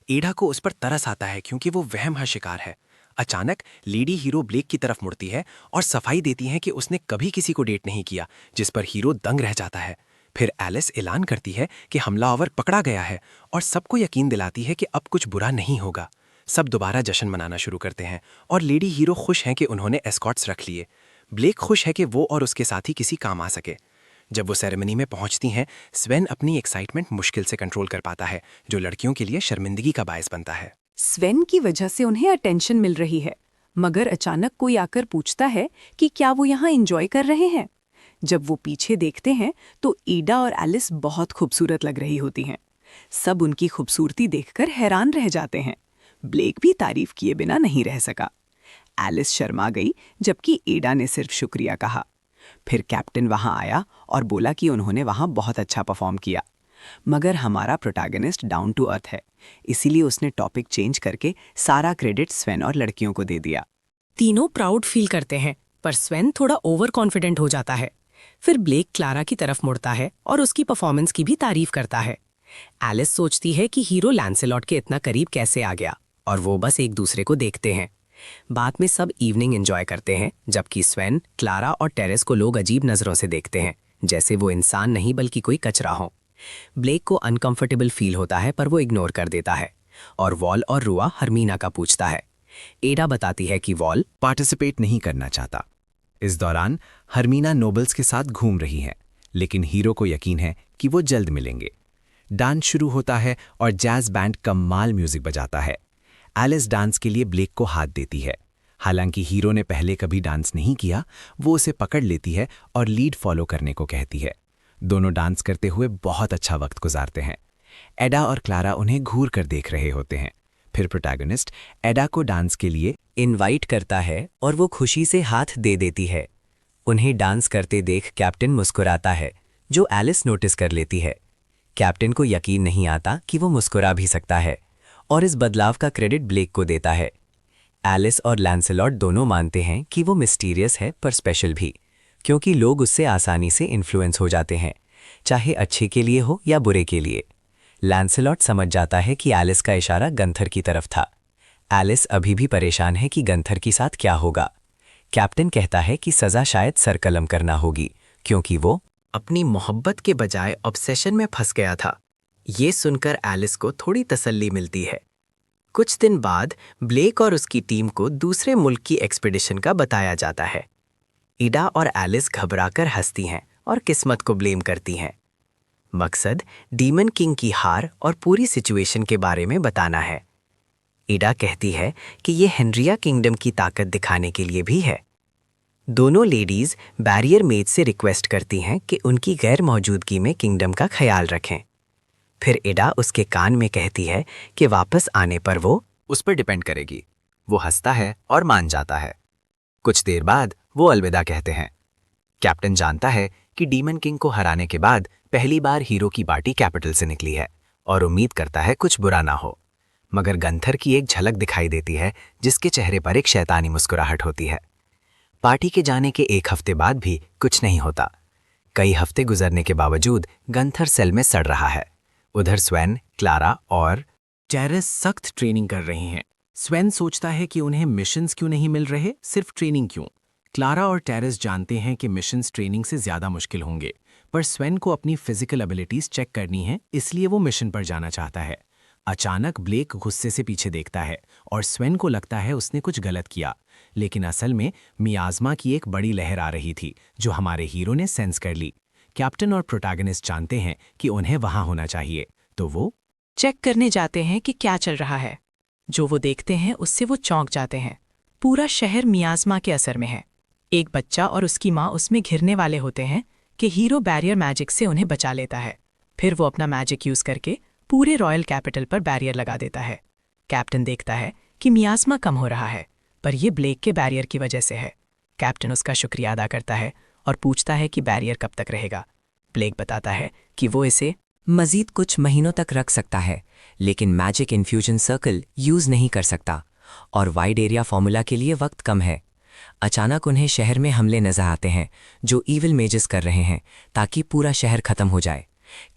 एडा को उस पर तरस आता है क्योंकि वो वहम का शिकार है। अचानक लेडी हीरो ब्लेक की तरफ मुड़ती है और सफाई देती है कि उसने कभी किसी को डेट नहीं किया, जिस पर हीरो दंग रह जाता है। फिर एलिस ऐलान करती है कि हमलावर पकड़ा गया है और सबको यकीन दिलाती है कि अब कुछ बुरा नहीं होगा। सब दोबारा जश्न मनाना शुरू करते हैं और लेडी हीरो खुश हैं कि उन्होंने एस्कॉट्स रख लिए। ब्लेक खुश है कि वो और उसके साथी किसी काम आ सके। जब वो सेरेमनी में पहुंचती हैं, स्वेन अपनी एक्साइटमेंट मुश्किल से कंट्रोल कर पाता है, जो लड़कियों के लिए शर्मिंदगी का बायस बनता है। स्वेन की वजह से उन्हें अटेंशन मिल रही है, मगर अचानक कोई आकर पूछता है कि क्या वो यहाँ एंजॉय कर रहे हैं। जब वो पीछे देखते हैं तो ईडा और एलिस बहुत खूबसूरत लग रही होती हैं। सब उनकी खूबसूरती देखकर हैरान रह जाते हैं। ब्लेक भी तारीफ किए बिना नहीं रह सका। एलिस शर्मा गई, जबकि ईडा ने सिर्फ शुक्रिया कहा। फिर कैप्टन वहां आया और बोला कि उन्होंने वहां बहुत अच्छा परफॉर्म किया। मगर हमारा प्रोटैगनिस्ट डाउन टू अर्थ है, इसीलिए उसने टॉपिक चेंज करके सारा क्रेडिट स्वेन और लड़कियों को दे दिया। तीनों प्राउड फील करते हैं, पर स्वेन थोड़ा ओवर कॉन्फिडेंट हो जाता है। फिर ब्लेक क्लारा की तरफ मुड़ता है और उसकी परफॉर्मेंस की भी तारीफ करता है। एलिस सोचती है कि हीरो लैंसेलॉट के इतना करीब कैसे आ गया, और वो बस एक दूसरे को देखते हैं। बाद में सब इवनिंग एंजॉय करते हैं, जबकि स्वेन, क्लारा और टेरेस को लोग अजीब नज़रों से देखते हैं, जैसे वो इंसान नहीं बल्कि कोई कचरा हो। ब्लेक को अनकंफर्टेबल फील होता है, पर वो इग्नोर कर देता है और वॉल और रुआ हरमीना का पूछता है। एडा बताती है कि वॉल पार्टिसिपेट नहीं करना चाहता। इस दौरान हरमीना नोबल्स के साथ घूम रही है, लेकिन हीरो को यकीन है कि वो जल्द मिलेंगे। डांस शुरू होता है और जैज बैंड कमाल म्यूजिक बजाता है। एलिस डांस के लिए ब्लेक को हाथ देती है। हालांकि हीरो ने पहले कभी डांस नहीं किया, वो उसे पकड़ लेती है और लीड फॉलो करने को कहती है। दोनों डांस करते हुए बहुत अच्छा वक्त गुजारते हैं। एडा और क्लारा उन्हें घूर कर देख रहे होते हैं। फिर प्रोटैगनिस्ट एडा को डांस के लिए इनवाइट करता है और वो खुशी से हाथ दे देती है। उन्हें डांस करते देख कैप्टन मुस्कुराता है, जो एलिस नोटिस कर लेती है। कैप्टन को यकीन नहीं आता कि वो मुस्कुरा भी सकता है और इस बदलाव का क्रेडिट ब्लेक को देता है। एलिस और लैंसेलॉट दोनों मानते हैं कि वो मिस्टीरियस है पर स्पेशल भी, क्योंकि लोग उससे आसानी से इन्फ्लुएंस हो जाते हैं, चाहे अच्छे के लिए हो या बुरे के लिए। लैंसेलॉट समझ जाता है कि एलिस का इशारा गंथर की तरफ था। एलिस अभी भी परेशान है कि गंथर के साथ क्या होगा। कैप्टन कहता है कि सज़ा शायद सरकलम करना होगी, क्योंकि वो अपनी मोहब्बत के बजाय ऑब्सेशन में फंस गया था। ये सुनकर एलिस को थोड़ी तसल्ली मिलती है। कुछ दिन बाद ब्लेक और उसकी टीम को दूसरे मुल्क की एक्सपीडिशन का बताया जाता है। ईडा और एलिस घबराकर हंसती हैं और किस्मत को ब्लेम करती हैं। मकसद डीमन किंग की हार और पूरी सिचुएशन के बारे में बताना है। ईडा कहती है कि ये हेनरिया किंगडम की ताकत दिखाने के लिए भी है। दोनों लेडीज बैरियर मेज से रिक्वेस्ट करती हैं कि उनकी गैर मौजूदगी में किंगडम का ख्याल रखें। फिर ईडा उसके कान में कहती है कि वापस आने पर वो उस पर डिपेंड करेगी। वो हंसता है और मान जाता है। कुछ देर बाद वो अलविदा कहते हैं। कैप्टन जानता है कि डीमन किंग को हराने के बाद पहली बार हीरो की पार्टी कैपिटल से निकली है और उम्मीद करता है कुछ बुरा ना हो। मगर गंथर की एक झलक दिखाई देती है, जिसके चेहरे पर एक शैतानी मुस्कुराहट होती है। पार्टी के जाने के एक हफ्ते बाद भी कुछ नहीं होता। कई हफ्ते गुजरने के बावजूद गंथर सेल में सड़ रहा है। उधर स्वेन, क्लारा और टेरेस सख्त ट्रेनिंग कर रही हैं। स्वेन सोचता है कि उन्हें मिशंस क्यों नहीं मिल रहे, सिर्फ ट्रेनिंग क्यों। क्लारा और टेरेस जानते हैं कि मिशंस ट्रेनिंग से ज़्यादा मुश्किल होंगे, पर स्वेन को अपनी फिजिकल एबिलिटीज चेक करनी है, इसलिए वो मिशन पर जाना चाहता है। अचानक ब्लेक गुस्से से पीछे देखता है और स्वेन को लगता है उसने कुछ गलत किया, लेकिन असल में मियाज़मा की एक बड़ी लहर आ रही थी जो हमारे हीरो ने सेंस कर ली। कैप्टन और प्रोटैगनिस्ट जानते हैं कि उन्हें वहां होना चाहिए, तो वो चेक करने जाते हैं कि क्या चल रहा है। जो वो देखते हैं उससे वो चौंक जाते हैं। पूरा शहर मियाज़मा के असर में है। एक बच्चा और उसकी माँ उसमें घिरने वाले होते हैं कि हीरो बैरियर मैजिक से उन्हें बचा लेता है। फिर वो अपना मैजिक यूज़ करके पूरे रॉयल कैपिटल पर बैरियर लगा देता है। कैप्टन देखता है कि मियाज़मा कम हो रहा है, पर यह ब्लेक के बैरियर की वजह से है। कैप्टन उसका शुक्रिया अदा करता है और पूछता है कि बैरियर कब तक रहेगा। ब्लेक बताता है कि वो इसे मज़ीद कुछ महीनों तक रख सकता है, लेकिन मैजिक इन्फ्यूजन सर्कल यूज़ नहीं कर सकता और वाइड एरिया फॉर्मूला के लिए वक्त कम है। अचानक उन्हें शहर में हमले नजर आते हैं जो ईविल मेजेस कर रहे हैं ताकि पूरा शहर खत्म हो जाए।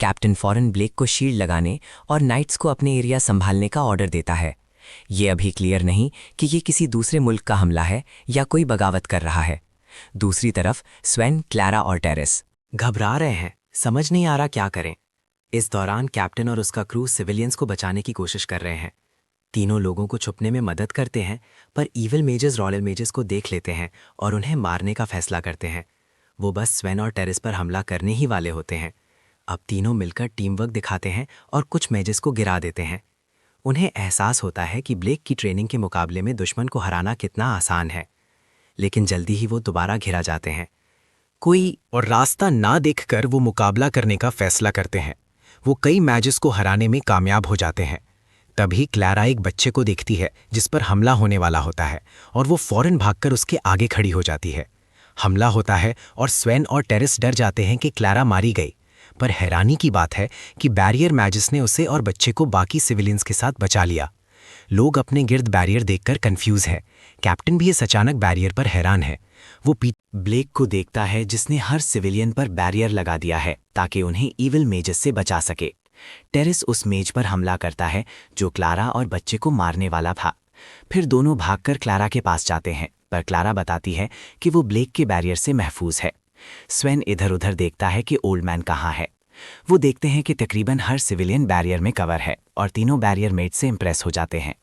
कैप्टन फॉरन ब्लेक को शील्ड लगाने और नाइट्स को अपने एरिया संभालने का ऑर्डर देता है। ये अभी क्लियर नहीं कि ये किसी दूसरे मुल्क का हमला है या कोई बगावत कर रहा है। दूसरी तरफ स्वेन, क्लारा और टेरेस घबरा रहे हैं, समझ नहीं आ रहा क्या करें। इस दौरान कैप्टन और उसका क्रू सिविलियंस को बचाने की कोशिश कर रहे हैं। तीनों लोगों को छुपने में मदद करते हैं, पर ईविल मेजेस रॉयल मेजेस को देख लेते हैं और उन्हें मारने का फैसला करते हैं। वो बस स्वेन और टेरेस पर हमला करने ही वाले होते हैं। अब तीनों मिलकर टीम वर्क दिखाते हैं और कुछ मेजेस को गिरा देते हैं। उन्हें एहसास होता है कि ब्लेक की ट्रेनिंग के मुकाबले में दुश्मन को हराना कितना आसान है, लेकिन जल्दी ही वो दोबारा घिरा जाते हैं। कोई और रास्ता ना देखकर वो मुकाबला करने का फैसला करते हैं। वो कई मैचेस को हराने में कामयाब हो जाते हैं। तभी क्लारा एक बच्चे को देखती है जिस पर हमला होने वाला होता है और वो फौरन भागकर उसके आगे खड़ी हो जाती है। हमला होता है और स्वेन और टेरेस डर जाते हैं कि क्लारा मारी गई, पर हैरानी की बात है कि बैरियर मैजिस ने उसे और बच्चे को बाकी सिविलियंस के साथ बचा लिया। लोग अपने गिर्द बैरियर देखकर कंफ्यूज है। कैप्टन भी इस अचानक बैरियर पर हैरान है। वो ब्लेक को देखता है जिसने हर सिविलियन पर बैरियर लगा दिया है ताकि उन्हें ईविल मेजेस से बचा सके। टेरेस उस मेज पर हमला करता है जो क्लारा और बच्चे को मारने वाला था। फिर दोनों भागकर क्लारा के पास जाते हैं, पर क्लारा बताती है कि वो ब्लेक के बैरियर से महफूज है। स्वेन इधर उधर देखता है कि ओल्ड मैन कहाँ है। वो देखते हैं कि तकरीबन हर सिविलियन बैरियर में कवर है और तीनों बैरियर मेट से इंप्रेस हो जाते हैं।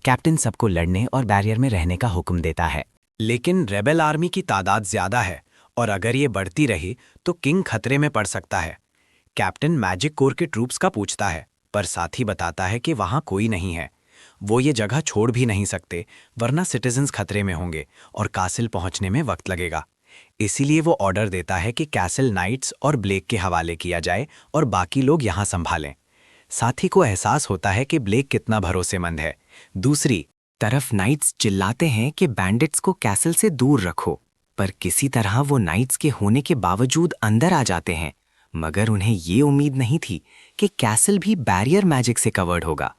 कैप्टन सबको लड़ने और बैरियर में रहने का हुक्म देता है, लेकिन रेबेल आर्मी की तादाद ज्यादा है और अगर ये बढ़ती रही तो किंग खतरे में पड़ सकता है। कैप्टन मैजिक कोर के ट्रूप्स का पूछता है, पर साथ ही बताता है कि वहां कोई नहीं है। वो ये जगह छोड़ भी नहीं सकते, वरना सिटीजन्स खतरे में होंगे और कासिल पहुंचने में वक्त लगेगा। इसीलिए वो ऑर्डर देता है कि कैसल नाइट्स और ब्लेक के हवाले किया जाए और बाकी लोग यहां संभालें। साथी को एहसास होता है कि ब्लेक कितना भरोसेमंद है। दूसरी तरफ नाइट्स चिल्लाते हैं कि बैंडिट्स को कैसल से दूर रखो, पर किसी तरह वो नाइट्स के होने के बावजूद अंदर आ जाते हैं। मगर उन्हें ये उम्मीद नहीं थी कि कैसल भी बैरियर मैजिक से कवर्ड होगा।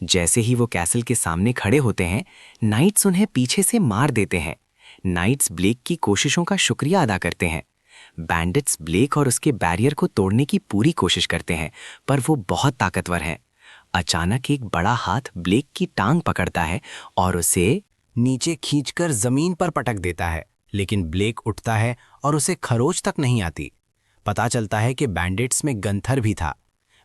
जैसे ही वो कैसल के सामने खड़े होते हैं, नाइट्स उन्हें पीछे से मार देते हैं। नाइट्स ब्लेक की कोशिशों का शुक्रिया अदा करते हैं। बैंडिट्स ब्लेक और उसके बैरियर को तोड़ने की पूरी कोशिश करते हैं, पर वो बहुत ताकतवर हैं। अचानक एक बड़ा हाथ ब्लेक की टांग पकड़ता है और उसे नीचे खींचकर जमीन पर पटक देता है, लेकिन ब्लेक उठता है और उसे खरोच तक नहीं आती। पता चलता है कि बैंडिट्स में गंथर भी था।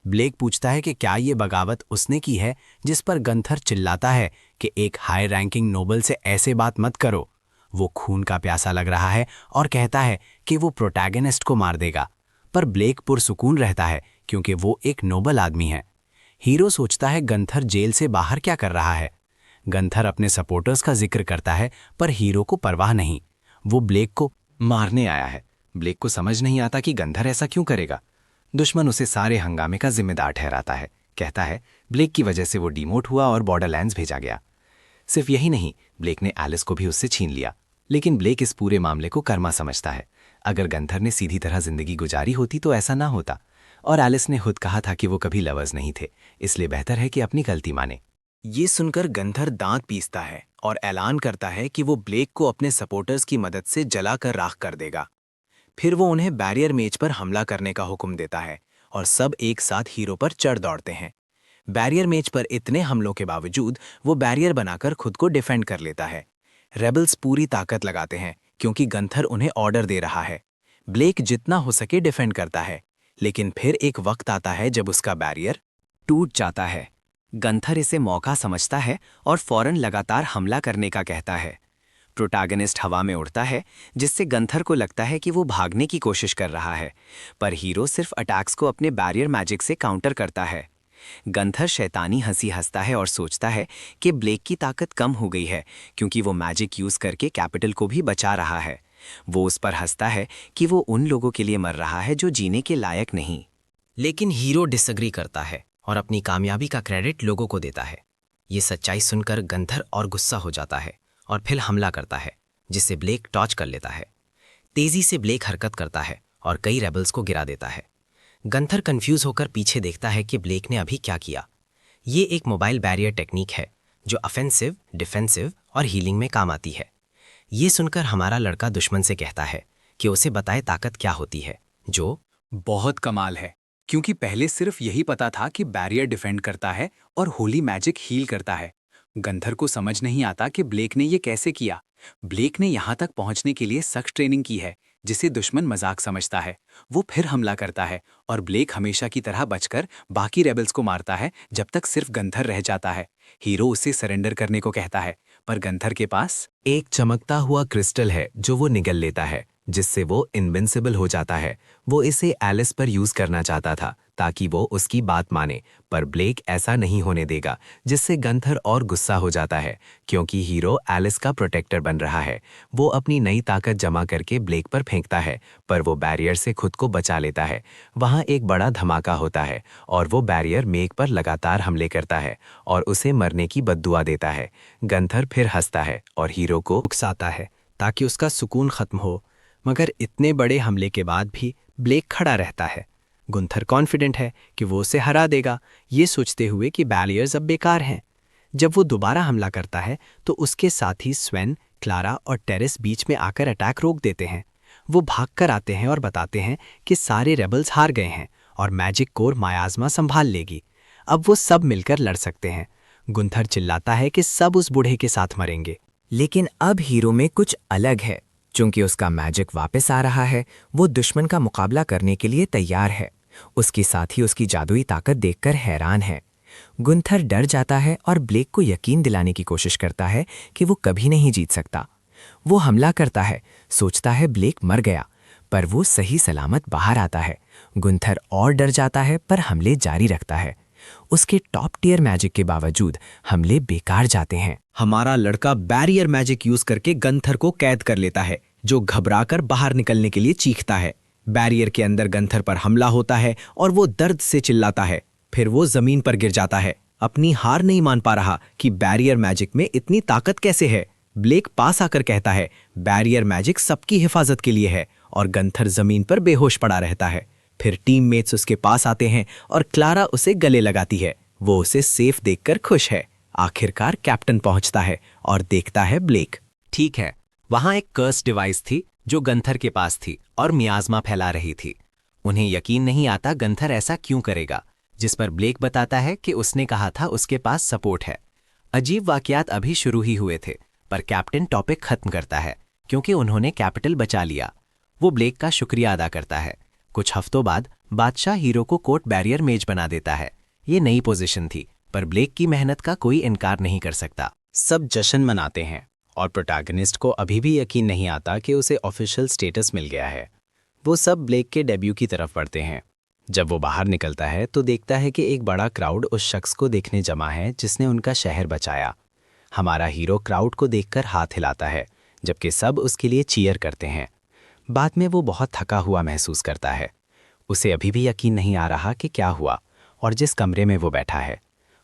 ब्लेक पूछता है कि क्या ये बगावत उसने की है, जिस पर गंथर चिल्लाता है कि एक हाई रैंकिंग नोबल से ऐसे बात मत करो। वो खून का प्यासा लग रहा है और कहता है कि वो प्रोटैगनिस्ट को मार देगा, पर ब्लेक पुरसुकून रहता है क्योंकि वो एक नोबल आदमी है। हीरो सोचता है गंथर जेल से बाहर क्या कर रहा है। गंथर अपने सपोर्टर्स का जिक्र करता है, पर हीरो को परवाह नहीं। वो ब्लेक को मारने आया है। ब्लेक को समझ नहीं आता कि गंथर ऐसा क्यों करेगा। दुश्मन उसे सारे हंगामे का जिम्मेदार ठहराता है। कहता है ब्लेक की वजह से वो डिमोट हुआ और बॉर्डरलैंड्स भेजा गया। सिर्फ यही नहीं, ब्लेक ने एलिस को भी उससे छीन लिया। लेकिन ब्लेक इस पूरे मामले को कर्मा समझता है। अगर गंथर ने सीधी तरह जिंदगी गुजारी होती तो ऐसा ना होता, और एलिस ने खुद कहा था कि वो कभी लवर्स नहीं थे, इसलिए बेहतर है कि अपनी गलती माने। ये सुनकर गंथर दांत पीसता है और ऐलान करता है कि वो ब्लेक को अपने सपोर्टर्स की मदद से जलाकर राख कर देगा। फिर वो उन्हें बैरियर मेज पर हमला करने का हुक्म देता है और सब एक साथ हीरो पर चढ़ दौड़ते हैं। बैरियर मेज पर इतने हमलों के बावजूद वो बैरियर बनाकर खुद को डिफेंड कर लेता है। रेबल्स पूरी ताकत लगाते हैं क्योंकि गंथर उन्हें ऑर्डर दे रहा है। ब्लेक जितना हो सके डिफेंड करता है, लेकिन फिर एक वक्त आता है जब उसका बैरियर टूट जाता है। गंथर इसे मौका समझता है और फौरन लगातार हमला करने का कहता है। प्रोटैगनिस्ट हवा में उड़ता है, जिससे गंथर को लगता है कि वो भागने की कोशिश कर रहा है, पर हीरो सिर्फ अटैक्स को अपने बैरियर मैजिक से काउंटर करता है। गंथर शैतानी हंसी हंसता है और सोचता है कि ब्लेक की ताकत कम हो गई है क्योंकि वो मैजिक यूज करके कैपिटल को भी बचा रहा है। वो उस पर हंसता है कि वो उन लोगों के लिए मर रहा है जो जीने के लायक नहीं। लेकिन हीरो डिसएग्री करता है और अपनी कामयाबी का क्रेडिट लोगों को देता है। ये सच्चाई सुनकर गंथर और गुस्सा हो जाता है और फिर हमला करता है, जिससे ब्लेक टॉर्च कर लेता है। तेजी से ब्लेक हरकत करता है और कई रेबल्स को गिरा देता है। गंथर कंफ्यूज होकर पीछे देखता है कि ब्लेक ने अभी क्या किया। ये एक मोबाइल बैरियर टेक्निक है जो ऑफेंसिव, डिफेंसिव और हीलिंग में काम आती है। ये सुनकर हमारा लड़का दुश्मन से कहता है कि उसे बताए ताकत क्या होती है, जो बहुत कमाल है, क्योंकि पहले सिर्फ यही पता था कि बैरियर डिफेंड करता है और होली मैजिक हील करता है। गंथर को समझ नहीं आता कि ब्लेक ने ये कैसे किया। ब्लेक ने यहाँ तक पहुँचने के लिए सख्त ट्रेनिंग की है, जिसे दुश्मन मजाक समझता है। वो फिर हमला करता है और ब्लेक हमेशा की तरह बचकर बाकी रेबल्स को मारता है जब तक सिर्फ गंथर रह जाता है। हीरो उसे सरेंडर करने को कहता है, पर गंथर के पास एक चमकता हुआ क्रिस्टल है जो वो निगल लेता है, जिससे वो इनविंसिबल हो जाता है। वो इसे एलिस पर यूज करना चाहता था ताकि वो उसकी बात माने, पर ब्लेक ऐसा नहीं होने देगा, जिससे गंथर और गुस्सा हो जाता है क्योंकि हीरो एलिस का प्रोटेक्टर बन रहा है। वो अपनी नई ताकत जमा करके ब्लेक पर फेंकता है, पर वो बैरियर से खुद को बचा लेता है। वहाँ एक बड़ा धमाका होता है और वो बैरियर मेघ पर लगातार हमले करता है और उसे मरने की बद्दुआ देता है। गंथर फिर हंसता है और हीरो को उकसाता है ताकि उसका सुकून खत्म हो, मगर इतने बड़े हमले के बाद भी ब्लेक खड़ा रहता है। गुंथर कॉन्फिडेंट है कि वो उसे हरा देगा, ये सोचते हुए कि बैरियर्स अब बेकार हैं। जब वो दोबारा हमला करता है तो उसके साथी स्वेन, क्लारा और टेरेस बीच में आकर अटैक रोक देते हैं। वो भागकर आते हैं और बताते हैं कि सारे रेबल्स हार गए हैं और मैजिक कोर मायाज़मा संभाल लेगी। अब वो सब मिलकर लड़ सकते हैं। गुंथर चिल्लाता है कि सब उस बूढ़े के साथ मरेंगे। लेकिन अब हीरो में कुछ अलग है। चूंकि उसका मैजिक वापस आ रहा है, वो दुश्मन का मुकाबला करने के लिए तैयार है। उसके साथी उसकी जादुई ताकत देखकर हैरान है। गुंथर डर जाता है और ब्लेक को यकीन दिलाने की कोशिश करता है कि वो कभी नहीं जीत सकता। वो हमला करता है, सोचता है ब्लेक मर गया, पर वो सही सलामत बाहर आता है। गुंथर और डर जाता है, पर हमले जारी रखता है। उसके टॉप टियर मैजिक के बावजूद हमले बेकार जाते हैं। हमारा लड़का बैरियर मैजिक यूज करके गंथर को कैद कर लेता है, जो घबराकर बाहर निकलने के लिए चीखता है। बैरियर के अंदर गंथर पर हमला होता है और वो दर्द से चिल्लाता है। फिर वो जमीन पर गिर जाता है, अपनी हार नहीं मान पा रहा कि बैरियर मैजिक में इतनी ताकत कैसे है। ब्लेक पास आकर कहता है बैरियर मैजिक सबकी हिफाजत के लिए है, और गंथर जमीन पर बेहोश पड़ा रहता है। फिर टीममेट्स उसके पास आते हैं और क्लारा उसे गले लगाती है। वो उसे सेफ देखकर खुश है। आखिरकार कैप्टन पहुंचता है और देखता है ब्लेक। ठीक है, वहां एक कर्स डिवाइस थी जो गंथर के पास थी और मियाज़मा फैला रही थी। उन्हें यकीन नहीं आता गंथर ऐसा क्यों करेगा, जिस पर ब्लेक बताता है कि उसने कहा था उसके पास सपोर्ट है। अजीब वाकयात अभी शुरू ही हुए थे, पर कैप्टन टॉपिक खत्म करता है क्योंकि उन्होंने कैपिटल बचा लिया। वो ब्लेक का शुक्रिया अदा करता है। कुछ हफ्तों बाद बादशाह हीरो को कोर्ट बैरियर मेज बना देता है। ये नई पोजीशन थी, पर ब्लेक की मेहनत का कोई इनकार नहीं कर सकता। सब जश्न मनाते हैं और प्रोटैगनिस्ट को अभी भी यकीन नहीं आता कि उसे ऑफिशियल स्टेटस मिल गया है। वो सब ब्लेक के डेब्यू की तरफ बढ़ते हैं। जब वो बाहर निकलता है तो देखता है कि एक बड़ा क्राउड उस शख्स को देखने जमा है जिसने उनका शहर बचाया। हमारा हीरो क्राउड को देखकर हाथ हिलाता है, जबकि सब उसके लिए चीयर करते हैं। बाद में वो बहुत थका हुआ महसूस करता है। उसे अभी भी यकीन नहीं आ रहा कि क्या हुआ और जिस कमरे में वो बैठा है।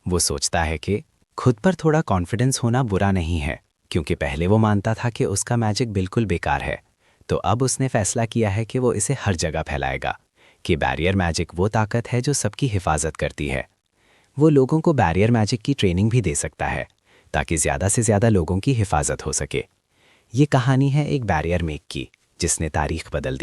वो सोचता है कि खुद पर थोड़ा कॉन्फिडेंस होना बुरा नहीं है, क्योंकि पहले वो मानता था कि उसका मैजिक बिल्कुल बेकार है। तो अब उसने फैसला किया है कि वो इसे हर जगह फैलाएगा, कि बैरियर मैजिक वो ताकत है जो सबकी हिफाजत करती है। वो लोगों को बैरियर मैजिक की ट्रेनिंग भी दे सकता है, ताकि ज़्यादा से ज़्यादा लोगों की हिफाजत हो सके। ये कहानी है एक बैरियर मेक की, जिसने तारीख बदल दी।